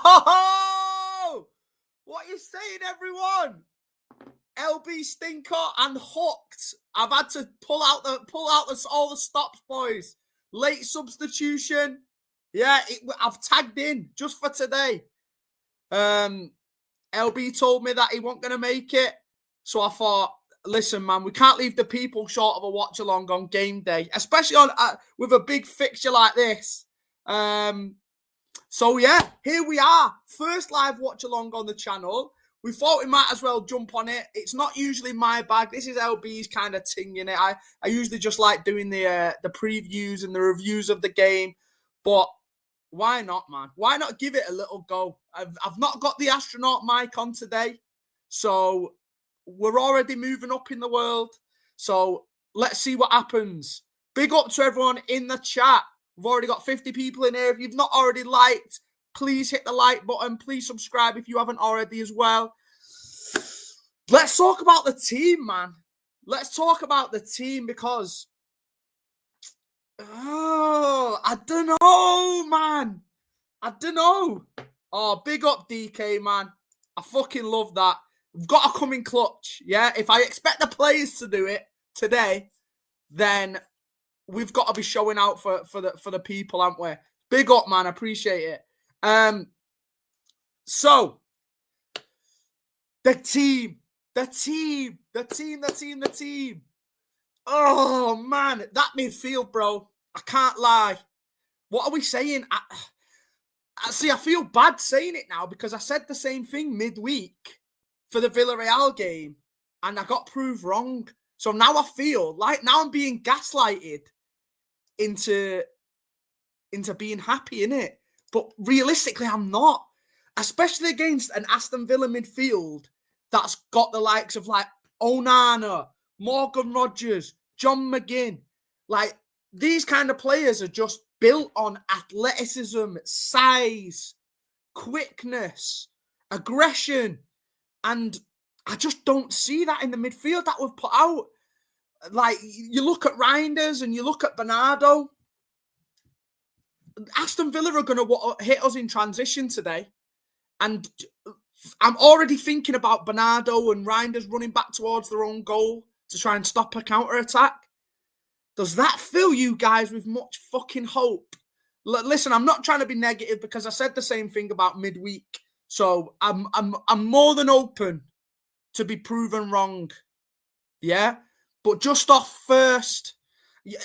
Oh! What are you saying, everyone? LB Stinker and hooked. I've had to pull out all the stops, boys. Late substitution. Yeah, I've tagged in just for today. LB told me that he wasn't going to make it. So I thought, listen, man, we can't leave the people short of a watch along on game day, especially on with a big fixture like this. So yeah, here we are. First live watch along on the channel. We thought we might as well jump on it. It's not usually my bag. This is LB's kind of thing, you know. I usually just like doing the previews and the reviews of the game. But why not, man? Why not give it a little go? I've not got the astronaut mic on today. So we're already moving up in the world. So let's see what happens. Big up to everyone in the chat. We've already got 50 people in here. If you've not already liked, please hit the like button. Please subscribe if you haven't already as well. Let's talk about the team, man. Let's talk about the team because... Oh, I don't know, man. I don't know. Oh, big up DK, man. I fucking love that. We've got to come in clutch, yeah? If I expect the players to do it today, then we've got to be showing out for the people, haven't we? Big up, man. I appreciate it. So, the team. Oh, man. That midfield, bro. I can't lie. What are we saying? See, I feel bad saying it now because I said the same thing midweek for the Villarreal game and I got proved wrong. So now I feel like now I'm being gaslighted into being happy, innit? But realistically, I'm not. Especially against an Aston Villa midfield that's got the likes of like Onana, Morgan Rogers, John McGinn. Like, these kind of players are just built on athleticism, size, quickness, aggression. And I just don't see that in the midfield that we've put out. Like, you look at Reinders and you look at Bernardo. Aston Villa are going to hit us in transition today. And I'm already thinking about Bernardo and Reinders running back towards their own goal to try and stop a counter-attack. Does that fill you guys with much fucking hope? Listen, I'm not trying to be negative because I said the same thing about midweek. So I'm more than open to be proven wrong. Yeah? But just off first,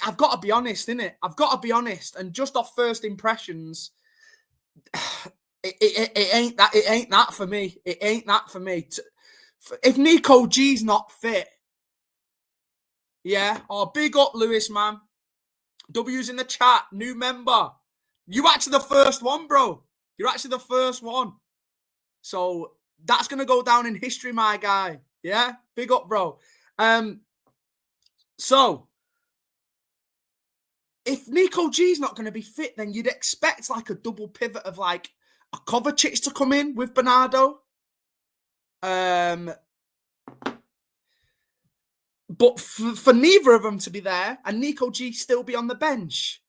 I've got to be honest, innit? I've got to be honest. And just off first impressions, it ain't that. It ain't that for me. It ain't that for me. If Nico G's not fit, yeah. Oh, big up, Lewis, man. W's in the chat. New member. You actually the first one, bro. You're actually the first one. So that's going to go down in history, my guy. Yeah? Big up, bro. So if Nico G's not going to be fit, then you'd expect like a double pivot of like a Kovacic to come in with Bernardo. But for neither of them to be there and Nico G still be on the bench.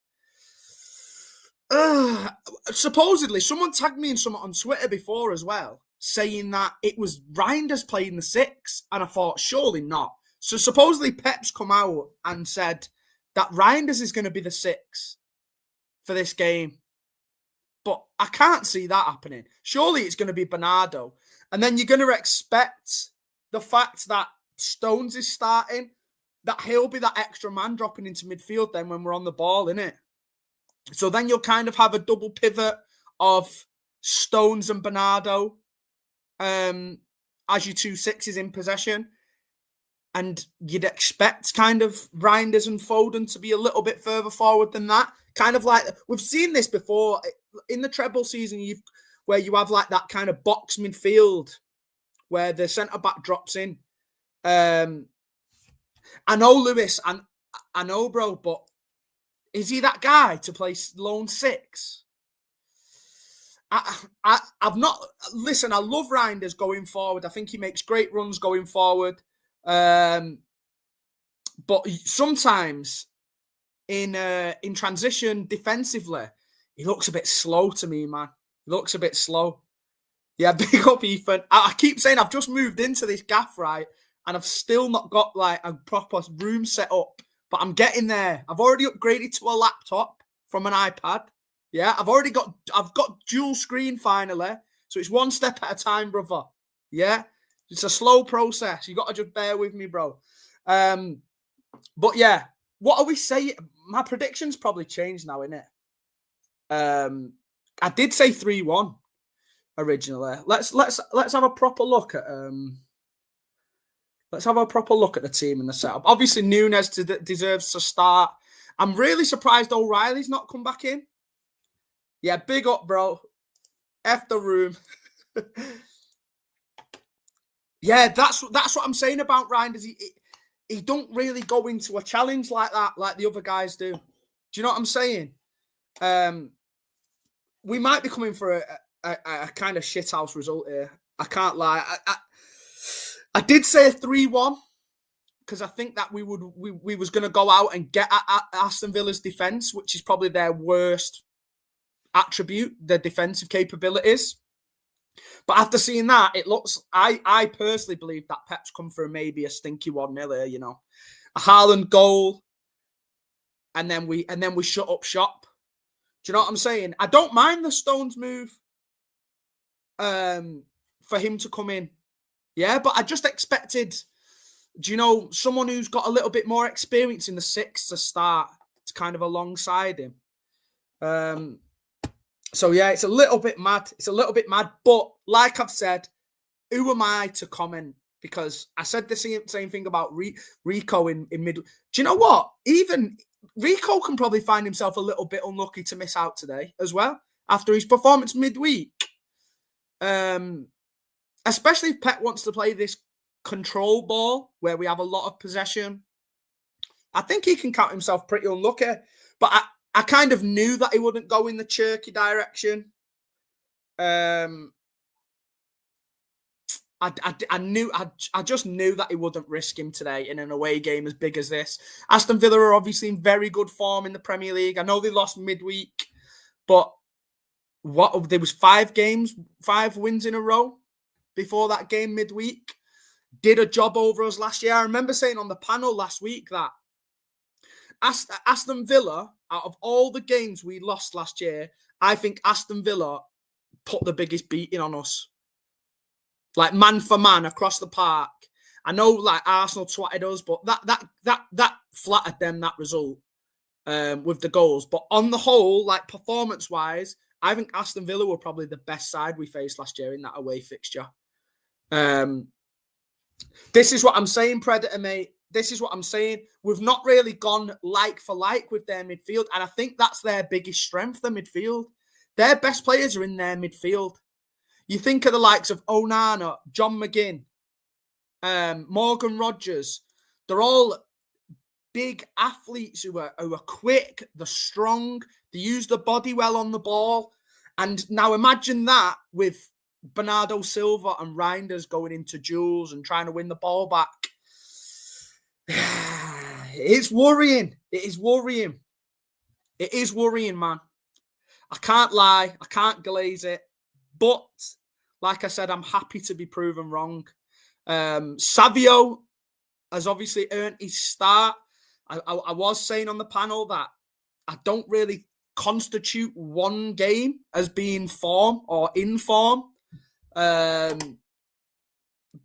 Supposedly, someone tagged me in something on Twitter before as well, saying that it was Reinders playing the 6. And I thought, surely not. So supposedly Pep's come out and said that Reinders is going to be the 6 for this game. But I can't see that happening. Surely it's going to be Bernardo. And then you're going to expect the fact that Stones is starting, that he'll be that extra man dropping into midfield then when we're on the ball, innit? So then you'll kind of have a double pivot of Stones and Bernardo as your 2 6s in possession. And you'd expect kind of Reinders and Foden to be a little bit further forward than that. Kind of like, we've seen this before in the treble season, where you have like that kind of box midfield where the centre-back drops in. I know Lewis, and I know, bro, but is he that guy to play lone 6? I've not... Listen, I love Reinders going forward. I think he makes great runs going forward. But sometimes in transition defensively, he looks a bit slow to me, man. Looks a bit slow. Yeah, big up, Ethan. I keep saying I've just moved into this gaff, right? And I've still not got like a proper room set up. But I'm getting there. I've already upgraded to a laptop from an iPad. Yeah, I've got dual screen finally. So it's one step at a time, brother. Yeah. It's a slow process. You got to just bear with me, bro. But yeah, what are we saying? My predictions probably changed now, innit? I did say 3-1 originally. Let's have a proper look at let's have a proper look at the team and the setup. Obviously, Nunes deserves to start. I'm really surprised O'Reilly's not come back in. Yeah, big up, bro. F the room. Yeah, that's what I'm saying about Reinders. He don't really go into a challenge like that, like the other guys do. Do you know what I'm saying? We might be coming for a kind of shithouse result here. I can't lie. I did say 3-1 because I think that we was going to go out and get at Aston Villa's defence, which is probably their worst attribute, their defensive capabilities. But after seeing that, it looks. I personally believe that Pep's come for maybe a stinky 1-0 here. You know, a Haaland goal, and then we shut up shop. Do you know what I'm saying? I don't mind the Stones move for him to come in. Yeah, but I just expected, do you know, someone who's got a little bit more experience in the six to start to kind of alongside him. So yeah, it's a little bit mad. But like I've said, who am I to comment? Because I said the same thing about Rico in mid. Do you know what? Even Rico can probably find himself a little bit unlucky to miss out today as well after his performance midweek. Especially if Pep wants to play this control ball where we have a lot of possession. I think he can count himself pretty unlucky. But I kind of knew that he wouldn't go in the Cherky direction. I just knew that he wouldn't risk him today in an away game as big as this. Aston Villa are obviously in very good form in the Premier League. I know they lost midweek, but there was 5 wins in a row before that game midweek. Did a job over us last year. I remember saying on the panel last week that Aston Villa, out of all the games we lost last year, I think Aston Villa put the biggest beating on us. Like man for man across the park. I know like Arsenal twatted us, but that flattered them, that result, with the goals. But on the whole, like performance-wise, I think Aston Villa were probably the best side we faced last year in that away fixture. This is what I'm saying, Predator, mate. This is what I'm saying. We've not really gone like for like with their midfield, and I think that's their biggest strength, the midfield. Their best players are in their midfield. You think of the likes of Onana, John McGinn, Morgan Rogers. They're all big athletes who are quick, they're strong, they use the body well on the ball. And now imagine that with Bernardo Silva and Reinders going into duels and trying to win the ball back. It's worrying. It is worrying. It is worrying, man. I can't lie. I can't glaze it. But, like I said, I'm happy to be proven wrong. Savio has obviously earned his start. I was saying on the panel that I don't really constitute one game as being form or in form.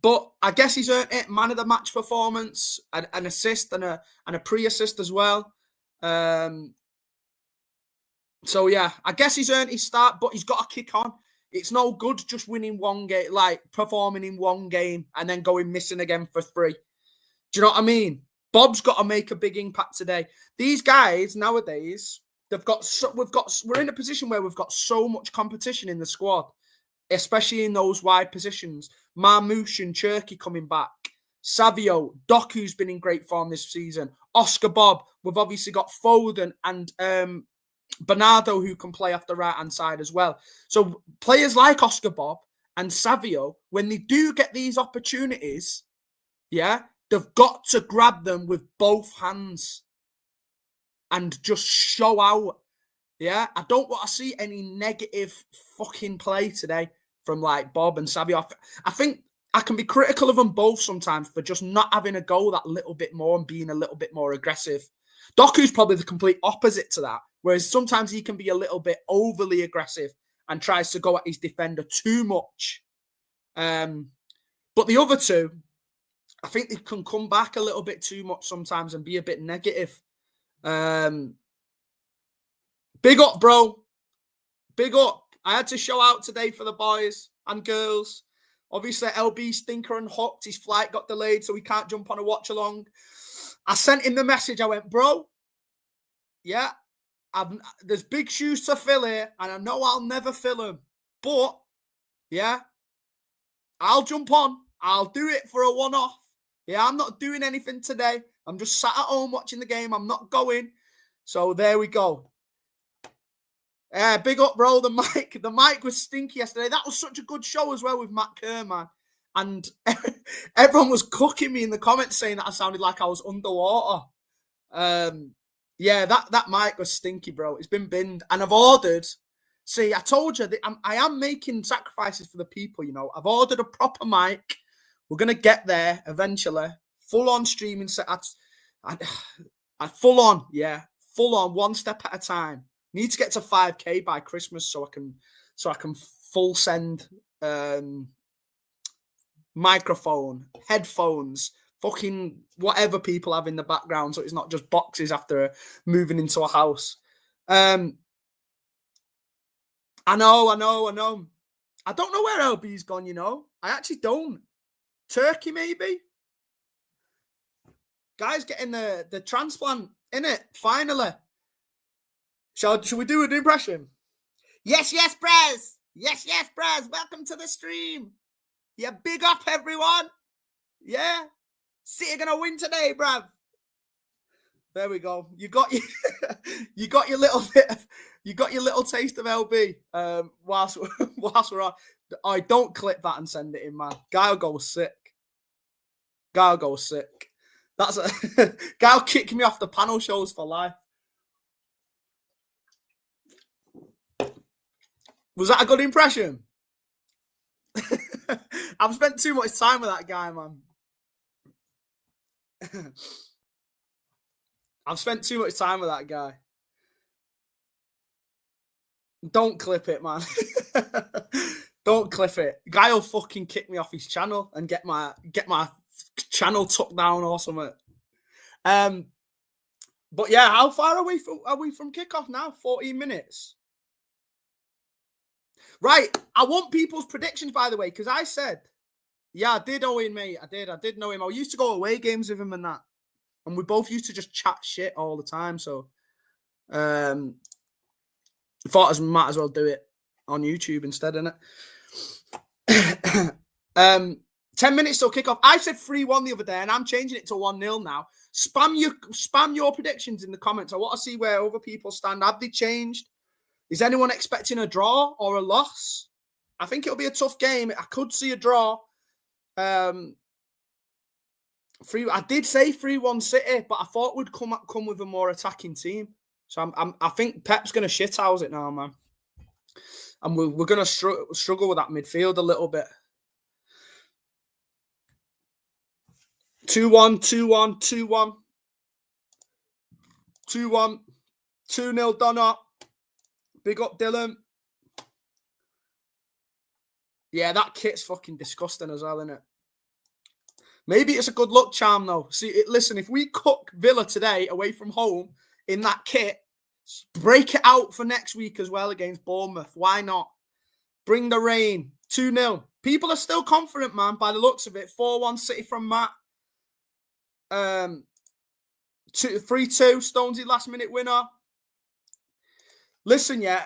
But I guess he's earned it. Man of the match performance, an assist and a pre-assist as well. So yeah, I guess he's earned his start, but he's got to kick on. It's no good just winning one game, like performing in one game and then going missing again for 3. Do you know what I mean? Bob's got to make a big impact today. These guys nowadays, we're in a position where we've got so much competition in the squad, especially in those wide positions. Marmouche and Cherky coming back. Savio, Doku's been in great form this season. Oscar Bob, we've obviously got Foden and Bernardo who can play off the right-hand side as well. So players like Oscar Bob and Savio, when they do get these opportunities, yeah, they've got to grab them with both hands and just show out. Yeah, I don't want to see any negative fucking play today from like Bob and Savio. I think I can be critical of them both sometimes for just not having a go that little bit more and being a little bit more aggressive. Doku's probably the complete opposite to that, whereas sometimes he can be a little bit overly aggressive and tries to go at his defender too much. But the other two, I think they can come back a little bit too much sometimes and be a bit negative. Big up, bro. Big up. I had to show out today for the boys and girls. Obviously, LB stinker and hooked. His flight got delayed, so he can't jump on a watch along. I sent him the message. I went, bro, yeah, there's big shoes to fill here, and I know I'll never fill them. But, yeah, I'll jump on. I'll do it for a one-off. Yeah, I'm not doing anything today. I'm just sat at home watching the game. I'm not going. So there we go. Big up, bro. The mic was stinky yesterday. That was such a good show as well with Matt Kerr, man. And everyone was cooking me in the comments saying that I sounded like I was underwater. Yeah, that mic was stinky, bro. It's been binned. And I've ordered. See, I told you that I am making sacrifices for the people, you know. I've ordered a proper mic. We're going to get there eventually. Full on streaming set. I full on, yeah. Full on, one step at a time. Need to get to 5K by Christmas so I can full send microphone, headphones, fucking whatever people have in the background, so it's not just boxes after moving into a house. I know. I don't know where LB's gone, you know. I actually don't. Turkey, maybe? Guy's getting the transplant, innit? Finally. Should we do an impression? Yes, Brez. Yes, Brez. Welcome to the stream. Yeah, big up, everyone. Yeah. City gonna win today, bruv. There we go. You got your little bit of, you got your little taste of LB. Whilst we're on. I don't clip that and send it in, man. Guy'll go sick. That's a guy'll kick me off the panel shows for life. Was that a good impression? I've spent too much time with that guy, man. I've spent too much time with that guy. Don't clip it, man. Don't clip it. Guy will fucking kick me off his channel and get my channel tucked down or something. But yeah, how far are we from kickoff now? 14 minutes. Right. I want people's predictions, by the way, because I said, yeah, I did Owen, mate. I did know him. I used to go away games with him and that. And we both used to just chat shit all the time. So thought I might as well do it on YouTube instead, innit? 10 minutes till kickoff. I said 3-1 the other day, and I'm changing it to 1-0 now. Spam your predictions in the comments. I want to see where other people stand. Have they changed? Is anyone expecting a draw or a loss? I think it'll be a tough game. I could see a draw. I did say 3-1 City, but I thought we'd come with a more attacking team. So I think Pep's going to shithouse it now, man. And we're going to struggle with that midfield a little bit. 2-1, 2-1, 2-1. 2-1. 2-0 Donut. Big up Dylan. Yeah, that kit's fucking disgusting as well, isn't it? Maybe it's a good luck charm, though. See, listen, if we cook Villa today away from home in that kit, break it out for next week as well against Bournemouth. Why not? Bring the rain. 2-0. People are still confident, man, by the looks of it. 4-1 City from Matt. 3-2 Stonesy last-minute winner. Listen, yeah,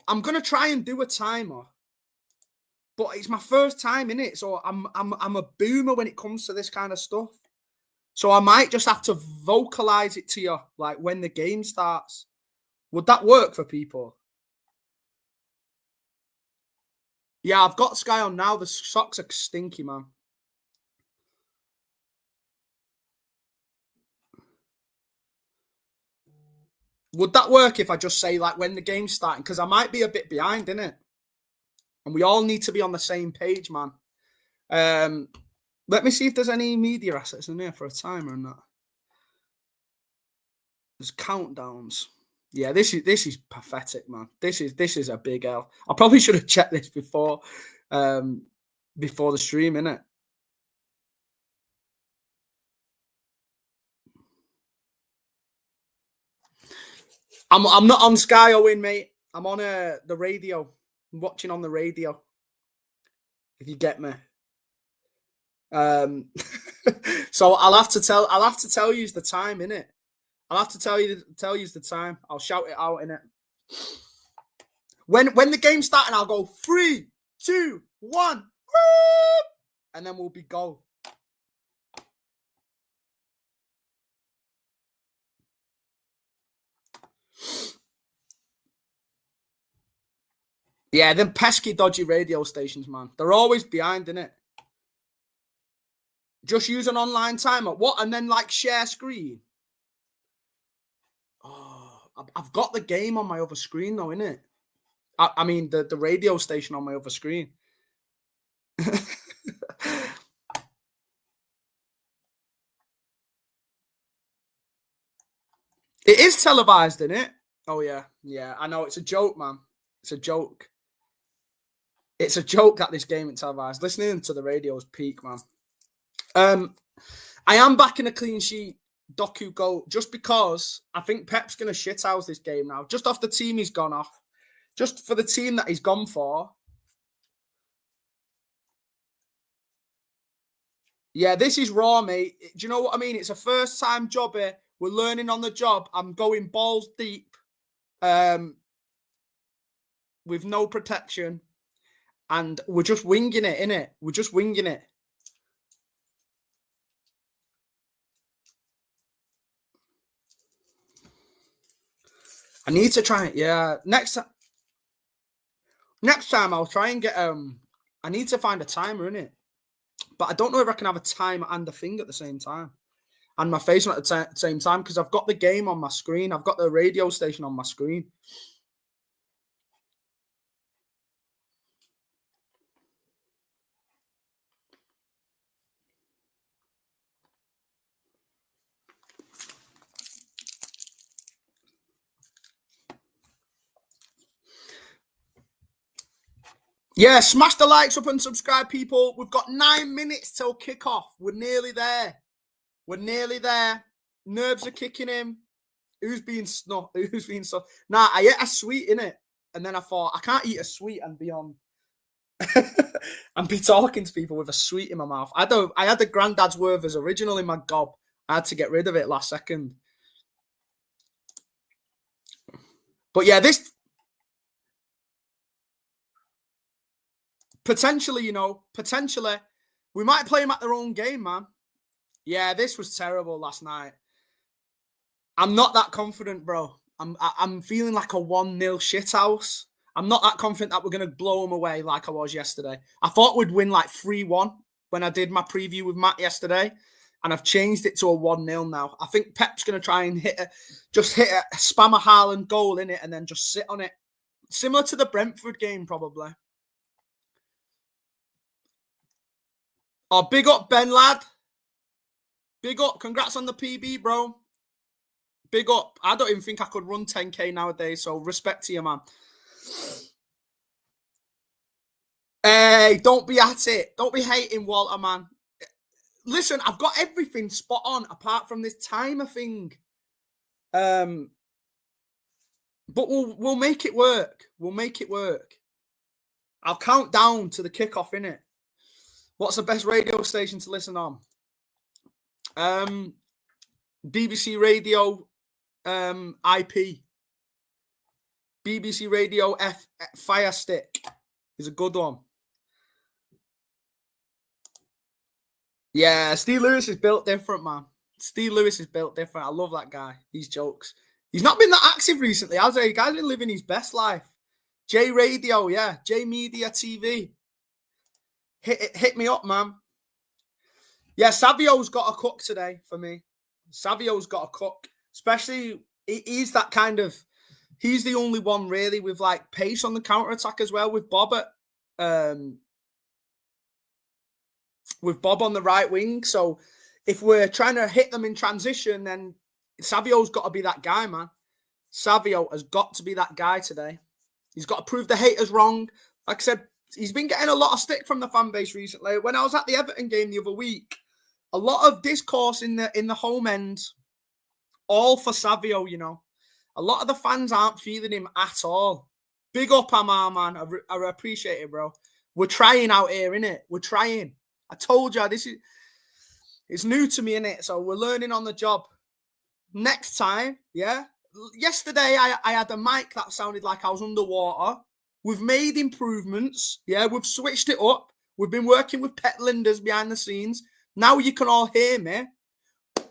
I'm going to try and do a timer. But it's my first time in it, so I'm a boomer when it comes to this kind of stuff. So I might just have to vocalize it to you, like when the game starts. Would that work for people? Yeah, I've got Sky on now. The socks are stinky, man. Would that work if I just say like when the game's starting? Because I might be a bit behind, innit? And we all need to be on the same page, man. Let me see if there's any media assets in there for a timer or not. There's countdowns. Yeah, this is pathetic, man. This is a big L. I probably should have checked this before the stream, innit? I'm not on Sky, Owen, mate. I'm on the radio. I'm watching on the radio. If you get me. So I'll have to tell you the time, innit? I'll have to tell you the time. I'll shout it out, innit? When the game's starting, I'll go 3, 2, 1, and then we'll be go. Yeah, them pesky, dodgy radio stations, man. They're always behind, innit? Just use an online timer. What? And then, like, share screen? Oh, I've got the game on my other screen, though, innit? I mean, the radio station on my other screen. It is televised, isn't it? Oh, yeah. Yeah, I know. It's a joke, man. It's a joke. It's a joke that this game is televised. Listening to the radio is peak, man. I am backing a clean sheet Doku goal just because I think Pep's going to shithouse this game now. Just off the team he's gone off. Just for the team that he's gone for. Yeah, this is raw, mate. Do you know what I mean? It's a first-time job here. We're learning on the job. I'm going balls deep with no protection. And we're just winging it, innit? We're just winging it. I need to try it. Yeah, next time I'll try and get I need to find a timer, innit? But I don't know if I can have a timer and a thing at the same time. And my face at the same time because I've got the game on my screen. I've got the radio station on my screen. Yeah, smash the likes up and subscribe, people. We've got 9 minutes till kickoff. We're nearly there. We're nearly there. Nerves are kicking in. Who's being so? Nah, I ate a sweet in it, and then I thought I can't eat a sweet and be on and be talking to people with a sweet in my mouth. I had the Granddad's Werther's original in my gob. I had to get rid of it last second. But yeah, this potentially, we might play them at their own game, man. Yeah, this was terrible last night. I'm not that confident, bro. I'm feeling like a 1-0 shithouse. I'm not that confident that we're going to blow them away like I was yesterday. I thought we'd win like 3-1 when I did my preview with Matt yesterday, and I've changed it to a 1-0 now. I think Pep's going to try and spam a Haaland goal in it and then just sit on it. Similar to the Brentford game, probably. Oh, big up, Ben, lad. Big up. Congrats on the PB, bro. Big up. I don't even think I could run 10K nowadays, so respect to you, man. Hey, don't be at it. Don't be hating, Walter, man. Listen, I've got everything spot on apart from this timer thing. But we'll make it work. We'll make it work. I'll count down to the kickoff, innit? What's the best radio station to listen on? BBC Radio IP. BBC Radio Fire Stick is a good one. Yeah, Steve Lewis is built different, man. Steve Lewis is built different. I love that guy. He's jokes. He's not been that active recently, has he? The guy's been living his best life. J Radio, yeah. J Media TV. Hit me up, man. Yeah, Savio's got a cook today for me. Savio's got a cook. Especially he's that kind of. He's the only one really with like pace on the counter attack as well. With Bob on the right wing. So if we're trying to hit them in transition, then Savio's got to be that guy, man. Savio has got to be that guy today. He's got to prove the haters wrong. Like I said, he's been getting a lot of stick from the fan base recently. When I was at the Everton game the other week, a lot of discourse in the home end, all for Savio, you know. A lot of the fans aren't feeling him at all. Big up, Amar, man. I appreciate it, bro. We're trying out here, innit? We're trying. I told you, it's new to me, innit? So we're learning on the job. Next time, yeah? Yesterday, I had a mic that sounded like I was underwater. We've made improvements, yeah? We've switched it up. We've been working with pet lenders behind the scenes. Now you can all hear me.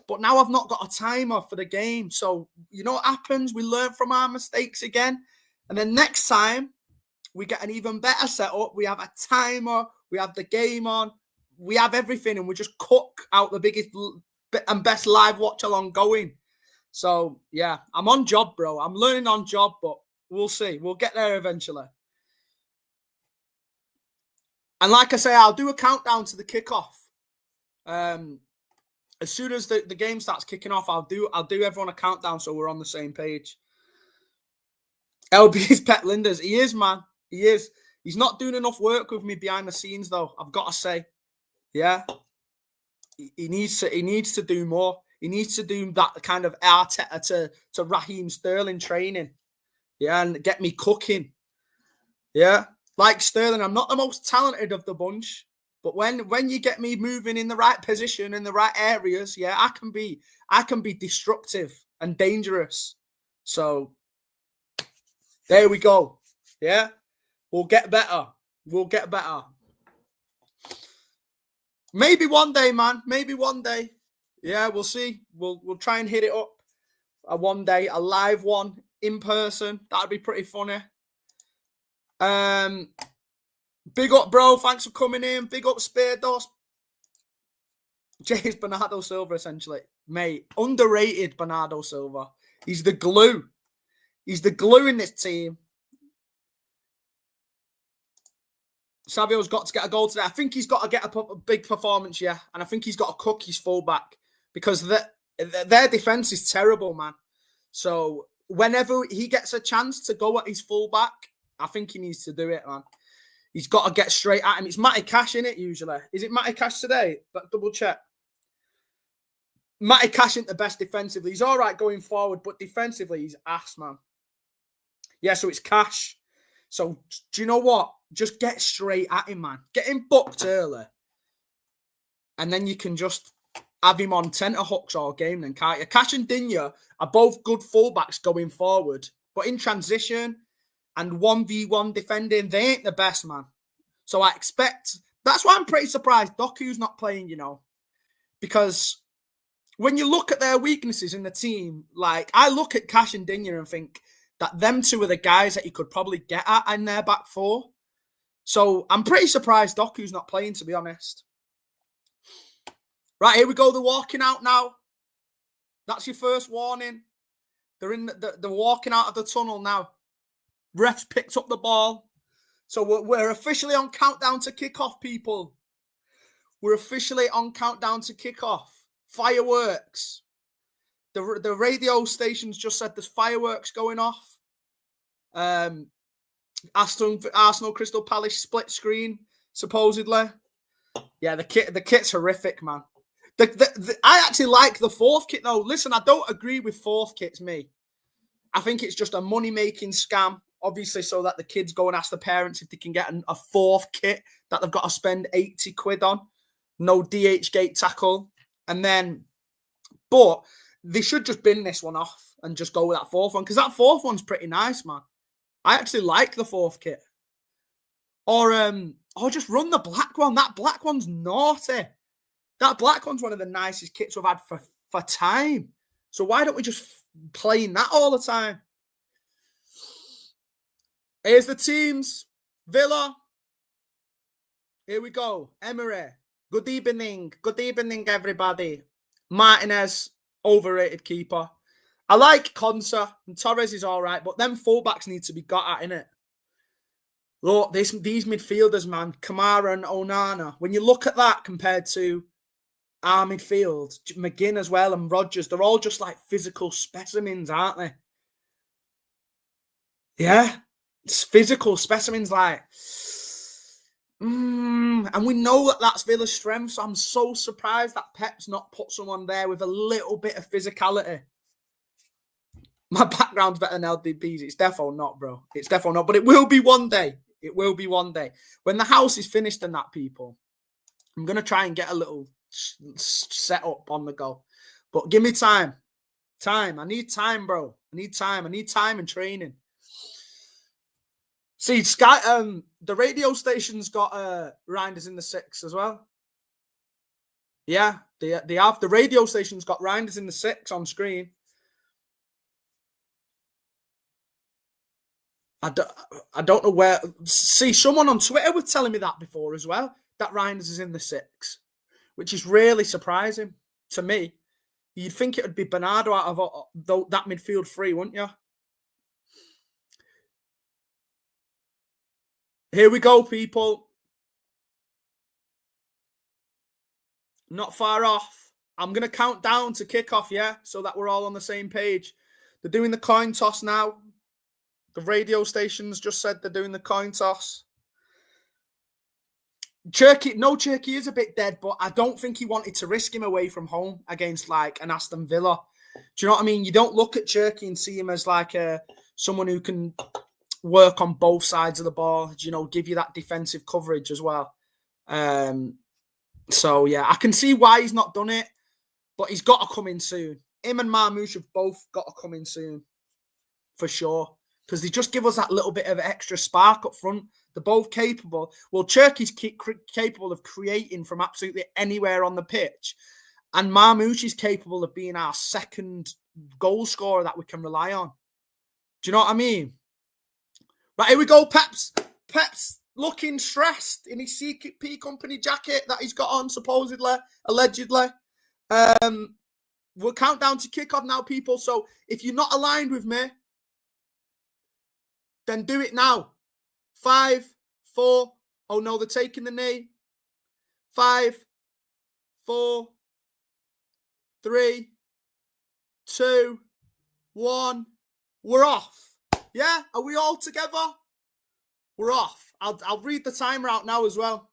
But now I've not got a timer for the game. So, you know what happens? We learn from our mistakes again. And then next time, we get an even better setup. We have a timer. We have the game on. We have everything. And we just cook out the biggest and best live watch-along going. So, yeah, I'm on job, bro. I'm learning on job, but we'll see. We'll get there eventually. And like I say, I'll do a countdown to the kickoff. As soon as the game starts kicking off, I'll do everyone a countdown so we're on the same page. LB's pet lenders. He is, man. He is. He's not doing enough work with me behind the scenes, though. I've got to say. Yeah. He needs to do more. He needs to do that kind of Arteta to Raheem Sterling training. Yeah, and get me cooking. Yeah. Like Sterling, I'm not the most talented of the bunch. But when you get me moving in the right position, in the right areas, yeah, I can be destructive and dangerous. So there we go. Yeah. We'll get better. We'll get better. Maybe one day, man. Maybe one day. Yeah, we'll see. We'll try and hit it up. One day, a live one in person. That'd be pretty funny. Big up, bro. Thanks for coming in. Big up, Spados. Jay's Bernardo Silva, essentially. Mate, underrated Bernardo Silva. He's the glue. He's the glue in this team. Savio's got to get a goal today. I think he's got to get a big performance, yeah. And I think he's got to cook his fullback because their defense is terrible, man. So whenever he gets a chance to go at his fullback, I think he needs to do it, man. He's got to get straight at him. It's Matty Cash, in it usually. Is it Matty Cash today? But double check. Matty Cash isn't the best defensively. He's all right going forward, but defensively, he's ass, man. Yeah, so it's Cash. So do you know what? Just get straight at him, man. Get him booked early. And then you can just have him on tenterhooks all game then, can't you? Cash and Dinya are both good fullbacks going forward. But in transition and 1v1 defending, they ain't the best, man. So I expect... That's why I'm pretty surprised Doku's not playing, you know. Because when you look at their weaknesses in the team, like, I look at Cash and Dinya and think that them two are the guys that you could probably get at in their back four. So I'm pretty surprised Doku's not playing, to be honest. Right, here we go. They're walking out now. That's your first warning. They're walking out of the tunnel now. Refs picked up the ball. So we're officially on countdown to kickoff, people. We're officially on countdown to kickoff. Fireworks. The radio stations just said there's fireworks going off. Aston, Arsenal, Crystal Palace split screen, supposedly. Yeah, the kit's horrific, man. I actually like the fourth kit, though. Listen, I don't agree with fourth kits, me. I think it's just a money-making scam, obviously, so that the kids go and ask the parents if they can get a fourth kit that they've got to spend 80 quid on. No DH gate tackle. And then, but they should just bin this one off and just go with that fourth one, because that fourth one's pretty nice, man. I actually like the fourth kit. Or just run the black one. That black one's naughty. That black one's one of the nicest kits we've had for time. So why don't we just play in that all the time? Here's the teams. Villa. Here we go. Emery. Good evening. Good evening, everybody. Martinez, overrated keeper. I like Konsa and Torres is all right, but them fullbacks need to be got at, innit? Look, these midfielders, man, Kamara and Onana, when you look at that compared to our midfield, McGinn as well and Rodgers, they're all just like physical specimens, aren't they? Yeah, it's physical specimens, like. And we know that that's Villa's strength, so I'm so surprised that Pep's not put someone there with a little bit of physicality. My background's better than LDP's. It's defo not, bro. It's defo not, but it will be one day. It will be one day. When the house is finished and that, people, I'm going to try and get a little set up on the go. But give me time. Time. I need time, bro. I need time. I need time and training. See, Sky, the radio station's got Reinders in the 6 as well. Yeah, they have. The radio station's got Reinders in the 6 on screen. I don't know where. See, someone on Twitter was telling me that before as well, that Reinders is in the 6, which is really surprising to me. You'd think it would be Bernardo out of that midfield three, wouldn't you? Here we go, people. Not far off. I'm going to count down to kickoff, yeah? So that we're all on the same page. They're doing the coin toss now. The radio stations just said they're doing the coin toss. Cherky is a bit dead, but I don't think he wanted to risk him away from home against like an Aston Villa. Do you know what I mean? You don't look at Cherky and see him as like someone who can work on both sides of the ball, you know, give you that defensive coverage as well. So, yeah, I can see why he's not done it, but he's got to come in soon. Him and Marmoush have both got to come in soon, for sure, because they just give us that little bit of extra spark up front. They're both capable. Well, Cherky's capable of creating from absolutely anywhere on the pitch, and Marmoush is capable of being our second goal scorer that we can rely on. Do you know what I mean? Right, here we go. Pep's looking stressed in his CP company jacket that he's got on, supposedly, allegedly. We'll count down to kickoff now, people. So if you're not aligned with me, then do it now. 5, 4. Oh, no, they're taking the knee. 5, 4, 3, 2, 1. We're off. Yeah? Are we all together? We're off. I'll read the timer out now as well.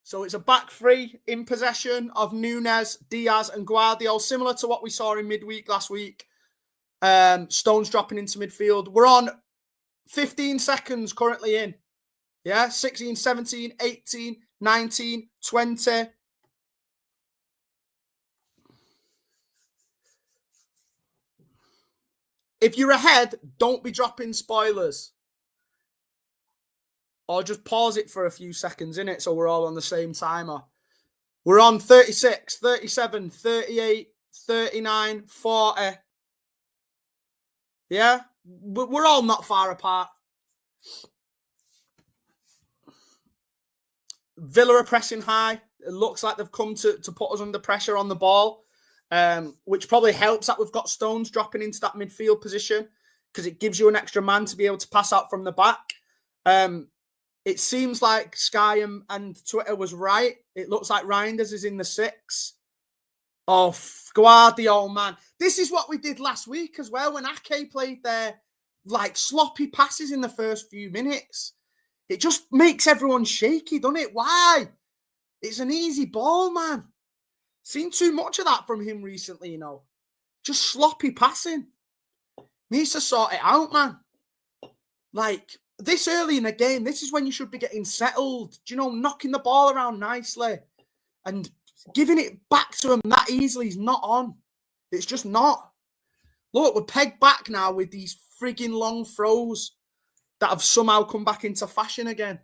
So it's a back three in possession of Nunes, Diaz and Guardiola, similar to what we saw in midweek last week. Stones dropping into midfield. We're on 15 seconds currently in. Yeah, 16, 17, 18, 19, 20. If you're ahead, don't be dropping spoilers. Or just pause it for a few seconds, innit? So we're all on the same timer. We're on 36, 37, 38, 39, 40. Yeah? We're all not far apart. Villa are pressing high. It looks like they've come to put us under pressure on the ball, which probably helps that we've got Stones dropping into that midfield position because it gives you an extra man to be able to pass out from the back. It seems like Sky and Twitter was right. It looks like Reinders is in the 6. Oh, Guardiola, man. This is what we did last week as well when Ake played their like sloppy passes in the first few minutes. It just makes everyone shaky, doesn't it? Why? It's an easy ball, man. Seen too much of that from him recently, you know. Just sloppy passing. Needs to sort it out, man. Like, this early in the game, this is when you should be getting settled. Do you know, knocking the ball around nicely and giving it back to him that easily is not on. It's just not. Look, we're pegged back now with these frigging long throws that have somehow come back into fashion again.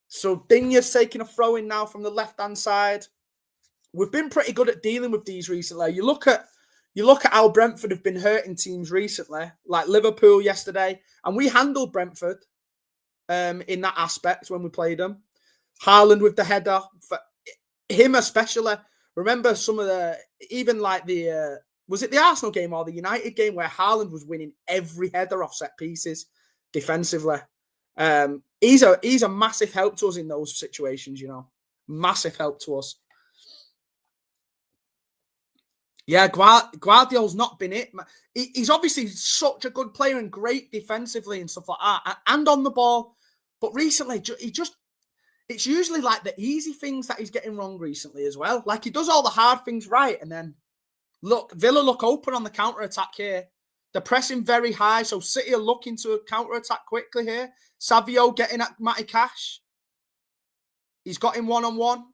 So Digne's taking a throw in now from the left-hand side. We've been pretty good at dealing with these recently. You look at how Brentford have been hurting teams recently, like Liverpool yesterday, and we handled Brentford in that aspect when we played them. Haaland with the header, for him especially, remember some of the, even like the, was it the Arsenal game or the United game where Haaland was winning every header off set pieces defensively? He's a massive help to us in those situations, you know. Massive help to us. Yeah, Guardiola's not been it. He's obviously such a good player and great defensively and stuff like that, and on the ball. But recently, it's usually like the easy things that he's getting wrong recently as well. Like he does all the hard things right, and then Villa look open on the counter-attack here. They're pressing very high, so City are looking to counter-attack quickly here. Savio getting at Matty Cash. He's got him one-on-one.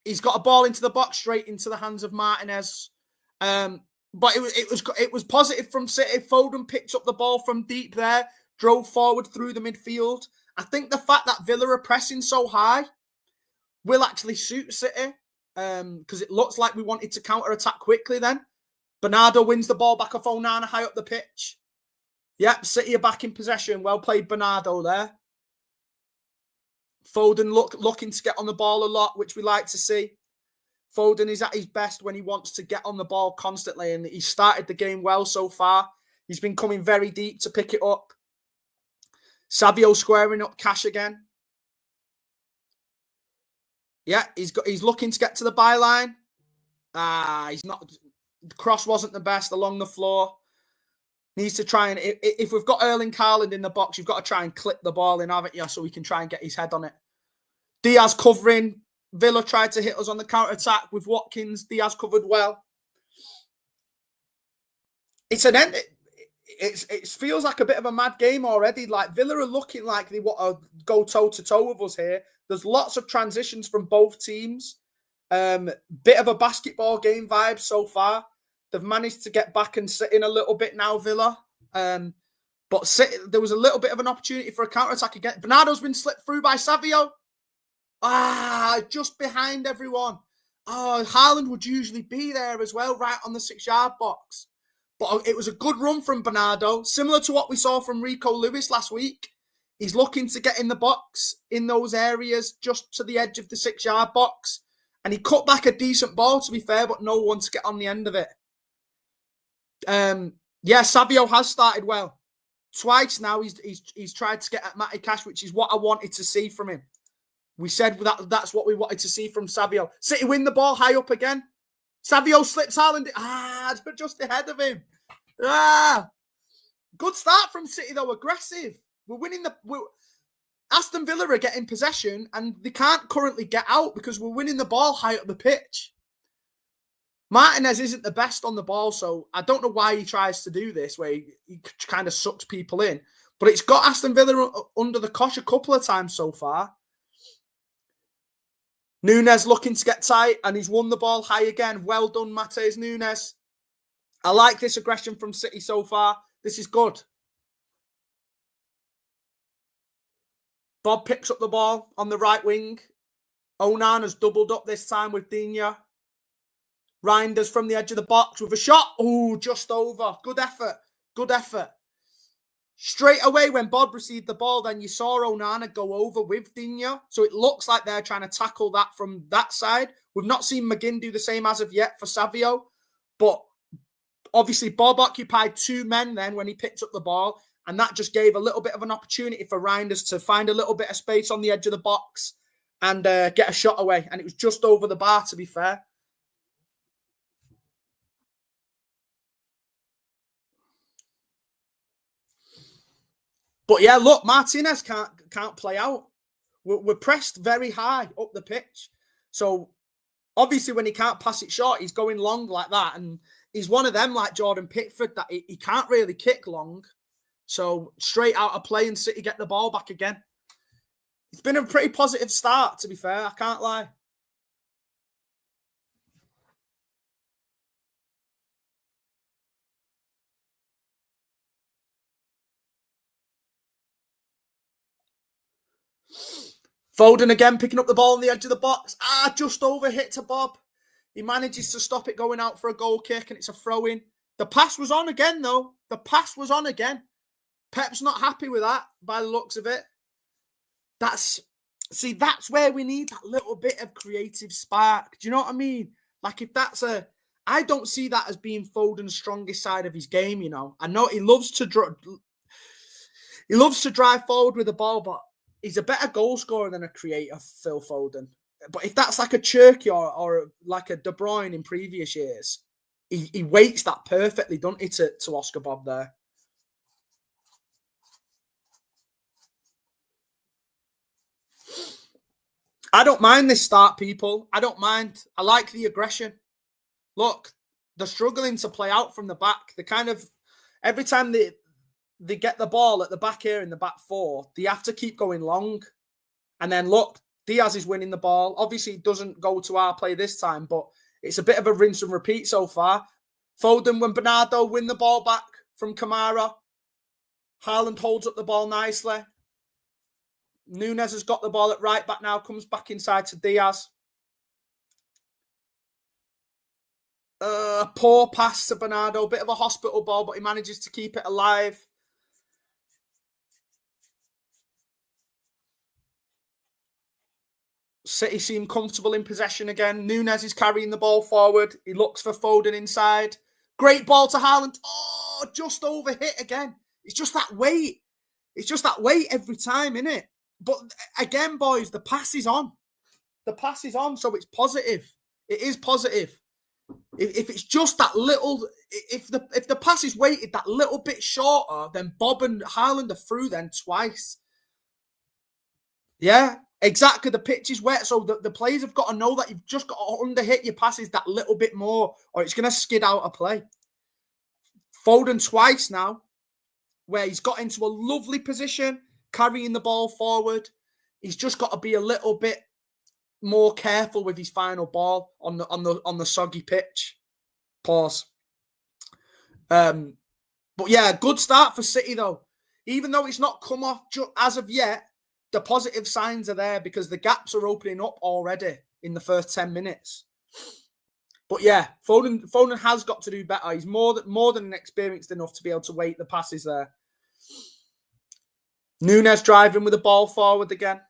He's got a ball into the box, straight into the hands of Martinez. But it was positive from City. Foden picked up the ball from deep there, drove forward through the midfield. I think the fact that Villa are pressing so high will actually suit City, because it looks like we wanted to counter-attack quickly then. Bernardo wins the ball back off Onana high up the pitch. Yep, City are back in possession. Well played, Bernardo there. Foden looking to get on the ball a lot, which we like to see. Foden is at his best when he wants to get on the ball constantly, and he started the game well so far. He's been coming very deep to pick it up. Savio squaring up Cash again. Yeah, he's looking to get to the byline. He's not. The cross wasn't the best along the floor. Needs to try and, if we've got Erling Haaland in the box, you've got to try and clip the ball in, haven't you, so we can try and get his head on it. Diaz covering. Villa tried to hit us on the counter-attack with Watkins. Diaz covered well. It's an end. It feels like a bit of a mad game already. Like Villa are looking like they want to go toe-to-toe with us here. There's lots of transitions from both teams. Bit of a basketball game vibe so far. They've managed to get back and sit in a little bit now, Villa. But there was a little bit of an opportunity for a counter-attack again. Bernardo's been slipped through by Savio. Just behind everyone. Haaland would usually be there as well, right on the 6-yard box. But it was a good run from Bernardo, similar to what we saw from Rico Lewis last week. He's looking to get in the box in those areas, just to the edge of the 6-yard box. And he cut back a decent ball, to be fair, but no one to get on the end of it. Savio has started well. Twice now he's tried to get at Matty Cash, which is what I wanted to see from him. We said that's what we wanted to see from Savio. City win the ball high up again. Savio slips Haaland. Just ahead of him. Good start from City though. Aggressive. We're winning Aston Villa are getting possession and they can't currently get out because we're winning the ball high up the pitch. Martinez isn't the best on the ball, so I don't know why he tries to do this, where he kind of sucks people in. But it's got Aston Villa under the cosh a couple of times so far. Nunes looking to get tight, and he's won the ball high again. Well done, Matheus Nunes. I like this aggression from City so far. This is good. Bob picks up the ball on the right wing. Onana's doubled up this time with Digne. Reinders from the edge of the box with a shot. Just over. Good effort. Good effort. Straight away when Bob received the ball, then you saw Onana go over with Digne. So it looks like they're trying to tackle that from that side. We've not seen McGinn do the same as of yet for Savio. But obviously Bob occupied 2 men then when he picked up the ball. And that just gave a little bit of an opportunity for Reinders to find a little bit of space on the edge of the box and get a shot away. And it was just over the bar, to be fair. But yeah, look, Martinez can't play out. We're pressed very high up the pitch. So obviously when he can't pass it short, he's going long like that. And he's one of them like Jordan Pickford that he can't really kick long. So straight out of play and City get the ball back again. It's been a pretty positive start, to be fair. I can't lie. Foden again picking up the ball on the edge of the box. Just over hit to Bob. He manages to stop it going out for a goal kick and it's a throw-in. The pass was on again, though. The pass was on again. Pep's not happy with that by the looks of it. That's where we need that little bit of creative spark. Do you know what I mean? Like, if that's I don't see that as being Foden's strongest side of his game, you know. I know he loves to drive forward with the ball, but he's a better goal scorer than a creator, Phil Foden. But if that's like a Cherky or like a De Bruyne in previous years, he weights that perfectly, doesn't he, to Oscar Bob there. I don't mind this start, people. I don't mind. I like the aggression. Look, they're struggling to play out from the back. They kind of, every time they get the ball at the back here in the back four, they have to keep going long. And then look, Diaz is winning the ball. Obviously, it doesn't go to our play this time, but it's a bit of a rinse and repeat so far. Foden and Bernardo win the ball back from Kamara. Haaland holds up the ball nicely. Nunes has got the ball at right back now, comes back inside to Diaz. Poor pass to Bernardo, bit of a hospital ball, but he manages to keep it alive. City seem comfortable in possession again. Nunes is carrying the ball forward. He looks for Foden inside. Great ball to Haaland. Oh, just over hit again. It's just that weight. It's just that weight every time, isn't it? But again, boys, the pass is on. The pass is on, so it's positive. It is positive. If it's just that little, if the pass is weighted that little bit shorter, then Bob and Haaland are through then twice. Yeah, exactly. The pitch is wet, so the players have got to know that you've just got to underhit your passes that little bit more, or it's going to skid out of play. Foden twice now, where he's got into a lovely position, carrying the ball forward. He's just got to be a little bit more careful with his final ball on the soggy pitch. Pause. But yeah, good start for City though. Even though it's not come off as of yet, the positive signs are there because the gaps are opening up already in the first 10 minutes. But yeah, Foden has got to do better. He's more than experienced enough to be able to weight the passes there. Nunes driving with the ball forward again.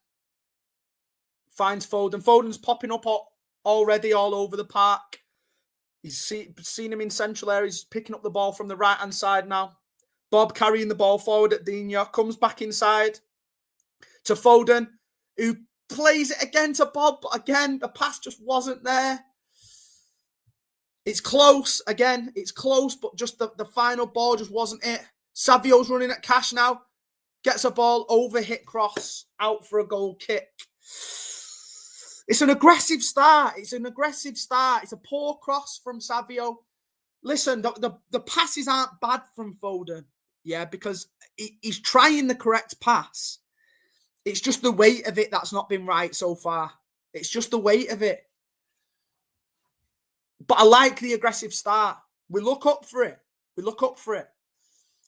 Finds Foden. Foden's popping up already all over the park. He's seen him in central areas, picking up the ball from the right-hand side now. Bob carrying the ball forward at Digne. Comes back inside to Foden, who plays it again to Bob. But again, the pass just wasn't there. It's close. Again, it's close, but just the final ball just wasn't it. Savio's running at Cash now. Gets a ball, over hit cross, out for a goal kick. It's an aggressive start. It's a poor cross from Savio. Listen, the passes aren't bad from Foden, yeah, because he's trying the correct pass. It's just the weight of it that's not been right so far. It's just the weight of it. But I like the aggressive start. We look up for it.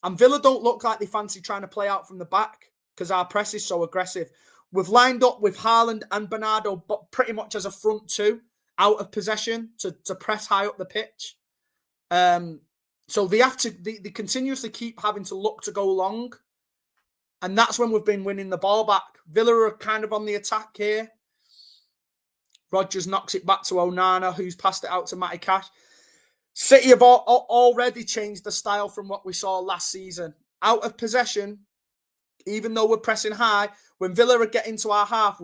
And Villa don't look like they fancy trying to play out from the back because our press is so aggressive. We've lined up with Haaland and Bernardo, but pretty much as a front two, out of possession to press high up the pitch. So they continuously keep having to look to go long. And that's when we've been winning the ball back. Villa are kind of on the attack here. Rodgers knocks it back to Onana, who's passed it out to Matty Cash. City have already changed the style from what we saw last season. Out of possession, even though we're pressing high, when Villa are getting to our half,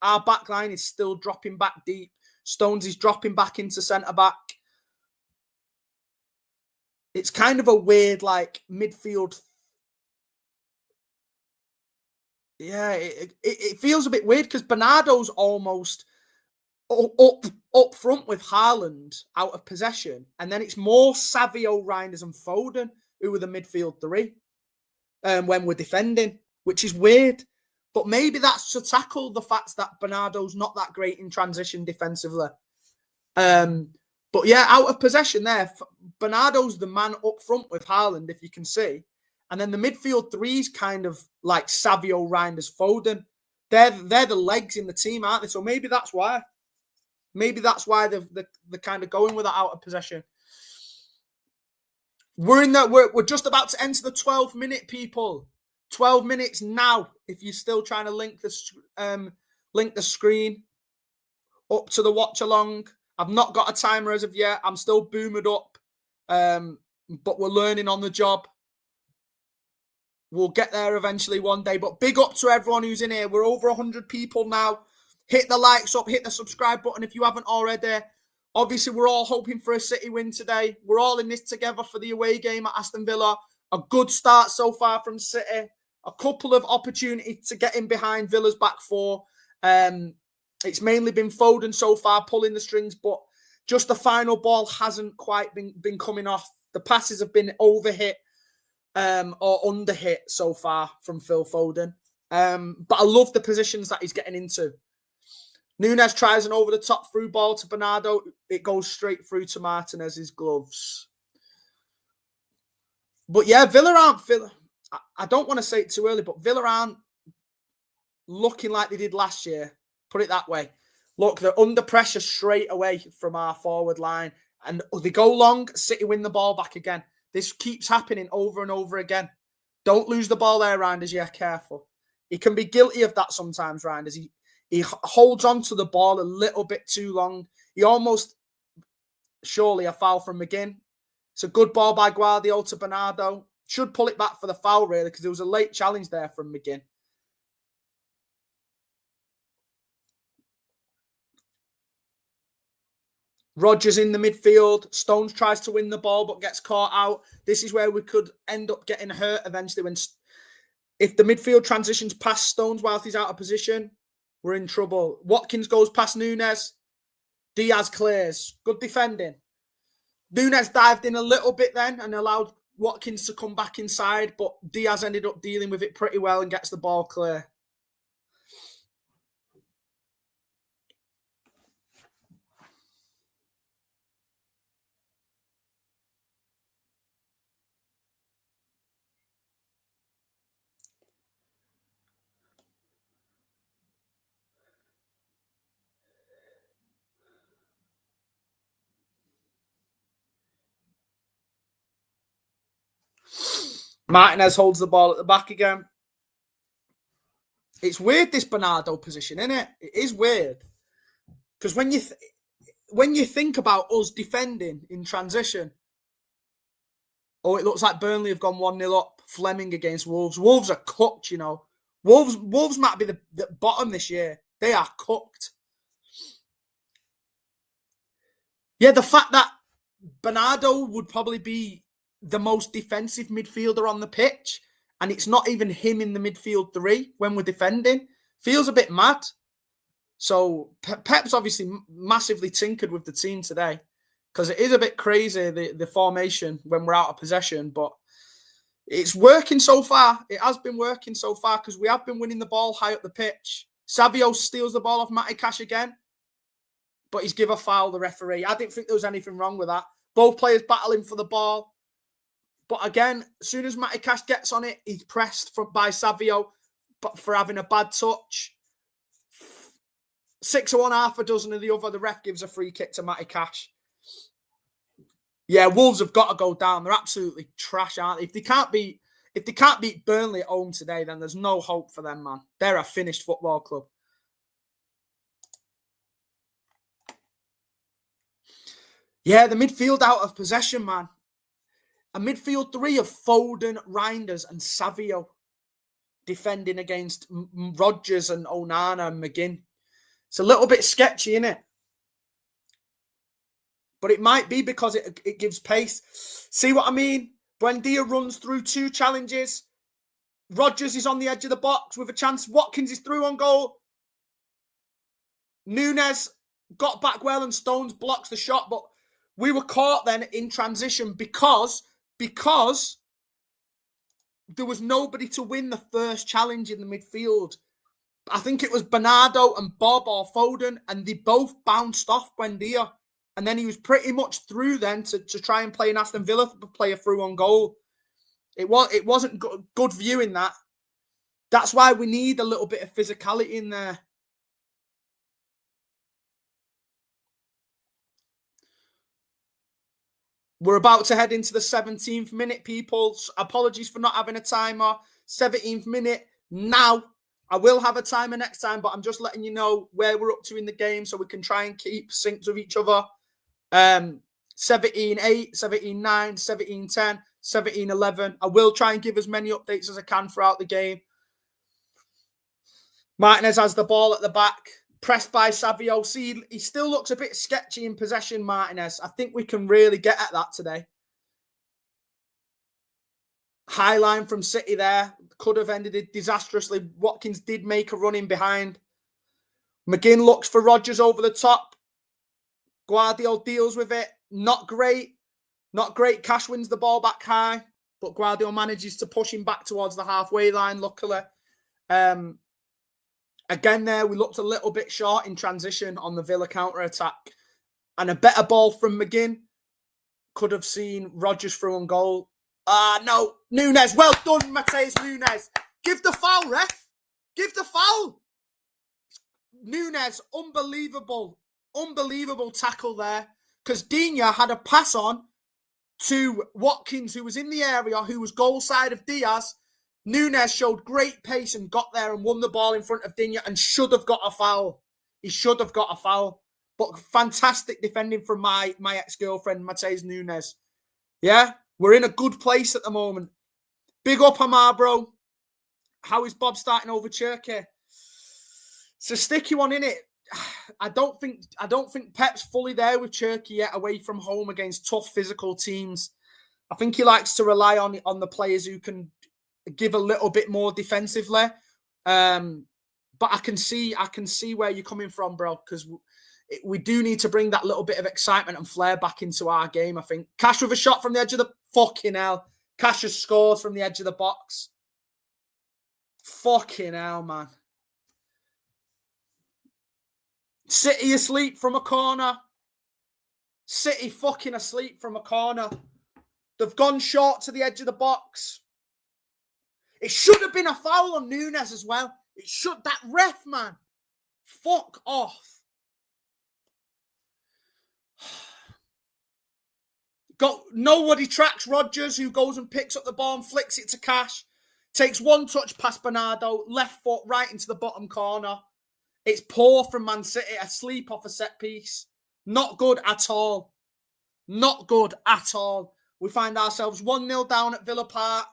our back line is still dropping back deep. Stones is dropping back into centre-back. It's kind of a weird, like, midfield. Yeah, it feels a bit weird because Bernardo's almost up front with Haaland out of possession. And then it's more Savio, Reinders and Foden who are the midfield three when we're defending, which is weird. But maybe that's to tackle the fact that Bernardo's not that great in transition defensively. But yeah, out of possession there, Bernardo's the man up front with Haaland, if you can see. And then the midfield three's kind of like Savio, Reinders, Foden. They're the legs in the team, aren't they? So maybe that's why. Maybe that's why they're kind of going with that out of possession. We're just about to enter the 12th minute, people. 12 minutes now. If you're still trying to link the screen up to the watch along, I've not got a timer as of yet. I'm still boomed up, but we're learning on the job. We'll get there eventually one day. But big up to everyone who's in here. We're over 100 people now. Hit the likes up, hit the subscribe button if you haven't already. Obviously, we're all hoping for a City win today. We're all in this together for the away game at Aston Villa. A good start so far from City. A couple of opportunities to get in behind Villa's back four. It's mainly been Foden so far pulling the strings, but just the final ball hasn't quite been coming off. The passes have been overhit or underhit so far from Phil Foden. But I love the positions that he's getting into. Núñez tries an over-the-top through ball to Bernardo. It goes straight through to Martinez's gloves. But yeah, Villa aren't... I don't want to say it too early, but Villa aren't looking like they did last year. Put it that way. Look, they're under pressure straight away from our forward line. And they go long, City win the ball back again. This keeps happening over and over again. Don't lose the ball there, Reinders. Yeah, careful. He can be guilty of that sometimes, Reinders. He holds on to the ball a little bit too long. He almost... Surely a foul from McGinn. It's a good ball by Guardiola to Bernardo. Should pull it back for the foul, really, because there was a late challenge there from McGinn. Rodgers in the midfield. Stones tries to win the ball, but gets caught out. This is where we could end up getting hurt eventually. If the midfield transitions past Stones whilst he's out of position, we're in trouble. Watkins goes past Núñez. Diaz clears. Good defending. Núñez dived in a little bit then and allowed Watkins to come back inside, but Diaz ended up dealing with it pretty well and gets the ball clear. Martinez holds the ball at the back again. It's weird, this Bernardo position, isn't it? It is weird. Because when you think about us defending in transition, it looks like Burnley have gone 1-0 up. Fleming against Wolves. Wolves are cooked, you know. Wolves might be the bottom this year. They are cooked. Yeah, the fact that Bernardo would probably be the most defensive midfielder on the pitch, and it's not even him in the midfield three when we're defending, feels a bit mad. So Pep's obviously massively tinkered with the team today, because it is a bit crazy, the formation when we're out of possession, but it's working so far. It has been working so far because we have been winning the ball high up the pitch. Savio steals the ball off Matty Cash again, but he's given a foul, the referee. I didn't think there was anything wrong with that. Both players battling for the ball. But again, as soon as Matty Cash gets on it, he's pressed by Savio for having a bad touch. 6 of one, half a dozen of the other. The ref gives a free kick to Matty Cash. Yeah, Wolves have got to go down. They're absolutely trash, aren't they? If they can't beat Burnley at home today, then there's no hope for them, man. They're a finished football club. Yeah, the midfield out of possession, man. A midfield three of Foden, Reinders and Savio defending against Rodgers and Onana and McGinn. It's a little bit sketchy, isn't it? But it might be because it gives pace. See what I mean? Buendia runs through 2 challenges. Rodgers is on the edge of the box with a chance. Watkins is through on goal. Núñez got back well and Stones blocks the shot, but we were caught then in transition because there was nobody to win the first challenge in the midfield. I think it was Bernardo and Bob or Foden, and they both bounced off Buendia. And then he was pretty much through then to try and play an Aston Villa player through on goal. It wasn't good viewing that. That's why we need a little bit of physicality in there. We're about to head into the 17th minute, people. Apologies for not having a timer. 17th minute now. I will have a timer next time, but I'm just letting you know where we're up to in the game so we can try and keep synced with each other. 17-8, 17-9, 17-10, 17-11. I will try and give as many updates as I can throughout the game. Martinez has the ball at the back, pressed by Savio. See, he still looks a bit sketchy in possession, Martinez. I think we can really get at that today. High line from City there. Could have ended it disastrously. Watkins did make a run in behind. McGinn looks for Rodgers over the top. Guardiola deals with it. Not great. Not great. Cash wins the ball back high, but Guardiola manages to push him back towards the halfway line, luckily. Again there, we looked a little bit short in transition on the Villa counter-attack. And a better ball from McGinn. Could have seen Rodgers through on goal. No. Nunes. Well done, Mateus Nunes. Give the foul, ref. Give the foul. Nunes, unbelievable tackle there. Because Digne had a pass on to Watkins, who was in the area, who was goal side of Diaz. Nunes showed great pace and got there and won the ball in front of Digne and should have got a foul. He should have got a foul. But fantastic defending from my ex-girlfriend, Mateus Nunes. Yeah, we're in a good place at the moment. Big up, Amar, bro. How is Bob starting over Cherky? It's a sticky one, innit? I don't think Pep's fully there with Cherky yet away from home against tough physical teams. I think he likes to rely on the players who can give a little bit more defensively. But I can see where you're coming from, bro, because we do need to bring that little bit of excitement and flair back into our game, I think. Cash with a shot from the edge of the fucking hell. Cash has scored from the edge of the box. Fucking hell, man. City asleep from a corner. City fucking asleep from a corner. They've gone short to the edge of the box. It should have been a foul on Nunes as well. It should. That ref, man. Fuck off. Nobody tracks Rodgers, who goes and picks up the ball and flicks it to Cash. Takes one touch past Bernardo, left foot right into the bottom corner. It's poor from Man City, asleep off a set piece. Not good at all. Not good at all. We find ourselves 1-0 down at Villa Park.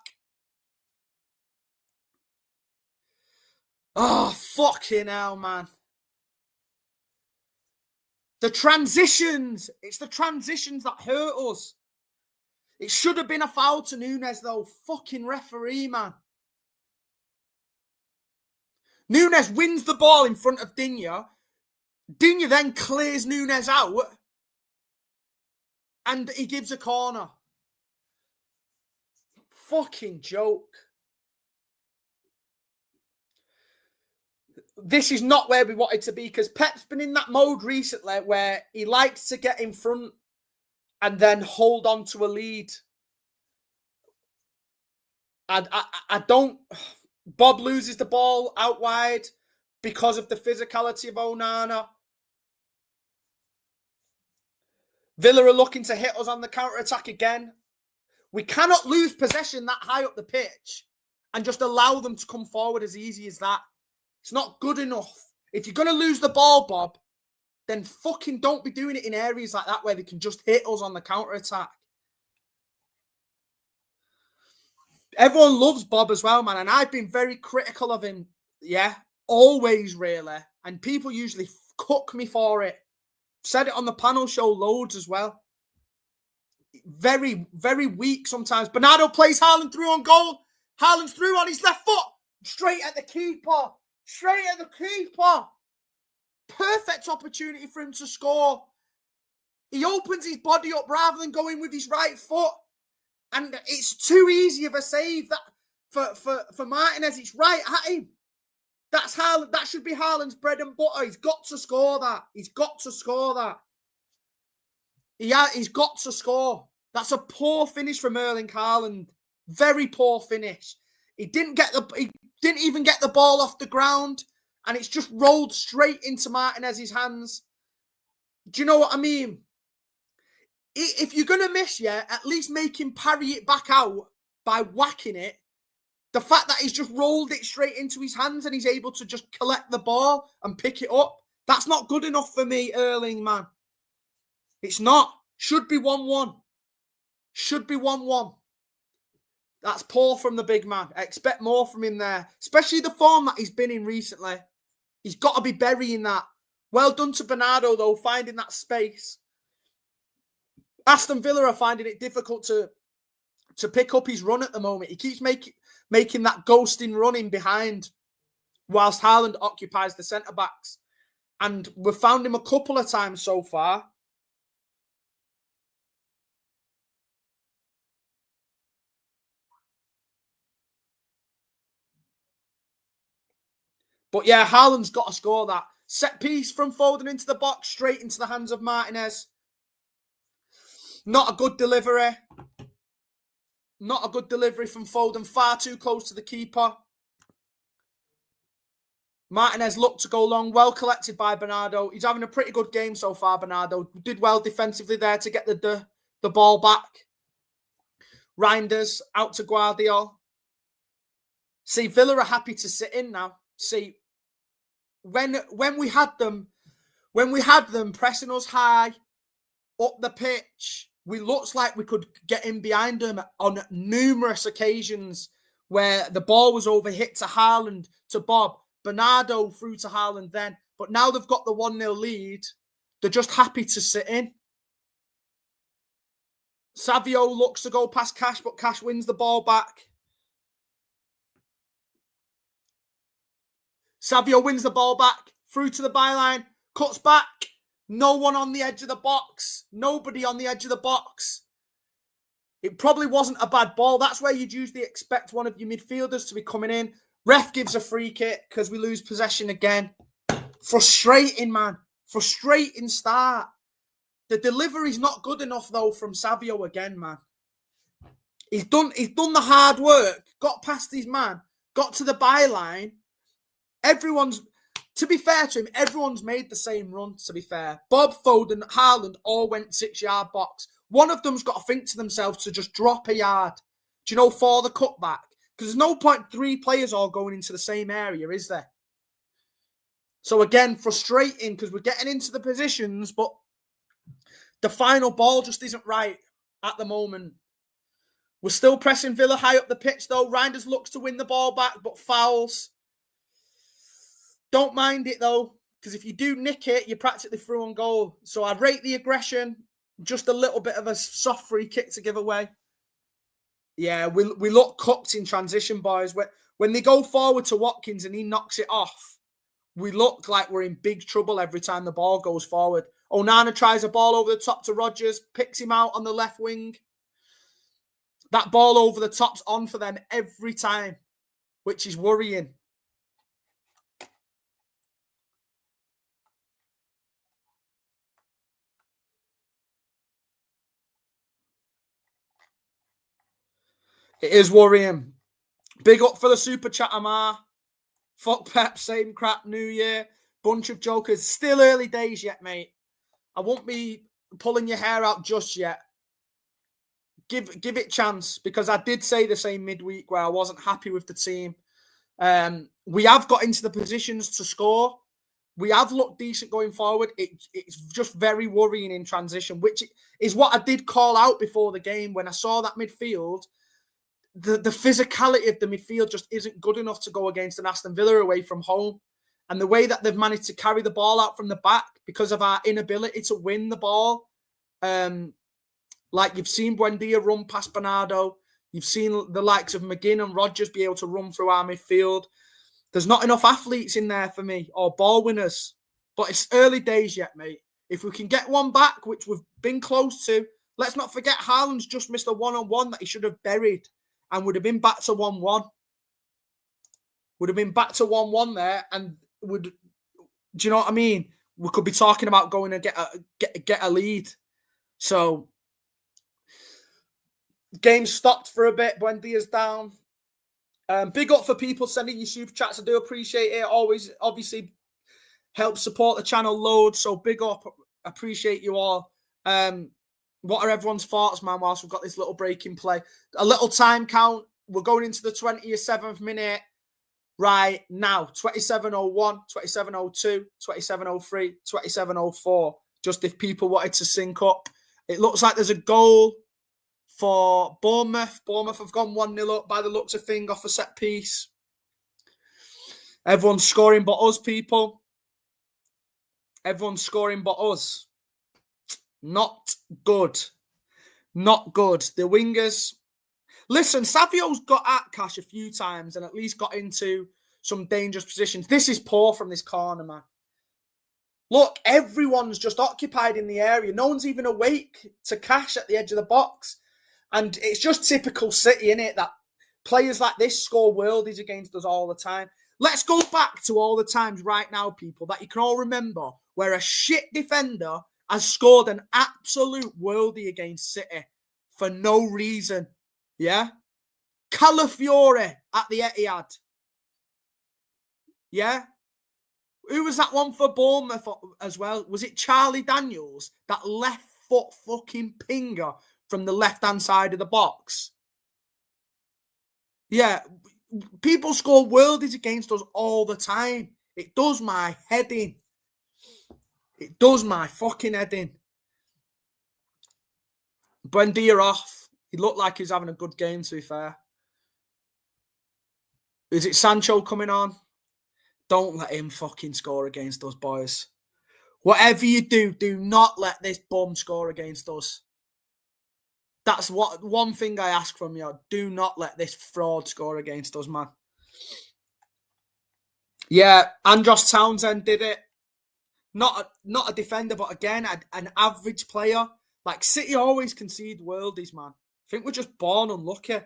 Oh, fucking hell, man. The transitions. It's the transitions that hurt us. It should have been a foul to Nunes, though. Fucking referee, man. Nunes wins the ball in front of Digne. Digne then clears Nunes out. And he gives a corner. Fucking joke. This is not where we wanted to be, because Pep's been in that mode recently where he likes to get in front and then hold on to a lead. I don't... Bob loses the ball out wide because of the physicality of Onana. Villa are looking to hit us on the counter-attack again. We cannot lose possession that high up the pitch and just allow them to come forward as easy as that. It's not good enough. If you're going to lose the ball, Bob, then fucking don't be doing it in areas like that where they can just hit us on the counter-attack. Everyone loves Bob as well, man, and I've been very critical of him, yeah, always, really, and people usually cook me for it. Said it on the panel show loads as well. Very, very weak sometimes. Bernardo plays Haaland through on goal. Haaland's through on his left foot. Straight at the keeper. Straight at the keeper. Perfect opportunity for him to score. He opens his body up rather than going with his right foot. And it's too easy of a save that for Martinez. It's right at him. That's Haaland. That should be Haaland's bread and butter. He's got to score that. He's got to score that. He's got to score. That's a poor finish from Erling Haaland. Very poor finish. He didn't even get the ball off the ground, and it's just rolled straight into Martinez's hands. Do you know what I mean? If you're going to miss, yeah, at least make him parry it back out by whacking it. The fact that he's just rolled it straight into his hands and he's able to just collect the ball and pick it up, that's not good enough for me, Erling, man. It's not. Should be 1-1. Should be 1-1. That's poor from the big man. I expect more from him there, especially the form that he's been in recently. He's got to be burying that. Well done to Bernardo, though, finding that space. Aston Villa are finding it difficult to pick up his run at the moment. He keeps making that ghosting run in behind whilst Haaland occupies the centre-backs. And we've found him a couple of times so far. But yeah, Haaland's got to score that. Set piece from Foden into the box, straight into the hands of Martinez. Not a good delivery. Not a good delivery from Foden. Far too close to the keeper. Martinez looked to go long. Well collected by Bernardo. He's having a pretty good game so far, Bernardo. Did well defensively there to get the ball back. Reinders out to Guardiola. See, Villa are happy to sit in now. See, when we had them pressing us high up the pitch, we looked like we could get in behind them on numerous occasions where the ball was overhit to Haaland, to Bob, Bernardo through to Haaland then. But now they've got the 1-0 lead. They're just happy to sit in. Savio looks to go past Cash, but Cash wins the ball back. Savio wins the ball back, through to the byline, cuts back. No one on the edge of the box. Nobody on the edge of the box. It probably wasn't a bad ball. That's where you'd usually expect one of your midfielders to be coming in. Ref gives a free kick because we lose possession again. Frustrating, man. Frustrating start. The delivery's not good enough, though, from Savio again, man. He's done the hard work, got past his man, got to the byline. To be fair to him, everyone's made the same run, to be fair. Bob, Foden, Haaland all went 6-yard box. One of them's got to think to themselves to just drop a yard, for the cutback. Because there's no point 3 players all going into the same area, is there? So again, frustrating because we're getting into the positions, but the final ball just isn't right at the moment. We're still pressing Villa high up the pitch, though. Reinders looks to win the ball back, but fouls. Don't mind it, though, because if you do nick it, you're practically through on goal. So I'd rate the aggression, just a little bit of a soft free kick to give away. Yeah, we look cooked in transition, boys. When they go forward to Watkins and he knocks it off, we look like we're in big trouble every time the ball goes forward. Onana tries a ball over the top to Rodgers, picks him out on the left wing. That ball over the top's on for them every time, which is worrying. It is worrying. Big up for the super chat, Amar. Fuck Pep, same crap, New Year. Bunch of jokers. Still early days yet, mate. I won't be pulling your hair out just yet. Give it chance, because I did say the same midweek where I wasn't happy with the team. We have got into the positions to score. We have looked decent going forward. It's just very worrying in transition, which is what I did call out before the game when I saw that midfield. The physicality of the midfield just isn't good enough to go against an Aston Villa away from home. And the way that they've managed to carry the ball out from the back because of our inability to win the ball. Like you've seen Buendia run past Bernardo. You've seen the likes of McGinn and Rodgers be able to run through our midfield. There's not enough athletes in there for me, or ball winners. But it's early days yet, mate. If we can get one back, which we've been close to, let's not forget Haaland's just missed a one-on-one that he should have buried and would have been back to 1-1. Would have been back to 1-1 there, and do you know what I mean? We could be talking about going and get a lead. So game stopped for a bit. Buendia's down. Big up for people sending you super chats. I do appreciate it. Always, obviously, help support the channel loads. So big up. Appreciate you all. What are everyone's thoughts, man, whilst we've got this little break in play? A little time count. we're going into the 27th minute right now. 27:01, 27:02, 27:03, 27:04. Just if people wanted to sync up. It looks like there's a goal for Bournemouth. Bournemouth have gone 1-0 up by the looks of things off a set piece. Everyone's scoring but us, people. Everyone's scoring but us. Not good. Not good. The wingers. Listen, Savio's got at Cash a few times and at least got into some dangerous positions. This is poor from this corner, man. Look, everyone's just occupied in the area. No one's even awake to Cash at the edge of the box. And it's just typical City, innit? That players like this score worldies against us all the time. Let's go back to all the times right now, people, that you can all remember where a shit defender has scored an absolute worldie against City for no reason. Yeah? Calafiore at the Etihad. Yeah? Who was that one for Bournemouth as well? Was it Charlie Daniels? That left foot fucking pinger from the left-hand side of the box. Yeah, people score worldies against us all the time. It does my head in. It does my fucking head in. Buendia off. He looked like he was having a good game, to be fair. Is it Sancho coming on? Don't let him fucking score against us, boys. Whatever you do, do not let this bum score against us. That's one thing I ask from you. Do not let this fraud score against us, man. Yeah, Andros Townsend did it. Not a defender, but again, an average player. Like, City always concede worldies, man. I think we're just born unlucky.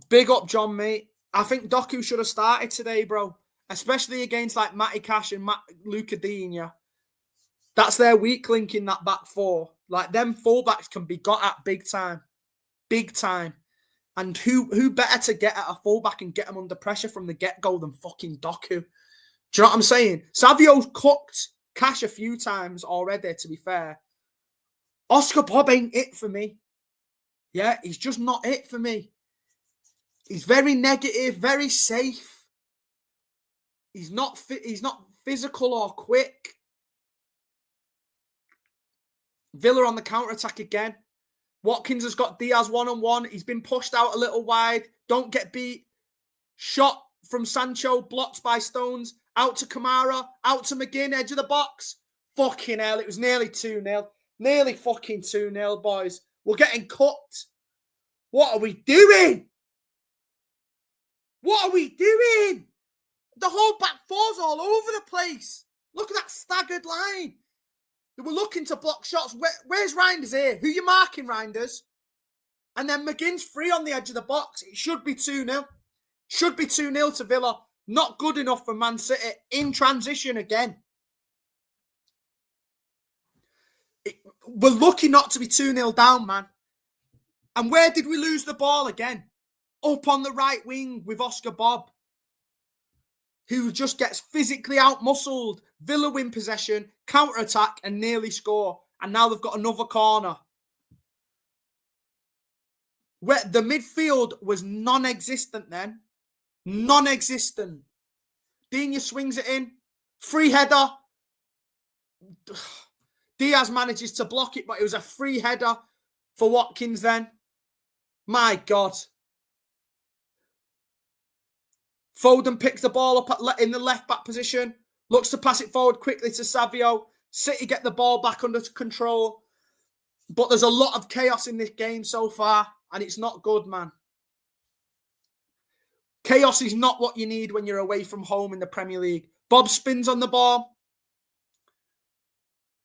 Big up, John, mate. I think Doku should have started today, bro. Especially against, like, Matty Cash and Luca Digne. That's their weak link in that back four. Like, them fullbacks can be got at big time. Big time. And who better to get at a fullback and get him under pressure from the get-go than fucking Doku? Do you know what I'm saying? Savio's cooked Cash a few times already, to be fair. Oscar Bob ain't it for me. Yeah, he's just not it for me. He's very negative, very safe. He's not physical or quick. Villa on the counter-attack again. Watkins has got Diaz one-on-one. He's been pushed out a little wide. Don't get beat. Shot from Sancho, blocked by Stones. Out to Kamara, out to McGinn, edge of the box. Fucking hell, it was nearly 2-0. Nearly fucking 2-0, boys. We're getting cooked. What are we doing? What are we doing? The whole back four's all over the place. Look at that staggered line. They were looking to block shots. Where's Reinders here? Who you marking, Reinders? And then McGinn's free on the edge of the box. It should be 2-0. Should be 2-0 to Villa. Not good enough for Man City. In transition again. We're lucky not to be 2-0 down, man. And where did we lose the ball again? Up on the right wing with Oscar Bob, who just gets physically out-muscled. Villa win possession, counter-attack, and nearly score. And now they've got another corner. Where the midfield was non-existent then. Non-existent. Digne swings it in. Free header. Diaz manages to block it, but it was a free header for Watkins then. My God. Foden picks the ball up in the left-back position. Looks to pass it forward quickly to Savio. City get the ball back under control. But there's a lot of chaos in this game so far, and it's not good, man. Chaos is not what you need when you're away from home in the Premier League. Bob spins on the ball.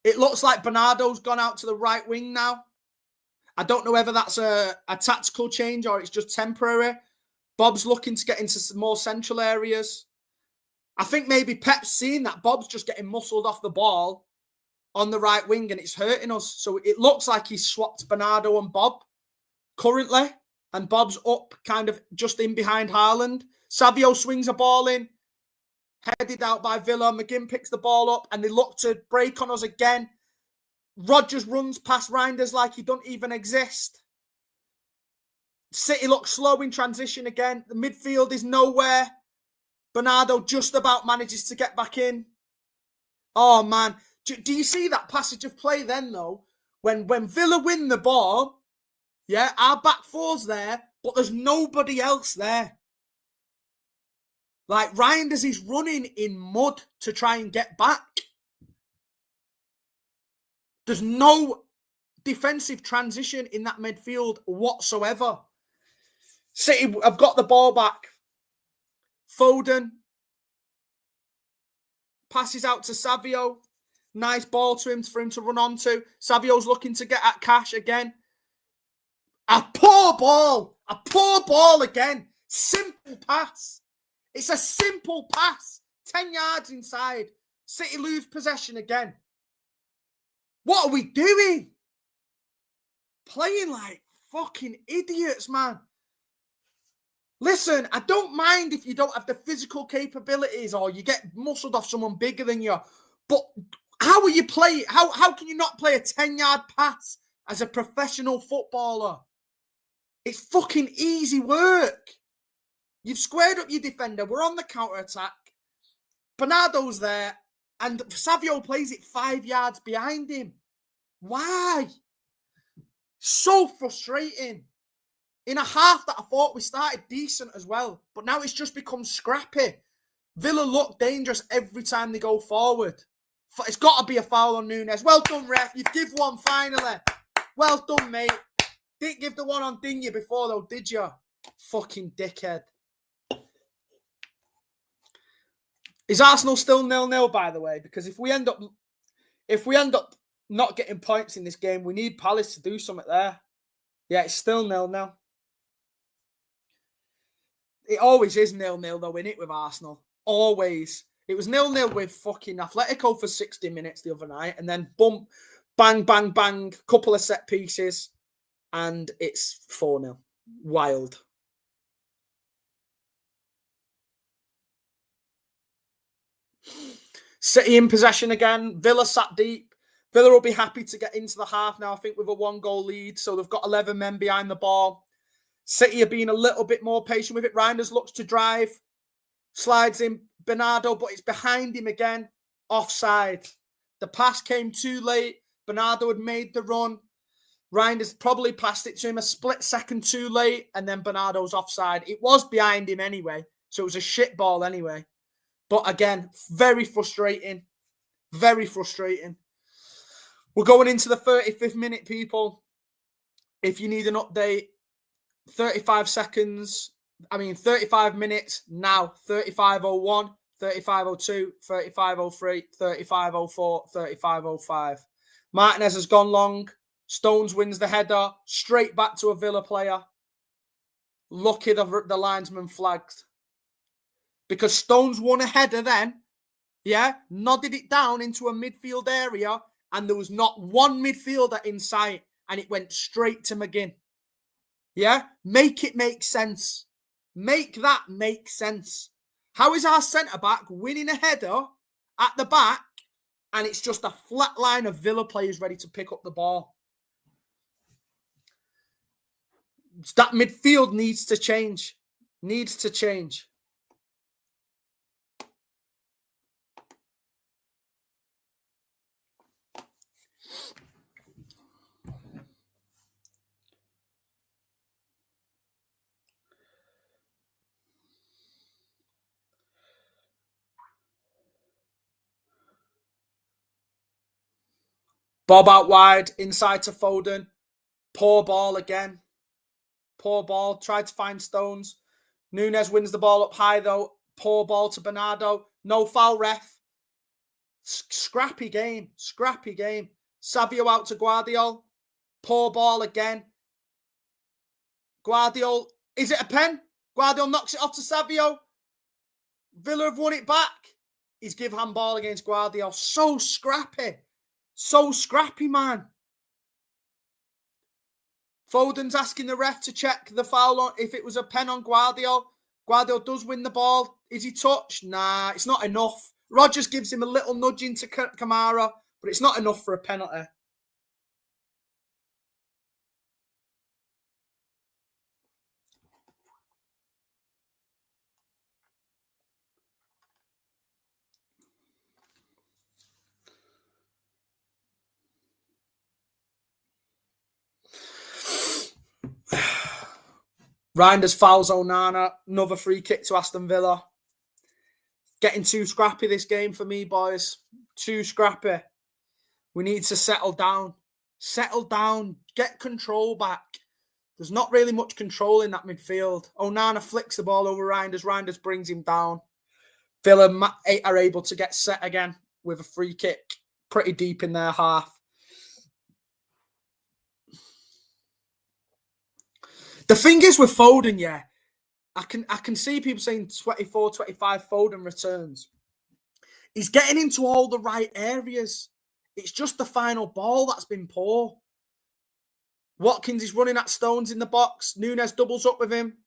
It looks like Bernardo's gone out to the right wing now. I don't know whether that's a tactical change or it's just temporary. Bob's looking to get into some more central areas. I think maybe Pep's seen that Bob's just getting muscled off the ball on the right wing and it's hurting us. So it looks like he's swapped Bernardo and Bob currently. And Bob's up kind of just in behind Haaland. Savio swings a ball in. Headed out by Villa. McGinn picks the ball up and they look to break on us again. Rodgers runs past Reinders like he don't even exist. City look slow in transition again. The midfield is nowhere. Bernardo just about manages to get back in. Oh, man. Do you see that passage of play then, though? When Villa win the ball, yeah, our back four's there, but there's nobody else there. Like, Reinders is running in mud to try and get back. There's no defensive transition in that midfield whatsoever. City have got the ball back. Foden passes out to Savio. Nice ball to him for him to run onto. Savio's looking to get at Cash again. A poor ball again. Simple pass. It's a simple pass. 10 yards inside. City lose possession again. What are we doing? Playing like fucking idiots, man. Listen, I don't mind if you don't have the physical capabilities or you get muscled off someone bigger than you. But how are you playing? How can you not play a 10-yard pass as a professional footballer? It's fucking easy work. You've squared up your defender. We're on the counter-attack. Bernardo's there. And Savio plays it 5 yards behind him. Why? So frustrating. In a half that I thought we started decent as well. But now it's just become scrappy. Villa look dangerous every time they go forward. It's got to be a foul on Nunes. Well done, ref. You've give one finally. Well done, mate. Didn't give the one on Digne before, though, did you? Fucking dickhead. Is Arsenal still 0-0, by the way? Because if we end up not getting points in this game, we need Palace to do something there. Yeah, it's still 0-0. It always is 0-0, though, innit, with Arsenal? Always. It was 0-0 with fucking Atletico for 60 minutes the other night, and then boom, bang, bang, bang, couple of set pieces, and it's 4-0. Wild. City in possession again. Villa sat deep. Villa will be happy to get into the half now, I think, with a 1-goal lead. So they've got 11 men behind the ball. City are being a little bit more patient with it. Reinders looks to drive. Slides in Bernardo, but it's behind him again. Offside. The pass came too late. Bernardo had made the run. Reinders probably passed it to him a split second too late, and then Bernardo's offside. It was behind him anyway, so it was a shit ball anyway. But again, very frustrating. Very frustrating. We're going into the 35th minute, people. If you need an update, 35 minutes now. 35:01, 35:02, 35:03, 35:04, 35:05. Martinez has gone long. Stones wins the header. Straight back to a Villa player. Lucky the linesman flagged. Because Stones won a header then, yeah, nodded it down into a midfield area, and there was not one midfielder in sight, and it went straight to McGinn. Yeah? Make it make sense. Make that make sense. How is our centre-back winning a header at the back, and it's just a flat line of Villa players ready to pick up the ball? That midfield needs to change. Needs to change. Bob out wide, inside to Foden. Poor ball again. Poor ball. Tried to find Stones. Nunes wins the ball up high, though. Poor ball to Bernardo. No foul, ref. Scrappy game. Scrappy game. Savio out to Guardiol. Poor ball again. Guardiol. Is it a pen? Guardiol knocks it off to Savio. Villa have won it back. He's give handball against Guardiol. So scrappy. So scrappy, man. Foden's asking the ref to check the foul on if it was a pen on Guardiol. Guardiol does win the ball. Is he touched? Nah, it's not enough. Rodgers gives him a little nudge into Kamara, but it's not enough for a penalty. Reinders fouls Onana. Another free kick to Aston Villa. Getting too scrappy this game for me, boys. Too scrappy. We need to settle down. Settle down. Get control back. There's not really much control in that midfield. Onana flicks the ball over Reinders. Reinders brings him down. Villa are able to get set again with a free kick pretty deep in their half. The thing is with Foden, yeah, I can see people saying 24, 25 Foden returns. He's getting into all the right areas. It's just the final ball that's been poor. Watkins is running at Stones in the box. Núñez doubles up with him.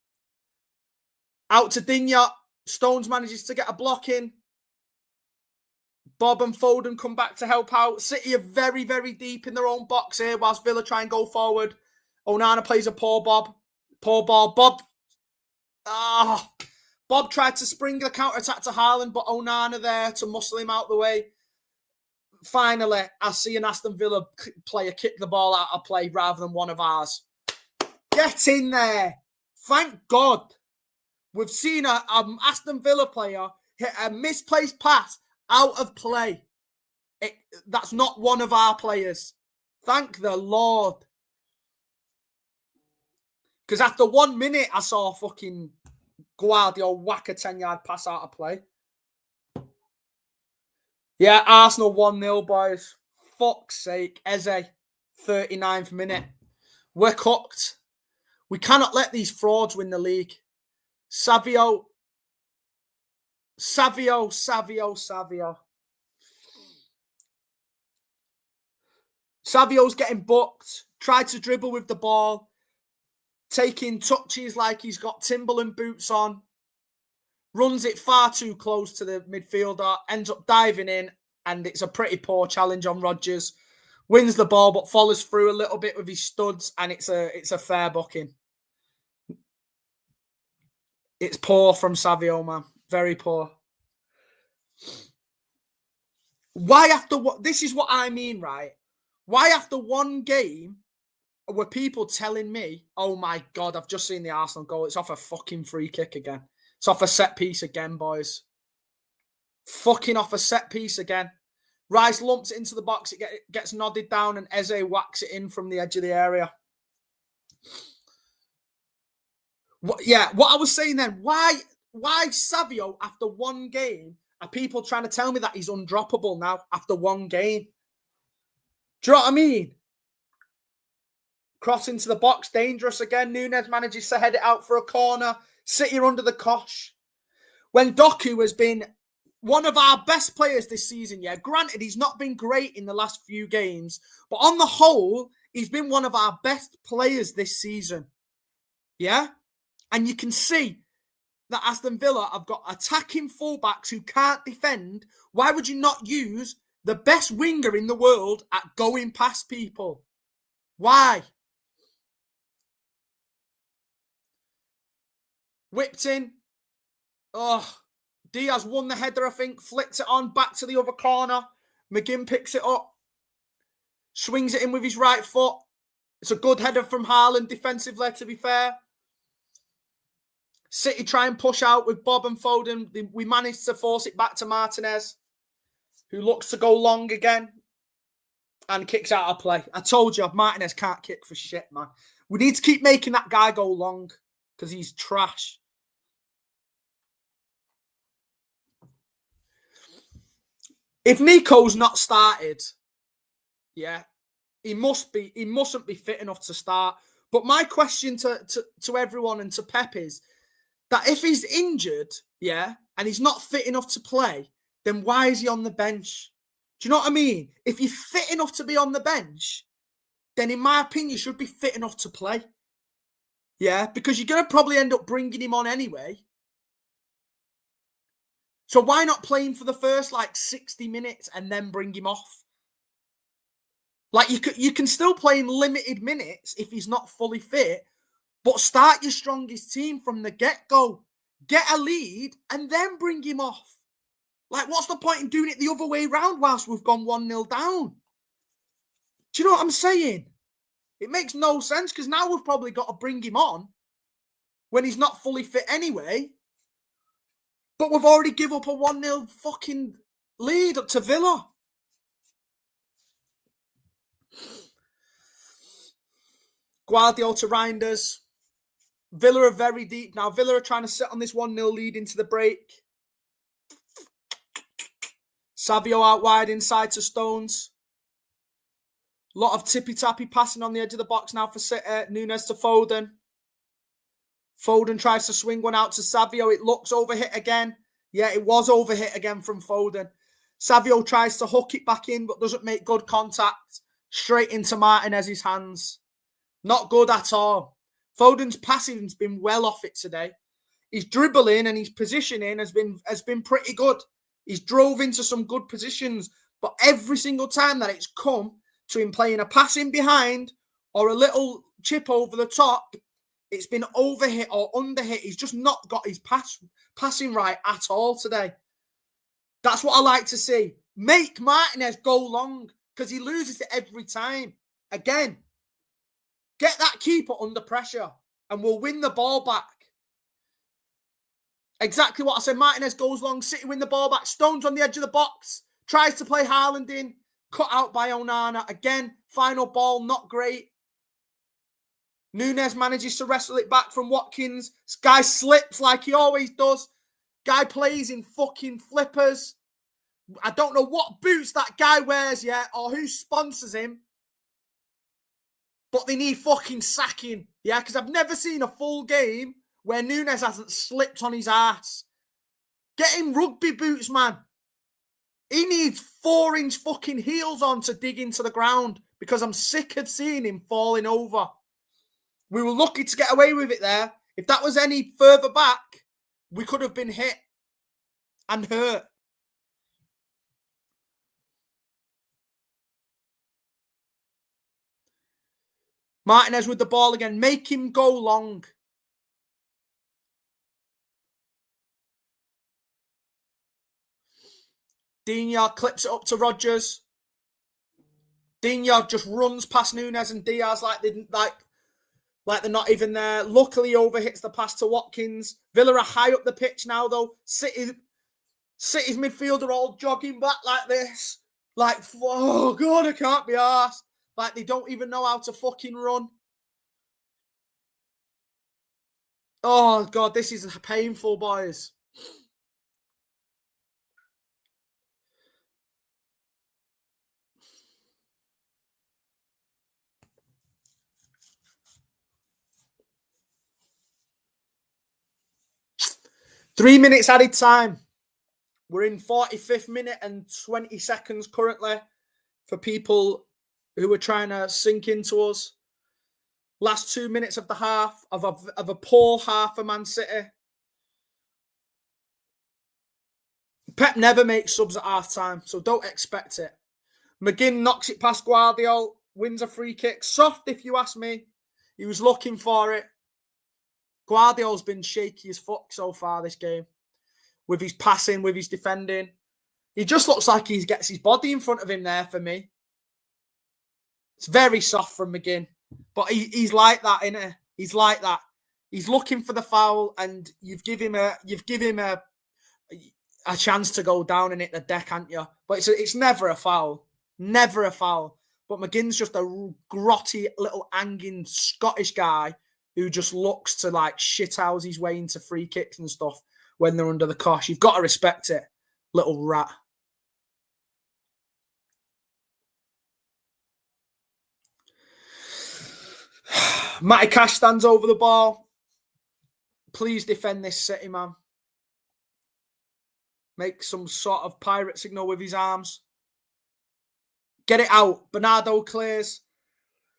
Out to Digne. Stones manages to get a block in. Bob and Foden come back to help out. City are very, very deep in their own box here whilst Villa try and go forward. Onana plays a poor Bob. Poor ball. Bob tried to spring the counter-attack to Haaland, but Onana there to muscle him out the way. Finally, I see an Aston Villa player kick the ball out of play rather than one of ours. Get in there. Thank God. We've seen an Aston Villa player hit a misplaced pass out of play. That's not one of our players. Thank the Lord. Because after 1 minute, I saw fucking Guardiola whack a 10-yard pass out of play. Yeah, Arsenal 1-0, boys. Fuck's sake. Eze, 39th minute. We're cooked. We cannot let these frauds win the league. Savio. Savio's getting booked. Tried to dribble with the ball. Taking touches like he's got Timberland boots on. Runs it far too close to the midfielder. Ends up diving in. And it's a pretty poor challenge on Rodgers. Wins the ball, but follows through a little bit with his studs. And it's a fair booking. It's poor from Savio, man. Very poor. Why after what? This is what I mean, right? Why after one game were people telling me, oh my God, I've just seen the Arsenal goal. It's off a fucking free kick again. It's off a set piece again, boys. Fucking off a set piece again. Rice lumps it into the box. It gets nodded down and Eze whacks it in from the edge of the area. What I was saying then, why Savio after one game are people trying to tell me that he's undroppable now after one game? Do you know what I mean? Cross into the box, dangerous again. Núñez manages to head it out for a corner. City are under the cosh. When Doku has been one of our best players this season, yeah, granted, he's not been great in the last few games, but on the whole, he's been one of our best players this season. Yeah? And you can see that Aston Villa have got attacking fullbacks who can't defend. Why would you not use the best winger in the world at going past people? Why? Whipped in. Oh, Diaz won the header, I think. Flicked it on, back to the other corner. McGinn picks it up. Swings it in with his right foot. It's a good header from Haaland defensively, to be fair. City try and push out with Bob and Foden. We managed to force it back to Martinez, who looks to go long again and kicks out of play. I told you, Martinez can't kick for shit, man. We need to keep making that guy go long because he's trash. If Nico's not started, yeah, he mustn't be fit enough to start. But my question to everyone and to Pep is that if he's injured, yeah, and he's not fit enough to play, then why is he on the bench? Do you know what I mean? If you're fit enough to be on the bench, then in my opinion, you should be fit enough to play. Yeah, because you're going to probably end up bringing him on anyway. So why not play him for the first, 60 minutes and then bring him off? You can still play in limited minutes if he's not fully fit, but start your strongest team from the get-go. Get a lead and then bring him off. What's the point in doing it the other way around whilst we've gone 1-0 down? Do you know what I'm saying? It makes no sense because now we've probably got to bring him on when he's not fully fit anyway. But we've already given up a 1-0 fucking lead up to Villa. Guardiola to Reinders. Villa are very deep now. Villa are trying to sit on this 1-0 lead into the break. Savio out wide inside to Stones. A lot of tippy-tappy passing on the edge of the box now for City. Nunes to Foden. Foden tries to swing one out to Savio. It looks overhit again. Yeah, it was overhit again from Foden. Savio tries to hook it back in, but doesn't make good contact. Straight into Martinez's hands. Not good at all. Foden's passing's been well off it today. His dribbling and his positioning has been pretty good. He's drove into some good positions, but every single time that it's come to him playing a pass in behind or a little chip over the top, it's been overhit or underhit. He's just not got his passing right at all today. That's what I like to see. Make Martinez go long because he loses it every time. Again, get that keeper under pressure and we'll win the ball back. Exactly what I said. Martinez goes long, City win the ball back. Stones on the edge of the box. Tries to play Haaland in. Cut out by Onana. Again, final ball, not great. Nunes manages to wrestle it back from Watkins. This guy slips like he always does. Guy plays in fucking flippers. I don't know what boots that guy wears yet or who sponsors him. But they need fucking sacking. Yeah, because I've never seen a full game where Nunes hasn't slipped on his ass. Get him rugby boots, man. He needs 4-inch fucking heels on to dig into the ground because I'm sick of seeing him falling over. We were lucky to get away with it there. If that was any further back, we could have been hit and hurt. Martinez with the ball again. Make him go long. Digne clips it up to Rodgers. Digne just runs past Nunes and Diaz like they're not even there. Luckily, overhits the pass to Watkins. Villa are high up the pitch now, though. City's midfield are all jogging back like this. Like, oh, God, I can't be arsed. Like, they don't even know how to fucking run. Oh, God, this is painful, boys. Three minutes added time. We're in 45th minute and 20 seconds currently for people who are trying to sink into us. Last 2 minutes of the half of a poor half for Man City. Pep never makes subs at half time, so don't expect it. McGinn knocks it past Guardiola, wins a free kick. Soft, if you ask me. He was looking for it. Guardiola's been shaky as fuck so far this game. With his passing, with his defending. He just looks like he gets his body in front of him there for me. It's very soft from McGinn. But he's like that, innit? He's like that. He's looking for the foul and you've given him a chance to go down and hit the deck, haven't you? But it's never a foul. Never a foul. But McGinn's just a grotty little hanging Scottish guy who just looks to like shithouse his way into free kicks and stuff when they're under the cosh. You've got to respect it, little rat. Matty Cash stands over the ball. Please defend this City, man. Make some sort of pirate signal with his arms. Get it out. Bernardo clears.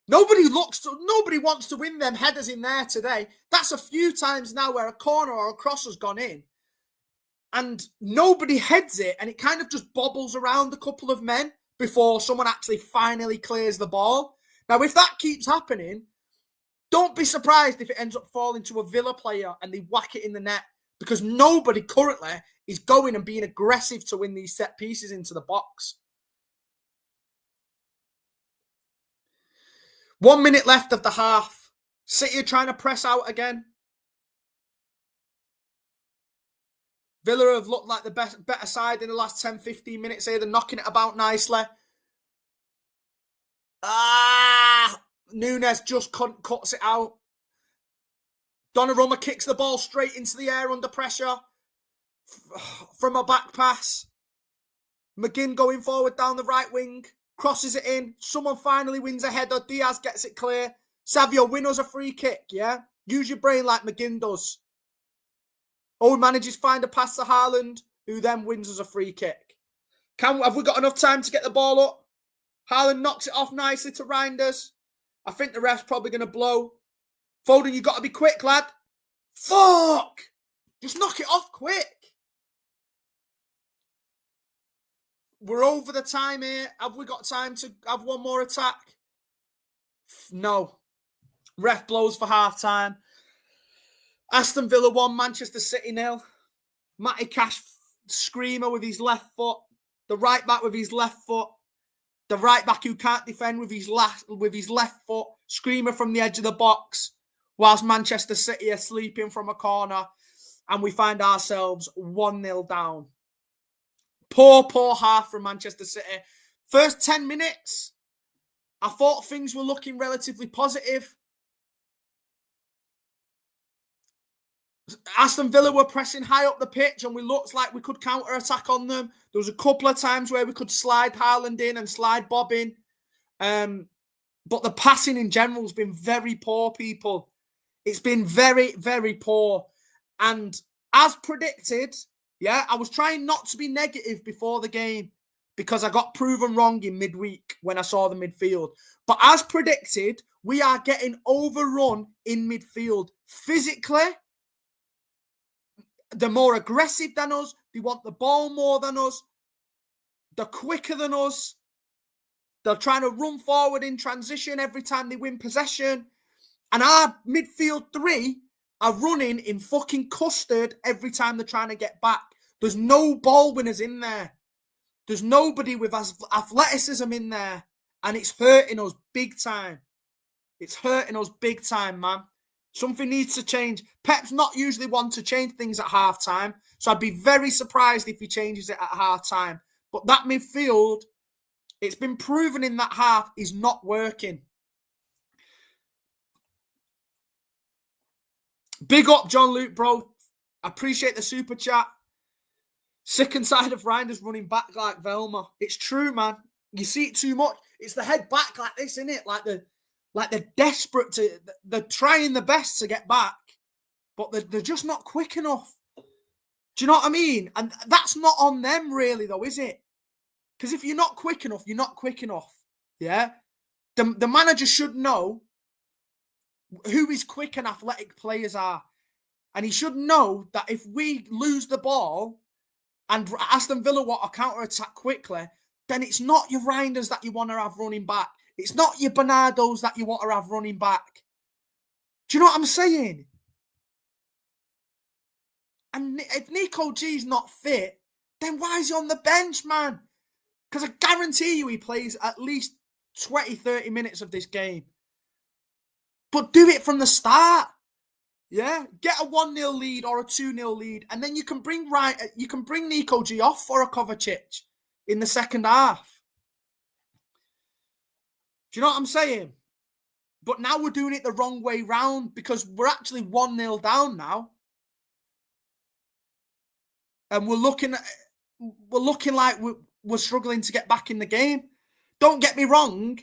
Nobody wants to win them headers in there today. That's a few times now where a corner or a cross has gone in and nobody heads it and it kind of just bobbles around a couple of men before someone actually finally clears the ball. Now, if that keeps happening, don't be surprised if it ends up falling to a Villa player and they whack it in the net because nobody currently is going and being aggressive to win these set pieces into the box. 1 minute left of the half. City are trying to press out again. Villa have looked like the better side in the last 10, 15 minutes here. They're knocking it about nicely. Nunes just cuts it out. Donnarumma kicks the ball straight into the air under pressure from a back pass. McGinn going forward down the right wing, crosses it in. Someone finally wins a header. Diaz gets it clear. Savio, win us a free kick, yeah? Use your brain like McGinn does. Owen manages to find a pass to Haaland, who then wins us a free kick. Have we got enough time to get the ball up? Haaland knocks it off nicely to Reinders. I think the ref's probably going to blow. Foden, you got to be quick, lad. Fuck! Just knock it off quick. We're over the time here. Have we got time to have one more attack? No. Ref blows for half-time. Aston Villa 1, Manchester City 0. Matty Cash screamer with his left foot. The right back with his left foot. The right back who can't defend with his left foot. Screamer from the edge of the box. Whilst Manchester City are sleeping from a corner. And we find ourselves 1-0 down. Poor half from Manchester City. First 10 minutes, I thought things were looking relatively positive. Aston Villa were pressing high up the pitch and we looked like we could counter-attack on them. There was a couple of times where we could slide Haaland in and slide Bob in. But the passing in general has been very poor, people. It's been very, very poor. And as predicted, yeah, I was trying not to be negative before the game because I got proven wrong in midweek when I saw the midfield. But as predicted, we are getting overrun in midfield. Physically, they're more aggressive than us. They want the ball more than us. They're quicker than us. They're trying to run forward in transition every time they win possession. And our midfield three are running in fucking custard every time they're trying to get back. There's no ball winners in there. There's nobody with athleticism in there. And it's hurting us big time. It's hurting us big time, man. Something needs to change. Pep's not usually one to change things at half-time, so I'd be very surprised if he changes it at half-time. But that midfield, it's been proven in that half, is not working. Big up, John Luke, bro. Appreciate the super chat. Sick and tired of Reinders running back like Velma. It's true, man. You see it too much. It's the head back like this, isn't it? Like they're desperate to, they're trying the best to get back, but they're just not quick enough. Do you know what I mean? And that's not on them really though, is it? Because if you're not quick enough, you're not quick enough. Yeah? The manager should know who his quick and athletic players are. And he should know that if we lose the ball and Aston Villa want to counter-attack quickly, then it's not your Reinders that you want to have running back. It's not your Bernardos that you want to have running back. Do you know what I'm saying? And if Nico G's not fit, then why is he on the bench, man? Because I guarantee you he plays at least 20, 30 minutes of this game. But do it from the start. Yeah? Get a 1-0 lead or a 2-0 lead, and then you can bring Nico G off for a Kovacic in the second half. Do you know what I'm saying? But now we're doing it the wrong way round because we're actually 1-0 down now. And we're looking like we're struggling to get back in the game. Don't get me wrong.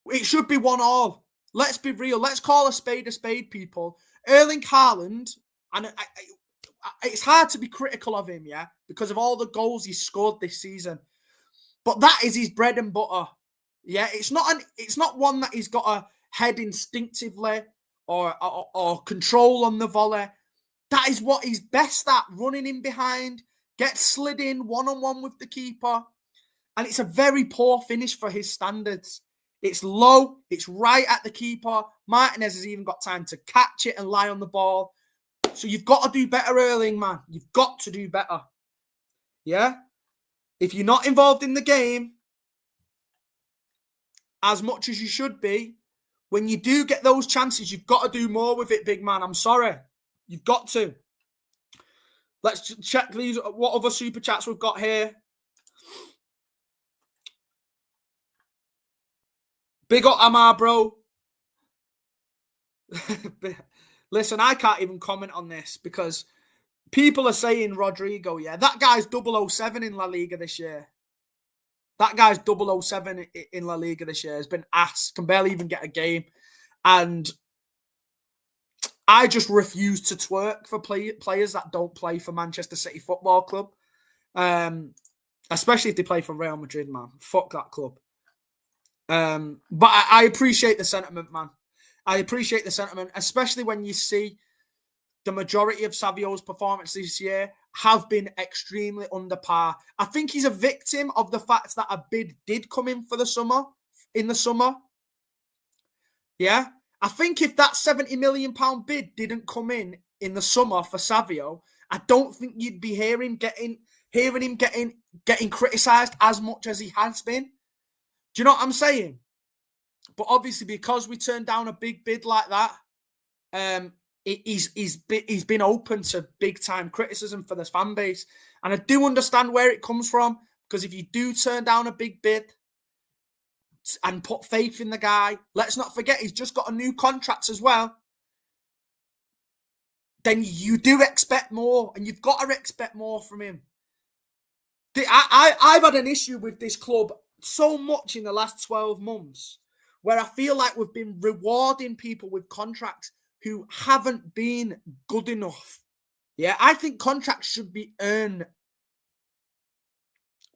It should be 1-1. Let's be real. Let's call a spade, people. Erling Haaland, and it's hard to be critical of him, yeah, because of all the goals he's scored this season. But that is his bread and butter. Yeah, it's not one that he's got a head instinctively or control on the volley. That is what he's best at, running in behind, get slid in one-on-one with the keeper. And it's a very poor finish for his standards. It's low, it's right at the keeper. Martinez has even got time to catch it and lie on the ball. So you've got to do better, Erling, man. You've got to do better. Yeah? If you're not involved in the game as much as you should be, when you do get those chances, you've got to do more with it, big man. I'm sorry. You've got to. Let's check these. What other super chats we've got here? Big up Amar, bro. Listen, I can't even comment on this because people are saying Rodrigo, yeah. That guy's 007 in La Liga this year. That guy's 007 in La Liga this year. Has been ass. Can barely even get a game. And I just refuse to twerk for players that don't play for Manchester City Football Club. Especially if they play for Real Madrid, man. Fuck that club. But I appreciate the sentiment, man. I appreciate the sentiment, especially when you see the majority of Savio's performances this year have been extremely under par. I think he's a victim of the fact that a bid did come in for the summer, Yeah. I think if that £70 million bid didn't come in the summer for Savio, I don't think you'd be hearing him getting criticised as much as he has been. Do you know what I'm saying? But obviously, because we turned down a big bid like that, he's been open to big time criticism for this fan base, and I do understand where it comes from, because if you do turn down a big bid and put faith in the guy, let's not forget he's just got a new contract as well, then you do expect more, and you've got to expect more from him. I've had an issue with this club so much in the last 12 months where I feel like we've been rewarding people with contracts who haven't been good enough. Yeah, I think contracts should be earned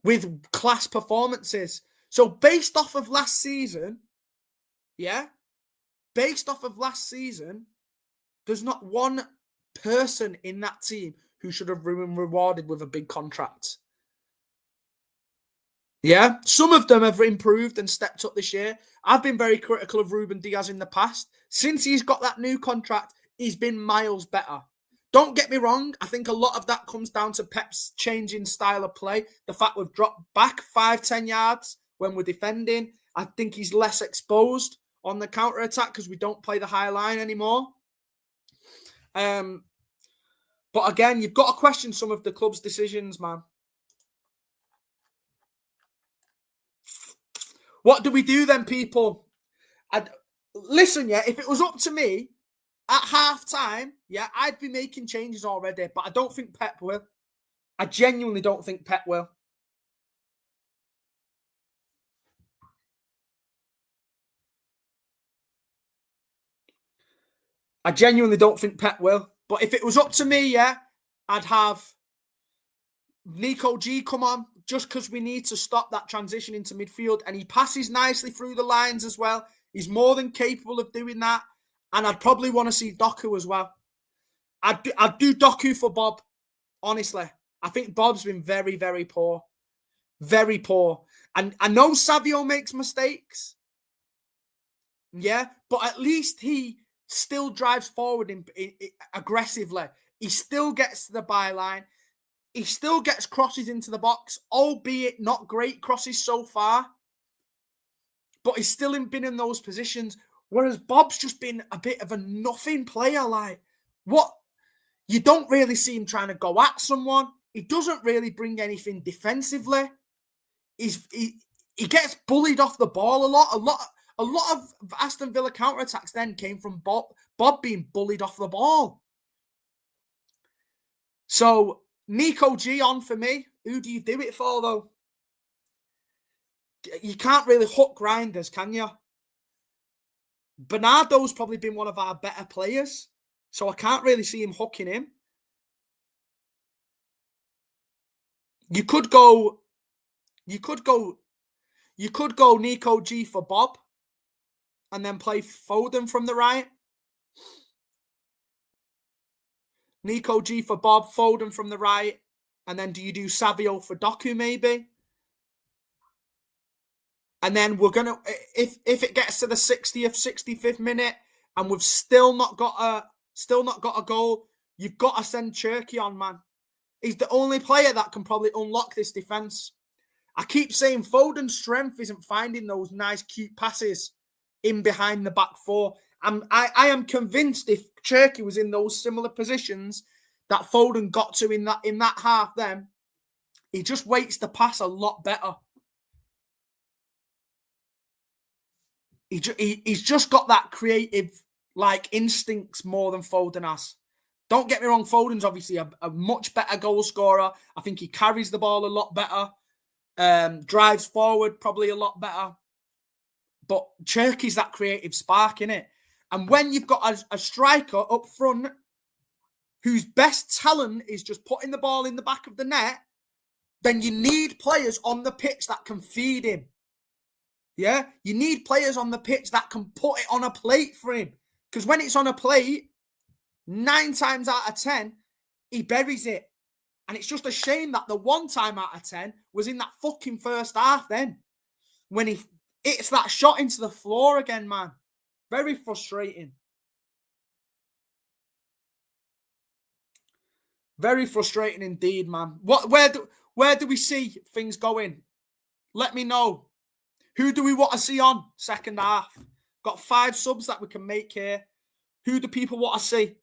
with class performances. So based off of last season, there's not one person in that team who should have been rewarded with a big contract. Yeah, some of them have improved and stepped up this year. I've been very critical of Ruben Diaz in the past. Since he's got that new contract, he's been miles better. Don't get me wrong, I think a lot of that comes down to Pep's changing style of play. The fact we've dropped back 5-10 yards when we're defending. I think he's less exposed on the counter-attack because we don't play the high line anymore. But again, you've got to question some of the club's decisions, man. What do we do then, people? Listen, if it was up to me, at half-time, I'd be making changes already, but I don't think Pep will. I genuinely don't think Pep will. I genuinely don't think Pep will. But if it was up to me, I'd have Nico G come on, just because we need to stop that transition into midfield. And he passes nicely through the lines as well. He's more than capable of doing that. And I'd probably want to see Doku as well. I'd do Doku for Bob, honestly. I think Bob's been very, very poor. Very poor. And I know Savio makes mistakes. Yeah, but at least he still drives forward aggressively. He still gets to the byline. He still gets crosses into the box, albeit not great crosses so far. But he's still been in those positions. Whereas Bob's just been a bit of a nothing player. Like, what? You don't really see him trying to go at someone. He doesn't really bring anything defensively. He gets bullied off the ball a lot. A lot of Aston Villa counterattacks then came from Bob being bullied off the ball. So, Nico G on for me. Who do you do it for, though? You can't really hook grinders, can you? Bernardo's probably been one of our better players, so I can't really see him hooking him. You could go Nico G for Bob and then play Foden from the right. Nico G for Bob, Foden from the right. And then do you do Savio for Doku maybe? And then we're going to, if it gets to the 60th, 65th minute and we've still not got a goal, you've got to send Cherky on, man. He's the only player that can probably unlock this defence. I keep saying Foden's strength isn't finding those nice, cute passes in behind the back four. I am convinced if Cherky was in those similar positions, that Foden got to in that half then, he just waits to pass a lot better. He's just got that creative instincts more than Foden has. Don't get me wrong, Foden's obviously a much better goal scorer. I think he carries the ball a lot better, drives forward probably a lot better. But Cherky's that creative spark, innit? And when you've got a striker up front whose best talent is just putting the ball in the back of the net, then you need players on the pitch that can feed him. Yeah? You need players on the pitch that can put it on a plate for him. Because when it's on a plate, 9 times out of 10, he buries it. And it's just a shame that the 1 time out of 10 was in that fucking first half then. When he hits that shot into the floor again, man. Very frustrating. Very frustrating indeed, man. Where do we see things going? Let me know. Who do we want to see on second half? Got 5 subs that we can make here. Who do people want to see?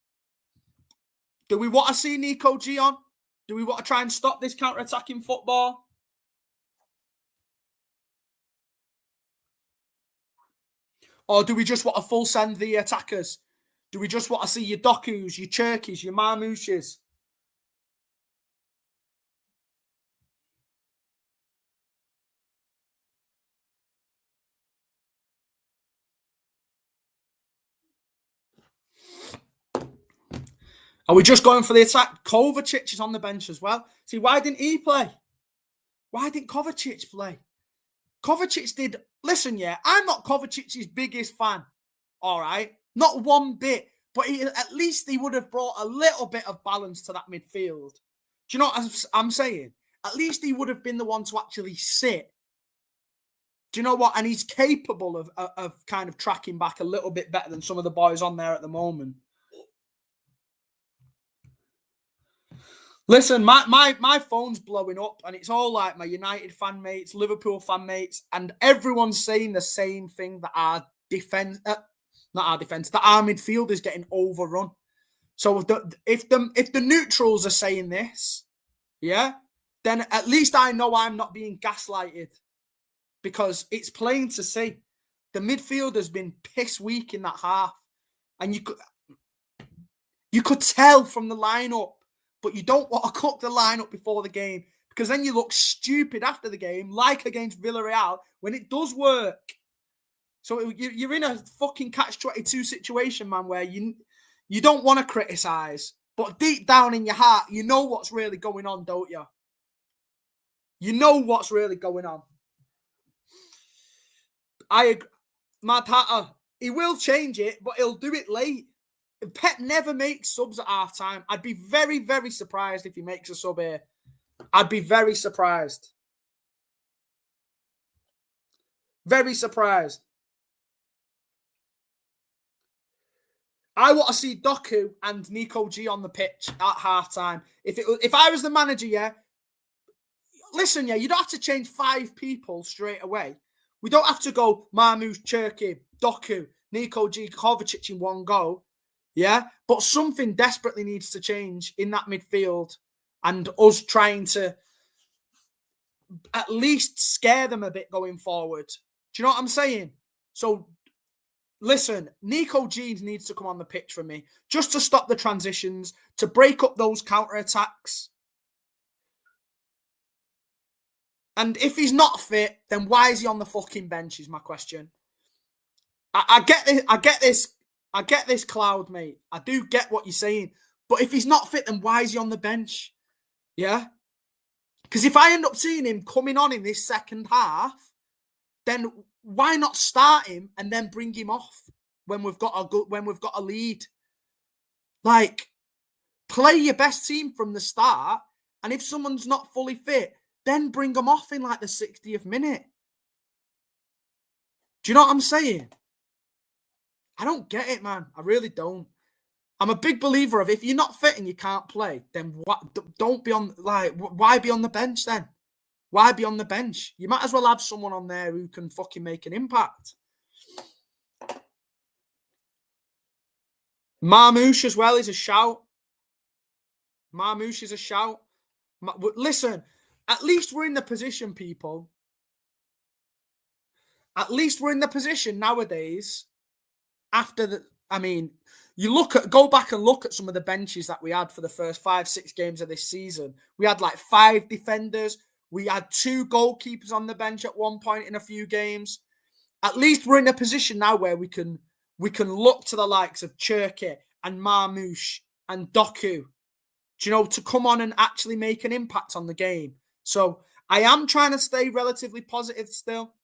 Do we want to see Nico G on? Do we want to try and stop this counter-attacking football? Or do we just want to full send the attackers? Do we just want to see your Dokus, your Cherkies, your Marmoushes? Are we just going for the attack? Kovacic is on the bench as well. See, why didn't he play? Why didn't Kovacic play? Kovacic did... Listen, yeah, I'm not Kovacic's biggest fan. All right? Not one bit. But at least he would have brought a little bit of balance to that midfield. Do you know what I'm saying? At least he would have been the one to actually sit. Do you know what? And he's capable of kind of tracking back a little bit better than some of the boys on there at the moment. Listen, my phone's blowing up and it's all like my United fan mates, Liverpool fan mates, and everyone's saying the same thing, that our defense, that our midfield is getting overrun. So if the neutrals are saying this, yeah, then at least I know I'm not being gaslighted, because it's plain to see the midfield has been piss weak in that half, and you could tell from the lineup. But you don't want to cook the lineup before the game, because then you look stupid after the game, like against Villarreal, when it does work. So you're in a fucking catch-22 situation, man, where you don't want to criticise, but deep down in your heart, you know what's really going on, don't you? You know what's really going on. I agree. Mad Hatter, he will change it, but he'll do it late. Pep never makes subs at half-time. I'd be very, very surprised if he makes a sub here. I'd be very surprised. Very surprised. I want to see Doku and Nico G on the pitch at half-time. If I was the manager, yeah, listen, yeah, you don't have to change 5 people straight away. We don't have to go Marmoush, Cherky, Doku, Nico G, Kovacic in one go. Yeah, but something desperately needs to change in that midfield, and us trying to at least scare them a bit going forward. Do you know what I'm saying? So, listen, Nico G needs to come on the pitch for me, just to stop the transitions, to break up those counter-attacks. And if he's not fit, then why is he on the fucking bench, is my question. I get this, Cloud, mate. I do get what you're saying. But if he's not fit, then why is he on the bench? Yeah? Because if I end up seeing him coming on in this second half, then why not start him and then bring him off when we've got a lead? Like, play your best team from the start, and if someone's not fully fit, then bring them off in like the 60th minute. Do you know what I'm saying? I don't get it, man. I really don't. I'm a big believer of, if you're not fit and you can't play, then what? Don't be on, like, why be on the bench then? Why be on the bench? You might as well have someone on there who can fucking make an impact. Marmoush as well is a shout. Marmoush is a shout. Listen, at least we're in the position, people. At least we're in the position nowadays. Go back and look at some of the benches that we had for the first 5-6 games of this season. We had like 5 defenders. We had 2 goalkeepers on the bench at one point in a few games. At least we're in a position now where we can look to the likes of Cherki and Marmoush and Doku, to come on and actually make an impact on the game. So I am trying to stay relatively positive still,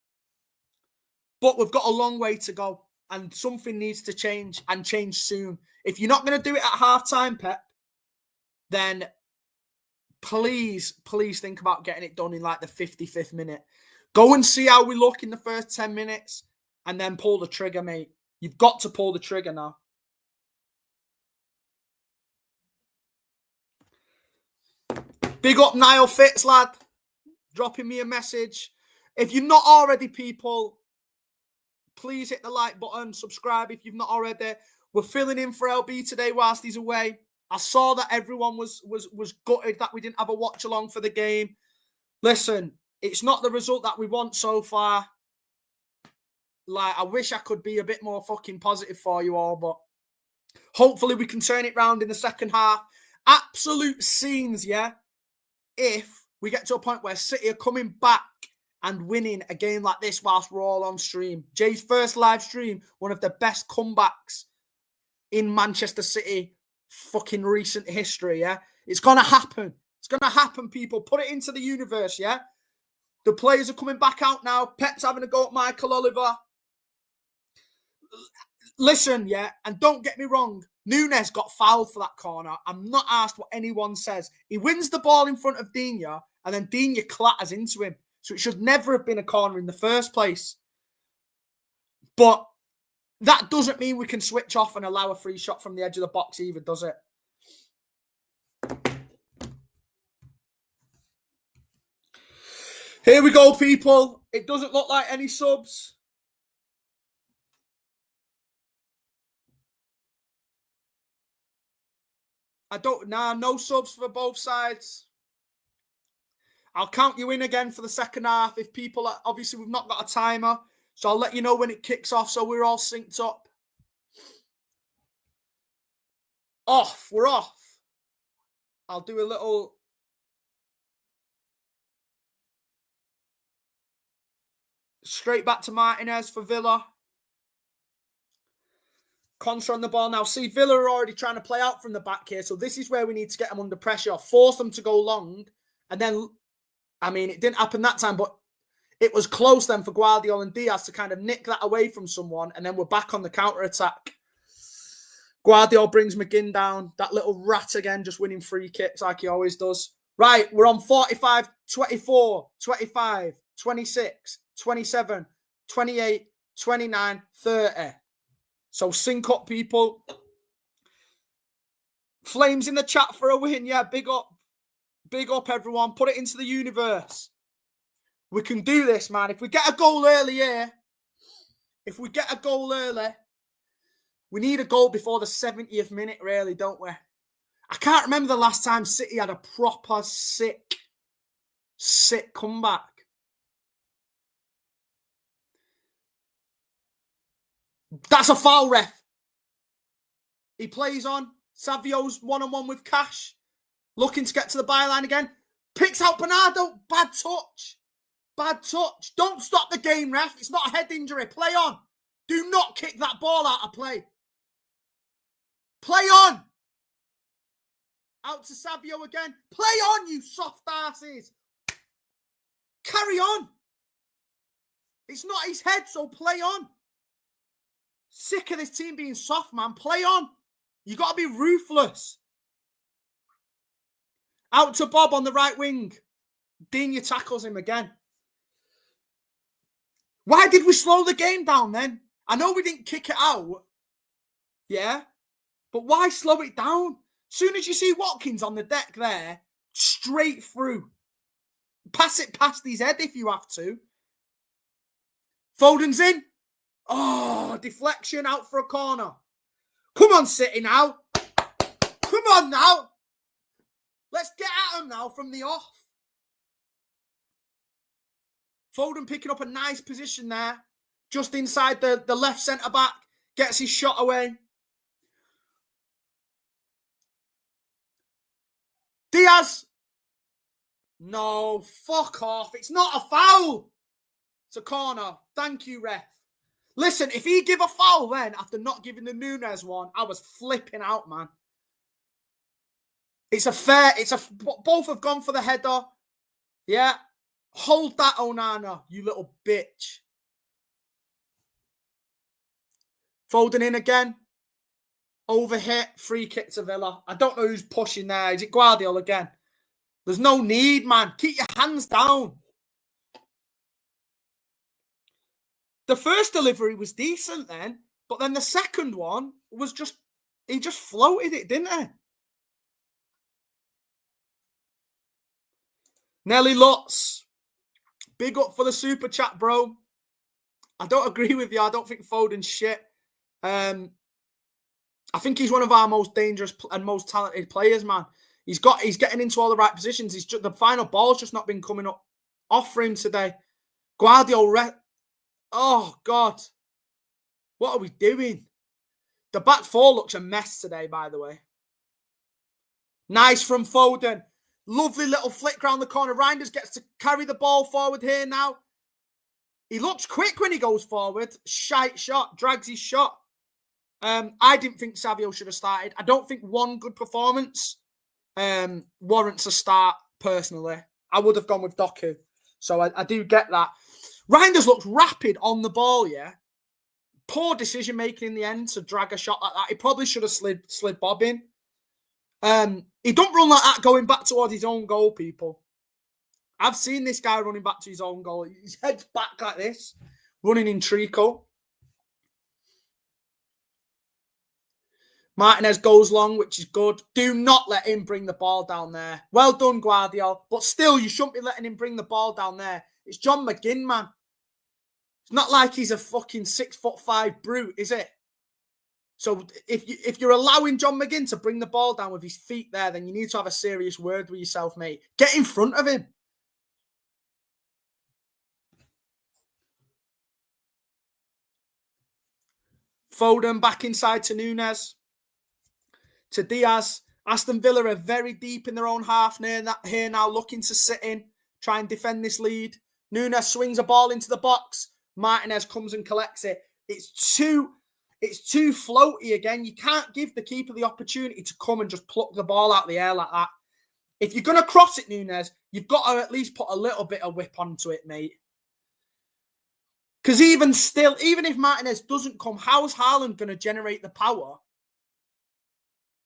but we've got a long way to go and something needs to change and change soon. If you're not going to do it at half-time, Pep, then please think about getting it done in like the 55th minute. Go and see how we look in the first 10 minutes and then pull the trigger, mate. You've got to pull the trigger now. Big up Niall Fitz, lad. Dropping me a message. If you're not already, people, please hit the like button. Subscribe if you've not already. We're filling in for LB today whilst he's away. I saw that everyone was gutted that we didn't have a watch along for the game. Listen, it's not the result that we want so far. Like, I wish I could be a bit more fucking positive for you all, but hopefully we can turn it round in the second half. Absolute scenes, yeah? If we get to a point where City are coming back and winning a game like this whilst we're all on stream. Jay's first live stream, one of the best comebacks in Manchester City fucking recent history, yeah? It's going to happen. It's going to happen, people. Put it into the universe, yeah? The players are coming back out now. Pep's having a go at Michael Oliver. Listen, yeah, and don't get me wrong. Nunes got fouled for that corner. I'm not asked what anyone says. He wins the ball in front of Digne, and then Digne clatters into him. So it should never have been a corner in the first place. But that doesn't mean we can switch off and allow a free shot from the edge of the box either, does it? Here we go, people. It doesn't look like any subs. No subs for both sides. I'll count you in again for the second half. If people are, obviously we've not got a timer, so I'll let you know when it kicks off so we're all synced up. We're off. I'll do a little... Straight back to Martinez for Villa. Contra on the ball now. See, Villa are already trying to play out from the back here, so this is where we need to get them under pressure, force them to go long, and then, I mean, it didn't happen that time, but it was close then for Guardiola and Diaz to kind of nick that away from someone, and then we're back on the counter-attack. Guardiola brings McGinn down. That little rat again, just winning free kicks like he always does. Right, we're on 45, 24, 25, 26, 27, 28, 29, 30. So sync up, people. Flames in the chat for a win. Yeah, big up. Big up, everyone. Put it into the universe. We can do this, man. If we get a goal early here, we need a goal before the 70th minute, really, don't we? I can't remember the last time City had a proper sick comeback. That's a foul, ref. He plays on. Savio's one-on-one with Cash. Looking to get to the byline again. Picks out Bernardo. Bad touch. Bad touch. Don't stop the game, ref. It's not a head injury. Play on. Do not kick that ball out of play. Play on. Out to Savio again. Play on, you soft asses. Carry on. It's not his head, so play on. Sick of this team being soft, man. Play on. You got to be ruthless. Out to Bob on the right wing. Digne tackles him again. Why did we slow the game down then? I know we didn't kick it out. Yeah. But why slow it down? Soon as you see Watkins on the deck there, straight through. Pass it past his head if you have to. Foden's in. Oh, deflection out for a corner. Come on, City now. Come on now. Let's get at him now from the off. Foden picking up a nice position there. Just inside the left centre-back. Gets his shot away. Diaz. No, fuck off. It's not a foul. It's a corner. Thank you, ref. Listen, if he give a foul then, after not giving the Núñez one, I was flipping out, man. Both have gone for the header. Yeah. Hold that, Onana, you little bitch. Foden in again. Overhit. Free kick to Villa. I don't know who's pushing there. Is it Guardiola again? There's no need, man. Keep your hands down. The first delivery was decent then, but then the second one was just, he just floated it, didn't he? Nelly Lutz. Big up for the super chat, bro. I don't agree with you. I don't think Foden's shit. I think he's one of our most dangerous and most talented players, man. He's getting into all the right positions. The final ball's just not been coming up off for him today. Guardiola. Oh, God. What are we doing? The back four looks a mess today, by the way. Nice from Foden. Lovely little flick round the corner. Reinders gets to carry the ball forward here now. He looks quick when he goes forward. Shite shot. Drags his shot. I didn't think Savio should have started. I don't think one good performance warrants a start, personally. I would have gone with Doku. So I do get that. Reinders looks rapid on the ball, yeah. Poor decision-making in the end to drag a shot like that. He probably should have slid Bob in. He don't run like that going back towards his own goal, people. I've seen this guy running back to his own goal. His head's back like this, running in treacle. Martinez goes long, which is good. Do not let him bring the ball down there. Well done, Guardiola. But still, you shouldn't be letting him bring the ball down there. It's John McGinn, man. It's not like he's a fucking 6'5" brute, is it? So if you're allowing John McGinn to bring the ball down with his feet there, then you need to have a serious word with yourself, mate. Get in front of him. Foden back inside to Núñez. To Diaz. Aston Villa are very deep in their own half here now, looking to sit in, try and defend this lead. Núñez swings a ball into the box. Martinez comes and collects it. It's too floaty again. You can't give the keeper the opportunity to come and just pluck the ball out of the air like that. If you're going to cross it, Núñez, you've got to at least put a little bit of whip onto it, mate. Because even if Martinez doesn't come, how's Haaland going to generate the power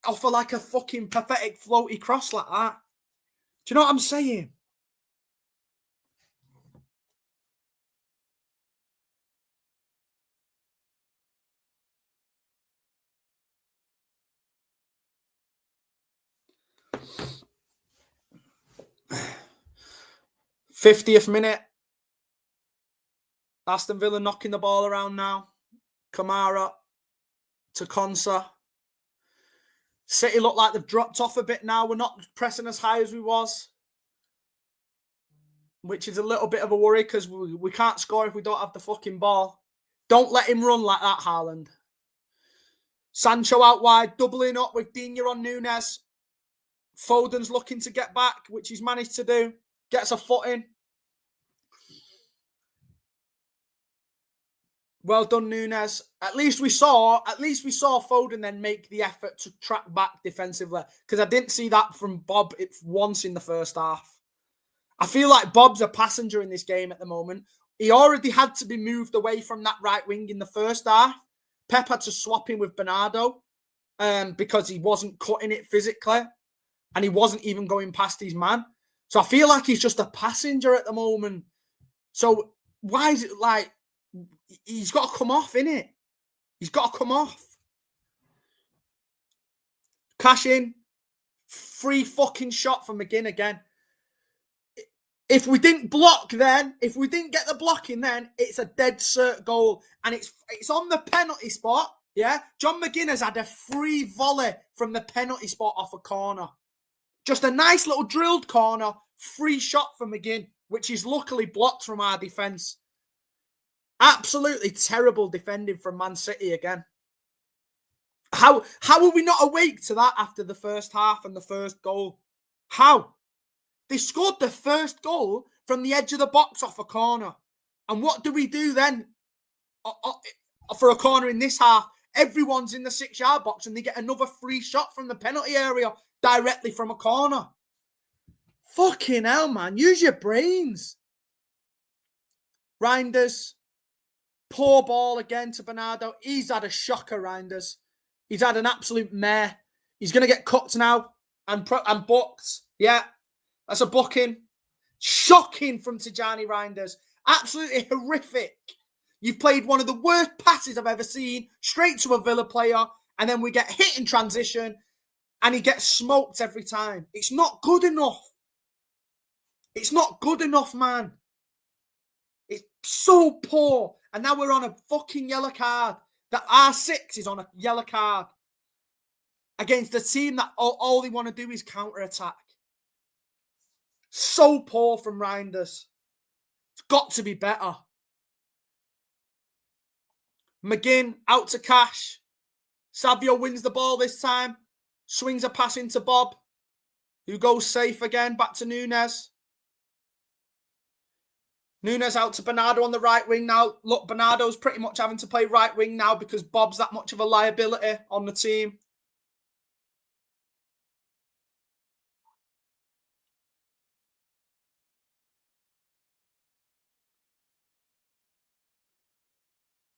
off of like a fucking pathetic floaty cross like that? Do you know what I'm saying? '50th minute. Aston Villa knocking the ball around now. Kamara to Konsa. City look like they've dropped off a bit now. We're not pressing as high as we was, which is a little bit of a worry because we can't score if we don't have the fucking ball. Don't let him run like that, Haaland. Sancho out wide, doubling up with Digne on Núñez. Foden's looking to get back, which he's managed to do. Gets a foot in. Well done, Núñez. At least we saw Foden then make the effort to track back defensively, because I didn't see that from Bob once in the first half. I feel like Bob's a passenger in this game at the moment. He already had to be moved away from that right wing in the first half. Pep had to swap him with Bernardo because he wasn't cutting it physically and he wasn't even going past his man. So I feel like he's just a passenger at the moment. So why is it like he's got to come off, innit? He's got to come off. Cash in. Free fucking shot from McGinn again. If we didn't block then, if we didn't get the blocking then, it's a dead cert goal. And it's on the penalty spot, yeah? John McGinn has had a free volley from the penalty spot off a corner. Just a nice little drilled corner, free shot from McGinn, which is luckily blocked from our defence. Absolutely terrible defending from Man City again. How are we not awake to that after the first half and the first goal? How? They scored the first goal from the edge of the box off a corner. And what do we do then for a corner in this half? Everyone's in the 6-yard box and they get another free shot from the penalty area directly from a corner. Fucking hell, man. Use your brains. Reinders. Poor ball again to Bernardo. He's had a shocker, Reinders. He's had an absolute mare. He's going to get cooked now and booked. Yeah, that's a booking. Shocking from Tijani Reinders. Absolutely horrific. You've played one of the worst passes I've ever seen, straight to a Villa player, and then we get hit in transition, and he gets smoked every time. It's not good enough. It's not good enough, man. It's so poor. And now we're on a fucking yellow card. That R6 is on a yellow card against a team that all they want to do is counter-attack. So poor from Reinders. It's got to be better. McGinn out to Cash. Savio wins the ball this time. Swings a pass into Bob, who goes safe again. Back to Nunes. Nunes out to Bernardo on the right wing now. Look, Bernardo's pretty much having to play right wing now because Bob's that much of a liability on the team.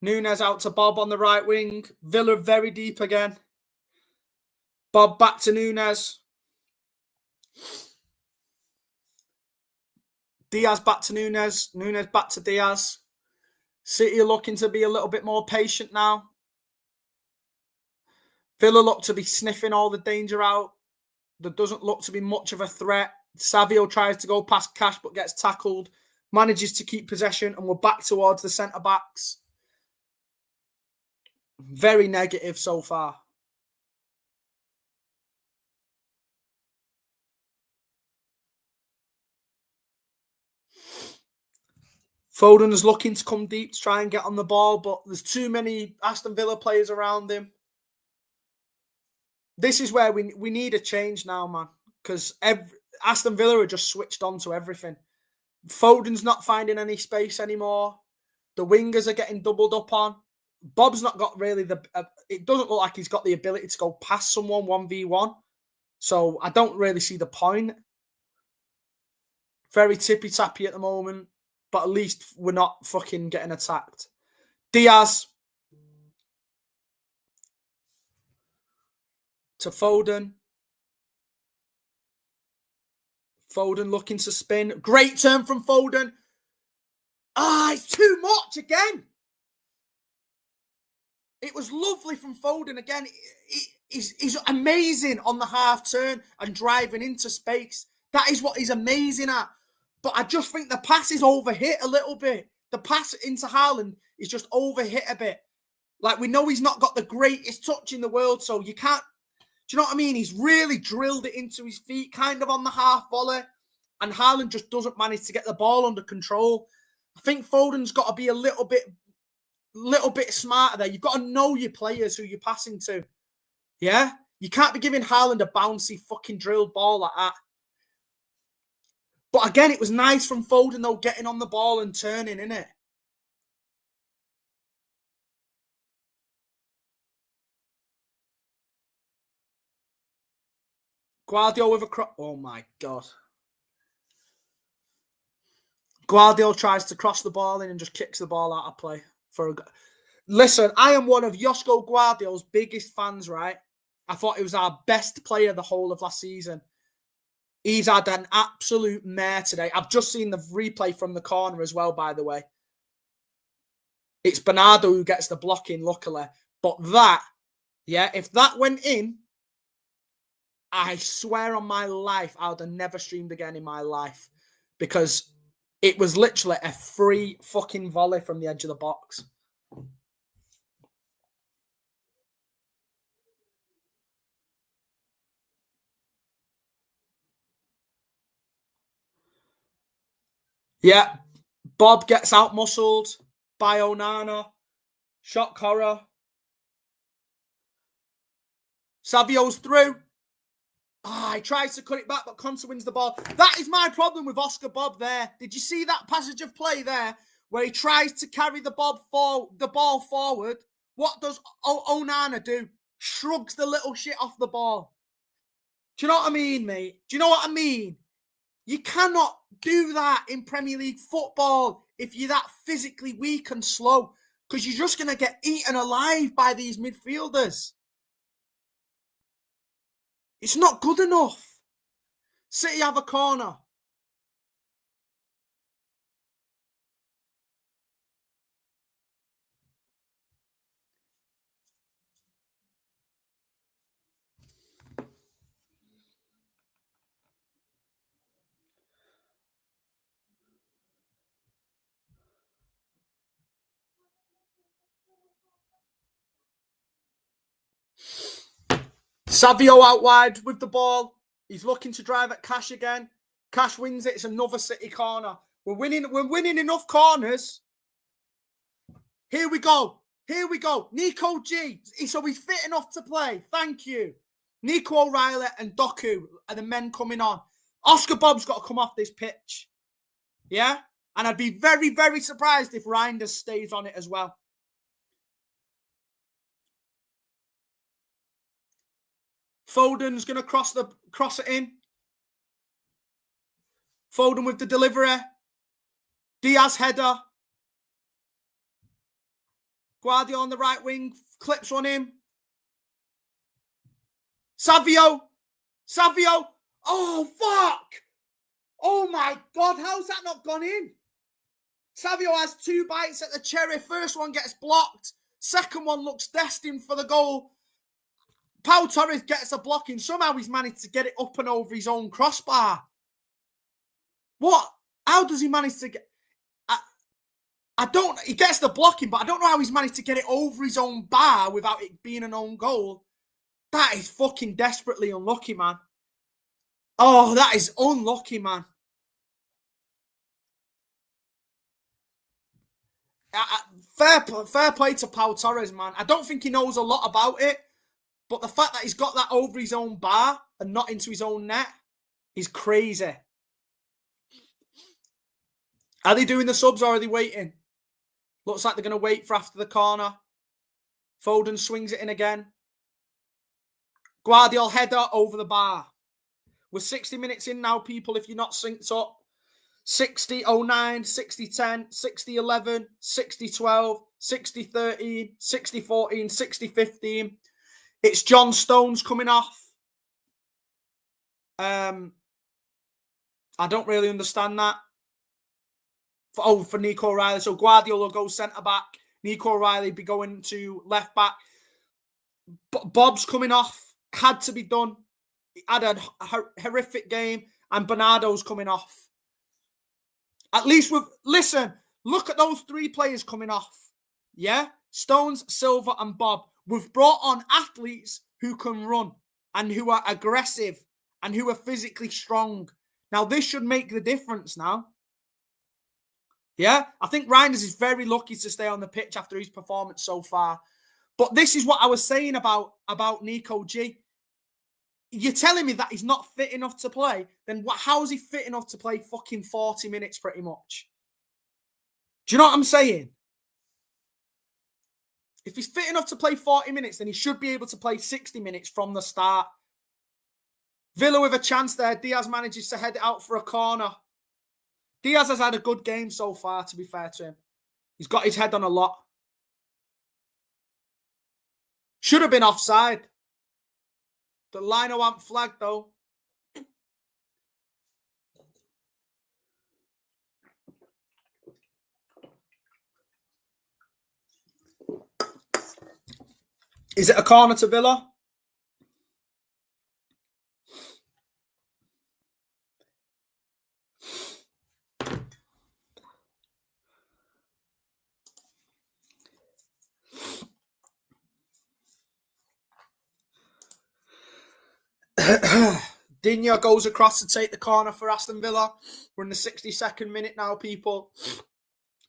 Nunes out to Bob on the right wing. Villa very deep again. Bob back to Nunes. Diaz back to Nunes. Nunes back to Diaz. City are looking to be a little bit more patient now. Villa look to be sniffing all the danger out. There doesn't look to be much of a threat. Savio tries to go past Cash but gets tackled. Manages to keep possession and we're back towards the centre-backs. Very negative so far. Foden's looking to come deep to try and get on the ball, but there's too many Aston Villa players around him. This is where we need a change now, man, because Aston Villa are just switched on to everything. Foden's not finding any space anymore. The wingers are getting doubled up on. Bob's not got really it doesn't look like he's got the ability to go past someone 1v1. So I don't really see the point. Very tippy-tappy at the moment. But at least we're not fucking getting attacked. Diaz. To Foden. Foden looking to spin. Great turn from Foden. It's too much again. It was lovely from Foden again. He's amazing on the half turn and driving into space. That is what he's amazing at. But I just think the pass is overhit a little bit. The pass into Haaland is just overhit a bit. Like, we know he's not got the greatest touch in the world, so you can't... Do you know what I mean? He's really drilled it into his feet, kind of on the half volley. And Haaland just doesn't manage to get the ball under control. I think Foden's got to be a little bit smarter there. You've got to know your players who you're passing to. Yeah? You can't be giving Haaland a bouncy fucking drilled ball like that. But again, it was nice from Foden, though, getting on the ball and turning, innit? Guardiola with a cross. Oh, my God. Guardiola tries to cross the ball in and just kicks the ball out of play. Listen, I am one of Josko Guardiola's biggest fans, right? I thought he was our best player the whole of last season. He's had an absolute mare today. I've just seen the replay from the corner as well, by the way. It's Bernardo who gets the blocking, luckily. But that, yeah, if that went in, I swear on my life, I would have never streamed again in my life. Because it was literally a free fucking volley from the edge of the box. Yeah. Bob gets out muscled by Onana. Shock horror. Savio's through. He tries to cut it back, but Conte wins the ball. That is my problem with Oscar Bob there. Did you see that passage of play there where he tries to carry the ball forward? What does Onana do? Shrugs the little shit off the ball. Do you know what I mean, mate? Do you know what I mean? You cannot do that in Premier League football if you're that physically weak and slow, because you're just going to get eaten alive by these midfielders. It's not good enough. City have a corner. Savio out wide with the ball. He's looking to drive at Cash again. Cash wins it. It's another City corner. We're winning enough corners. Here we go. Nico G. So he's fit enough to play. Thank you. Nico O'Reilly and Doku are the men coming on. Oscar Bob's got to come off this pitch. Yeah? And I'd be very, very surprised if Reinders stays on it as well. Foden's going to cross it in. Foden with the delivery. Diaz header. Guardiola on the right wing. Clips on him. Savio. Oh, fuck. Oh, my God. How's that not gone in? Savio has 2 bites at the cherry. First one gets blocked. Second one looks destined for the goal. Pau Torres gets a blocking. Somehow he's managed to get it up and over his own crossbar. What? How does he manage to get... He gets the blocking, but I don't know how he's managed to get it over his own bar without it being an own goal. That is fucking desperately unlucky, man. Oh, that is unlucky, man. Fair play to Pau Torres, man. I don't think he knows a lot about it, but the fact that he's got that over his own bar and not into his own net is crazy. Are they doing the subs or are they waiting? Looks like they're going to wait for after the corner. Foden swings it in again. Guardiola header over the bar. We're 60 minutes in now, people, if you're not synced up. 60-09, 60-10, 60-11, 60-12, 60-13, 60-14, 60-15. It's John Stones coming off. I don't really understand that. For Nico O'Reilly. So Guardiola goes centre-back. Nico O'Reilly be going to left-back. Bob's coming off. Had to be done. He had a horrific game. And Bernardo's coming off. At least listen, look at those 3 players coming off. Yeah? Stones, Silva, and Bob. We've brought on athletes who can run and who are aggressive and who are physically strong. Now, this should make the difference now. Yeah? I think Reinders is very lucky to stay on the pitch after his performance so far. But this is what I was saying about Nico G. You're telling me that he's not fit enough to play, then how is he fit enough to play fucking 40 minutes pretty much? Do you know what I'm saying? If he's fit enough to play 40 minutes, then he should be able to play 60 minutes from the start. Villa with a chance there. Diaz manages to head it out for a corner. Diaz has had a good game so far, to be fair to him. He's got his head on a lot. Should have been offside. The lino wasn't flagged, though. Is it a corner to Villa? Digne goes across to take the corner for Aston Villa. We're in the 62nd minute now, people.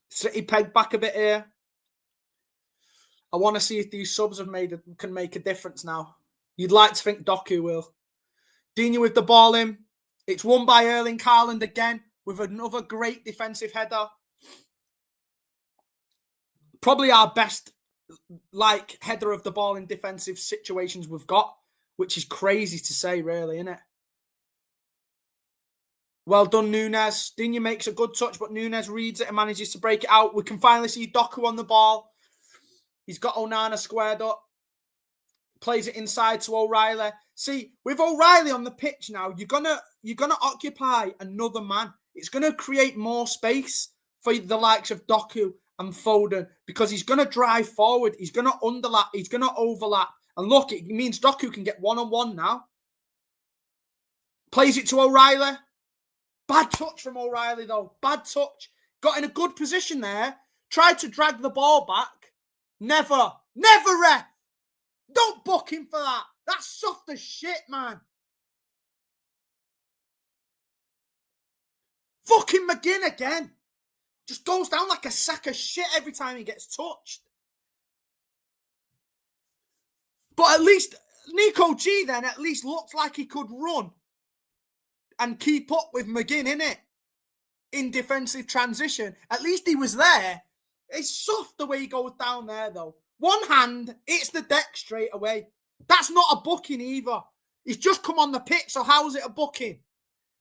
City pegged back a bit here. I want to see if these subs can make a difference now. You'd like to think Doku will. Digne with the ball in. It's won by Erling Haaland again with another great defensive header. Probably our best header of the ball in defensive situations we've got, which is crazy to say, really, isn't it? Well done, Nunes. Digne makes a good touch, but Nunes reads it and manages to break it out. We can finally see Doku on the ball. He's got Onana squared up. Plays it inside to O'Reilly. See, with O'Reilly on the pitch now, you're gonna occupy another man. It's gonna create more space for the likes of Doku and Foden because he's gonna drive forward. He's gonna underlap. He's gonna overlap. And look, it means Doku can get one-on-one now. Plays it to O'Reilly. Bad touch from O'Reilly, though. Bad touch. Got in a good position there. Tried to drag the ball back. Never, ref. Don't book him for that. That's soft as shit, man. Fucking McGinn again. Just goes down like a sack of shit every time he gets touched. But at least Nico G then at least looks like he could run and keep up with McGinn, innit? In defensive transition. At least he was there. It's soft the way he goes down there, though. One hand, it's the deck straight away. That's not a booking either. He's just come on the pitch, so how's it a booking?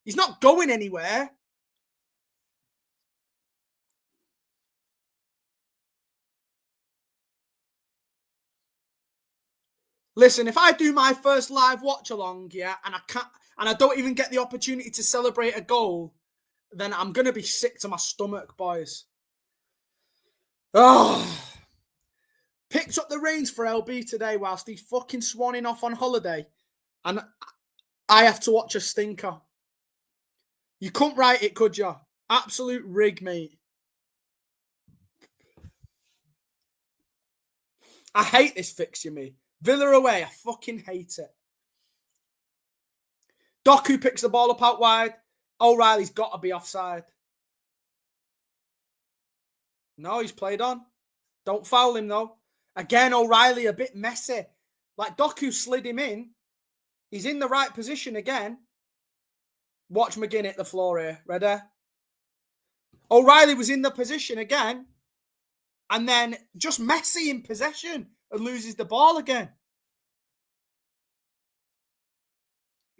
He's not going anywhere. Listen, if I do my first live watch along, yeah, and I don't even get the opportunity to celebrate a goal, then I'm gonna be sick to my stomach, boys. Oh. Picked up the reins for LB today whilst he's fucking swanning off on holiday. And I have to watch a stinker. You couldn't write it, could you? Absolute rig, mate. I hate this fixture, me. Villa away, I fucking hate it. Doku picks the ball up out wide. O'Reilly's got to be offside. No, he's played on. Don't foul him, though. Again, O'Reilly a bit messy. Like Doku slid him in. He's in the right position again. Watch McGinn hit the floor here. Ready? O'Reilly was in the position again. And then just messy in possession and loses the ball again.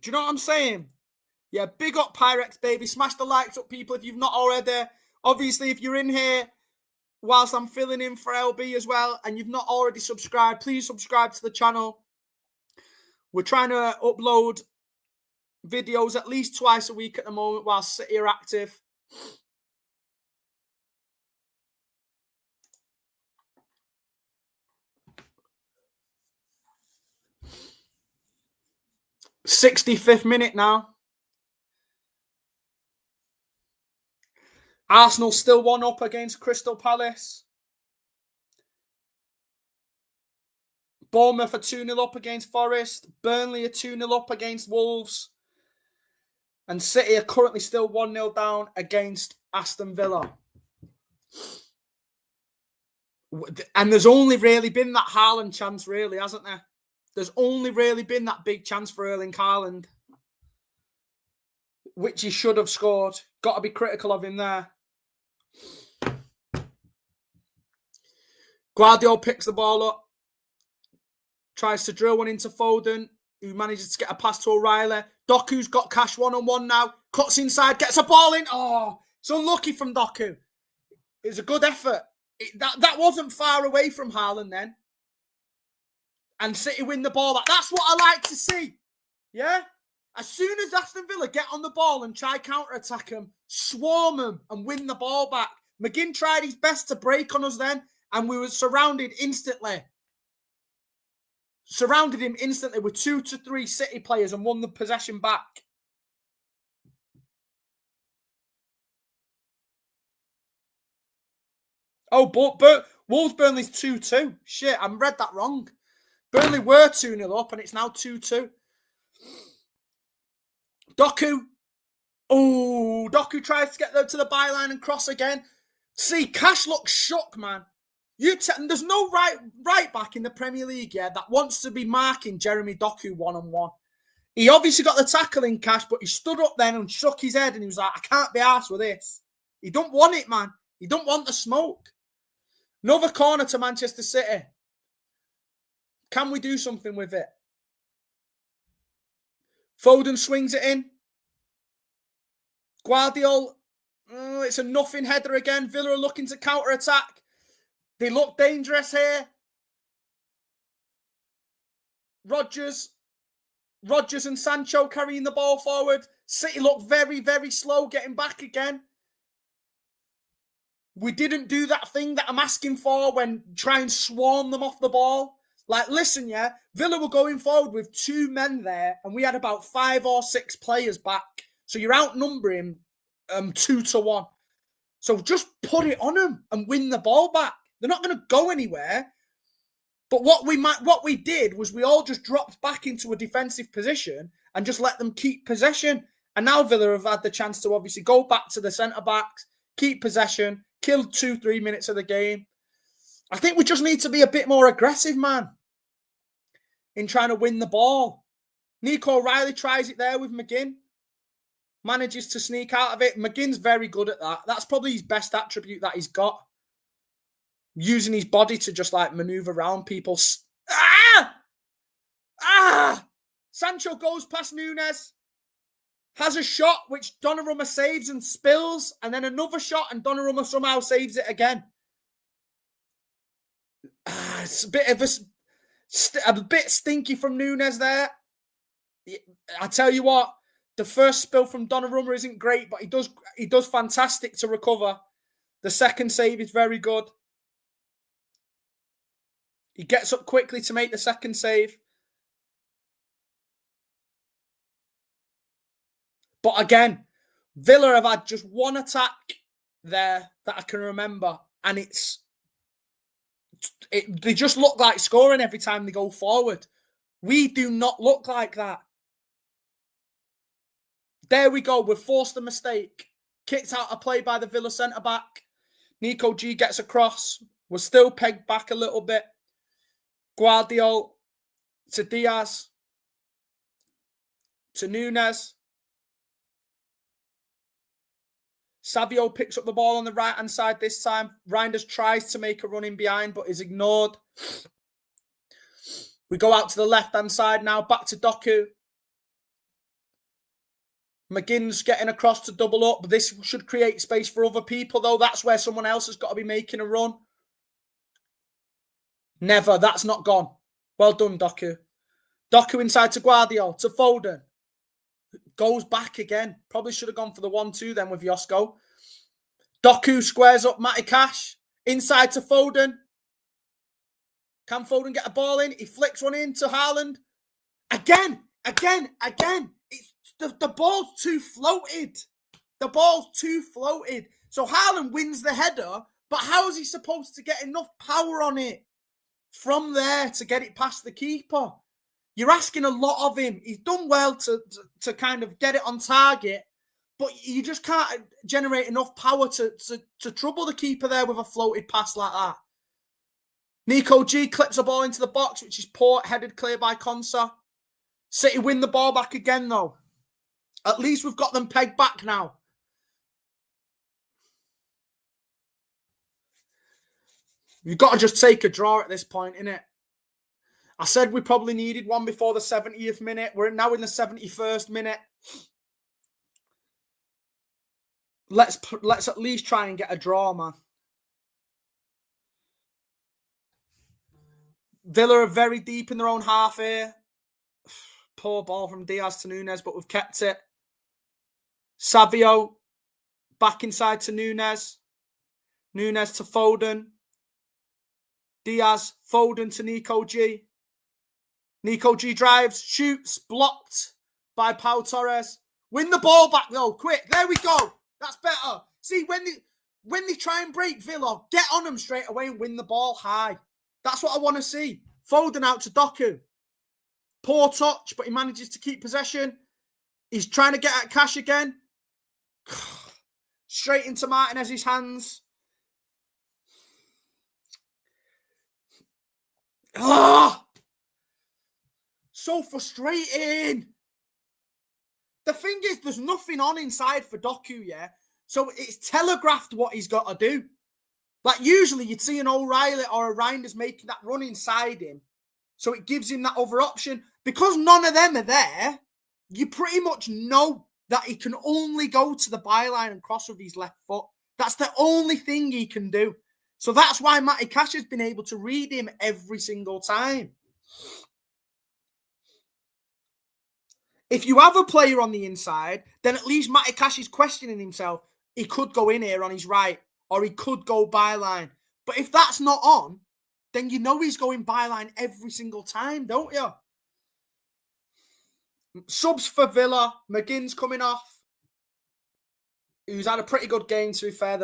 Do you know what I'm saying? Yeah, big up Pyrex, baby. Smash the likes up, people, if you've not already. Obviously, if you're in here whilst I'm filling in for LB as well, and you've not already subscribed, please subscribe to the channel. We're trying to upload videos at least twice a week at the moment while City are active. '65th minute now. Arsenal still 1-up against Crystal Palace. Bournemouth are 2-0 up against Forest. Burnley are 2-0 up against Wolves. And City are currently still 1-0 down against Aston Villa. And there's only really been that Haaland chance, really, hasn't there? There's only really been that big chance for Erling Haaland, which he should have scored. Got to be critical of him there. Guardiola picks the ball up. Tries to drill one into Foden, who manages to get a pass to O'Reilly. Doku's got Cash one-on-one now. Cuts inside, gets a ball in. Oh, it's unlucky from Doku. It was a good effort. That wasn't far away from Haaland then. And City win the ball back. That's what I like to see. Yeah? As soon as Aston Villa get on the ball and try counter-attack them, swarm them and win the ball back. McGinn tried his best to break on us then, and we were surrounded instantly. Surrounded him instantly with 2 to 3 City players and won the possession back. Oh, but Wolves Burnley's 2-2. Shit, I read that wrong. Burnley were 2-0 up and it's now 2-2. Doku. Oh, Doku tries to get them to the byline and cross again. See, Cash looks shook, man. There's no right back in the Premier League, yeah, that wants to be marking Jeremy Doku one-on-one. He obviously got the tackle in, Cash, but he stood up then and shook his head and he was like, I can't be arsed with this. He don't want it, man. He don't want the smoke. Another corner to Manchester City. Can we do something with it? Foden swings it in. Guardiola, it's a nothing header again. Villa are looking to counter-attack. They look dangerous here. Rodgers and Sancho carrying the ball forward. City look very, very slow getting back again. We didn't do that thing that I'm asking for when try and swarm them off the ball. Like, listen, yeah, Villa were going forward with 2 men there and we had about 5 or 6 players back. So you're outnumbering 2-1. So just put it on them and win the ball back. They're not going to go anywhere. But what we did was we all just dropped back into a defensive position and just let them keep possession. And now Villa have had the chance to obviously go back to the centre-backs, keep possession, kill 2-3 minutes of the game. I think we just need to be a bit more aggressive, man, in trying to win the ball. Nico Riley tries it there with McGinn. Manages to sneak out of it. McGinn's very good at that. That's probably his best attribute that he's got. Using his body to just like maneuver around people. Sancho goes past Nunes. Has a shot which Donnarumma saves and spills. And then another shot and Donnarumma somehow saves it again. It's a bit of a bit stinky from Nunes there. I tell you what. The first spill from Donnarumma isn't great, but he does fantastic to recover. The second save is very good. He gets up quickly to make the second save. But again, Villa have had just one attack there that I can remember, and they just look like scoring every time they go forward. We do not look like that. There we go. We've forced a mistake. Kicked out a play by the Villa centre-back. Nico G gets across. We're still pegged back a little bit. Guardiola to Diaz. To Nunes. Savio picks up the ball on the right-hand side this time. Reinders tries to make a run in behind, but is ignored. We go out to the left-hand side now. Back to Doku. McGinn's getting across to double up. This should create space for other people, though. That's where someone else has got to be making a run. Never. That's not gone. Well done, Doku. Doku inside to Guardiola, to Foden. Goes back again. Probably should have gone for the 1-2 then with Josko. Doku squares up Matty Cash. Inside to Foden. Can Foden get a ball in? He flicks one in to Haaland. Again. The ball's too floated. So Haaland wins the header, but how is he supposed to get enough power on it from there to get it past the keeper? You're asking a lot of him. He's done well to kind of get it on target, but you just can't generate enough power to trouble the keeper there with a floated pass like that. Nico G clips the ball into the box, which is poor, headed clear by Konsa. City win the ball back again, though. At least we've got them pegged back now. You've got to just take a draw at this point, innit? I said we probably needed one before the 70th minute. We're now in the 71st minute. Let's at least try and get a draw, man. Villa are very deep in their own half here. Poor ball from Diaz to Nunes, but we've kept it. Savio back inside to Nunes. Nunes to Foden. Diaz, Foden to Nico G. Nico G drives, shoots, blocked by Pau Torres. Win the ball back though, quick. There we go. That's better. See, when they try and break Villa, get on them straight away and win the ball high. That's what I want to see. Foden out to Doku. Poor touch, but he manages to keep possession. He's trying to get at Cash again. Straight into Martinez's hands. Oh, so frustrating. The thing is, there's nothing on inside for Doku, yeah? So it's telegraphed what he's got to do. Like, usually you'd see an O'Reilly or a Reinders making that run inside him. So it gives him that other option. Because none of them are there, you pretty much know that he can only go to the byline and cross with his left foot. That's the only thing he can do. So that's why Matty Cash has been able to read him every single time. If you have a player on the inside, then at least Matty Cash is questioning himself. He could go in here on his right, or he could go byline. But if that's not on, then you know he's going byline every single time, don't you? Subs for Villa. McGinn's coming off. Who's had a pretty good game, to be fair.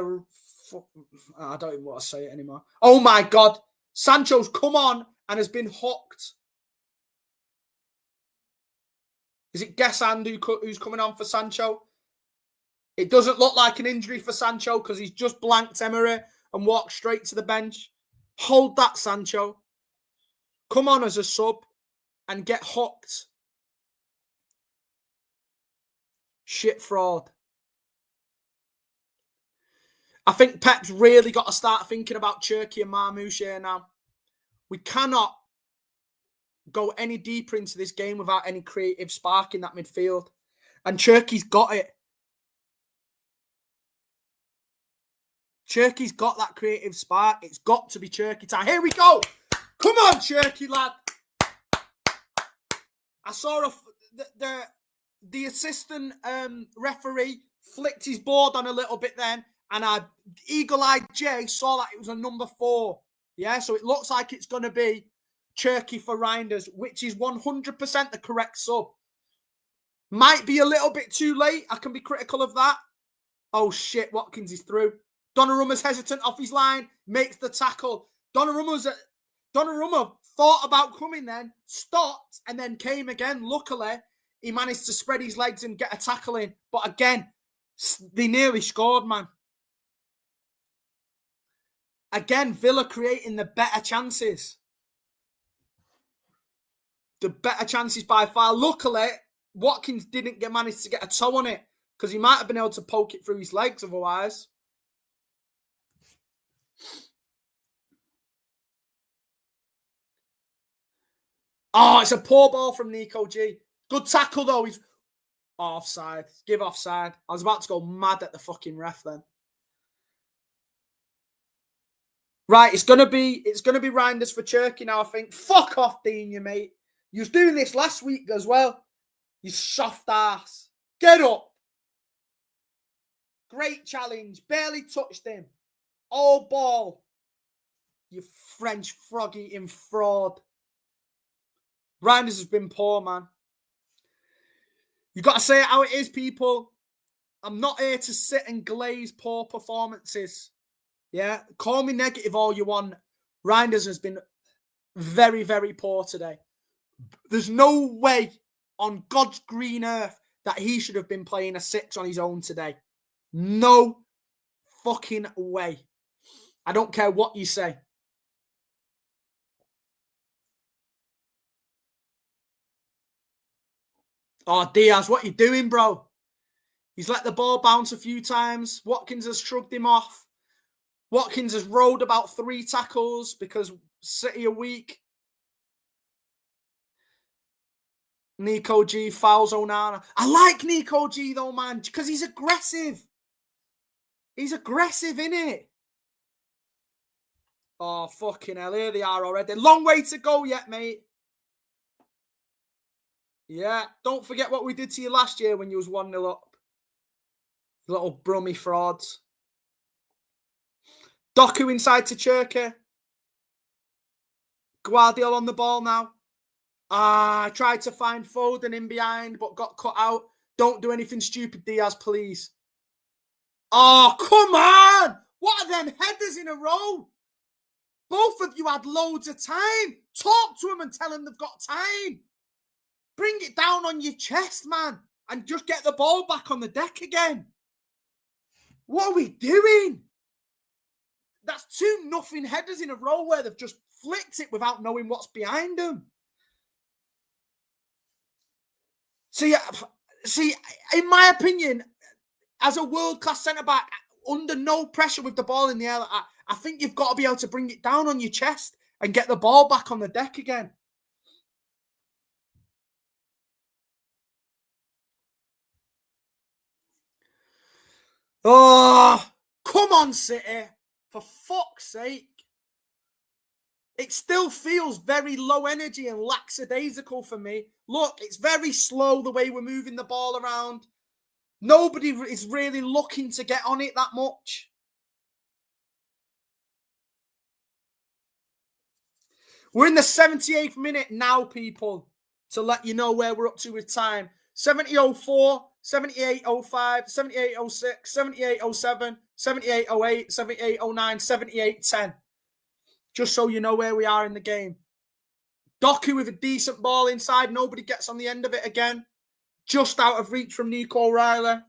I don't even want to say it anymore. Oh, my God. Sancho's come on and has been hooked. Is it Gesand who's coming on for Sancho? It doesn't look like an injury for Sancho because he's just blanked Emery and walked straight to the bench. Hold that, Sancho. Come on as a sub and get hooked. Shit fraud. I think Pep's really got to start thinking about Cherki and Marmouche here now. We cannot go any deeper into this game without any creative spark in that midfield. And Cherki's got it. Cherki's got that creative spark. It's got to be Cherki time. Here we go. Come on, Cherki, lad. I saw the assistant referee flicked his board on a little bit then, and eagle-eyed Jay saw that it was a number 4. Yeah, so it looks like it's going to be Cherki for Reinders, which is 100% the correct sub. Might be a little bit too late. I can be critical of that. Oh, shit. Watkins is through. Donnarumma's hesitant off his line. Makes the tackle. Donnarumma thought about coming then, stopped, and then came again. Luckily, he managed to spread his legs and get a tackle in. But again, they nearly scored, man. Again, Villa creating the better chances. The better chances by far. Luckily, Watkins didn't manage to get a toe on it because he might have been able to poke it through his legs otherwise. Oh, it's a poor ball from Nico G. Good tackle, though. He's offside. Give offside. I was about to go mad at the fucking ref then. Right, it's gonna be Reinders for Cherki now, I think. Fuck off, Dean, you mate. You was doing this last week as well. You soft ass. Get up. Great challenge. Barely touched him. All ball. You French frog-eating fraud. Reinders has been poor, man. You got to say it how it is, people. I'm not here to sit and glaze poor performances. Yeah, call me negative all you want. Reinders has been very, very poor today. There's no way on God's green earth that he should have been playing a 6 on his own today. No fucking way. I don't care what you say. Oh, Diaz, what you doing, bro? He's let the ball bounce a few times. Watkins has shrugged him off. Watkins has rode about 3 tackles because City are weak. Nico G fouls Onana. I like Nico G though, man, because he's aggressive. He's aggressive, innit? Oh, fucking hell. Here they are already. Long way to go yet, mate. Yeah, don't forget what we did to you last year when you was 1-0 up. Little brummy frauds. Doku inside to Cherki. Guardiola on the ball now. I tried to find Foden in behind, but got cut out. Don't do anything stupid, Diaz, please. Oh, come on! What are them headers in a row? Both of you had loads of time. Talk to them and tell them they've got time. Bring it down on your chest, man. and just get the ball back on the deck again. What are we doing? That's 2-0 headers in a row where they've just flicked it without knowing what's behind them. See, in my opinion, as a world-class centre-back, under no pressure with the ball in the air, I think you've got to be able to bring it down on your chest and get the ball back on the deck again. Oh, come on, City. For fuck's sake. It still feels very low energy and lackadaisical for me. Look, it's very slow the way we're moving the ball around. Nobody is really looking to get on it that much. We're in the 78th minute now, people, to let you know where we're up to with time. 70:04, 78:05, 78:06, 78:07, 78:08, 78:09, 78:10. Just so you know where we are in the game. Doku with a decent ball inside. Nobody gets on the end of it again. Just out of reach from Nico O'Reilly.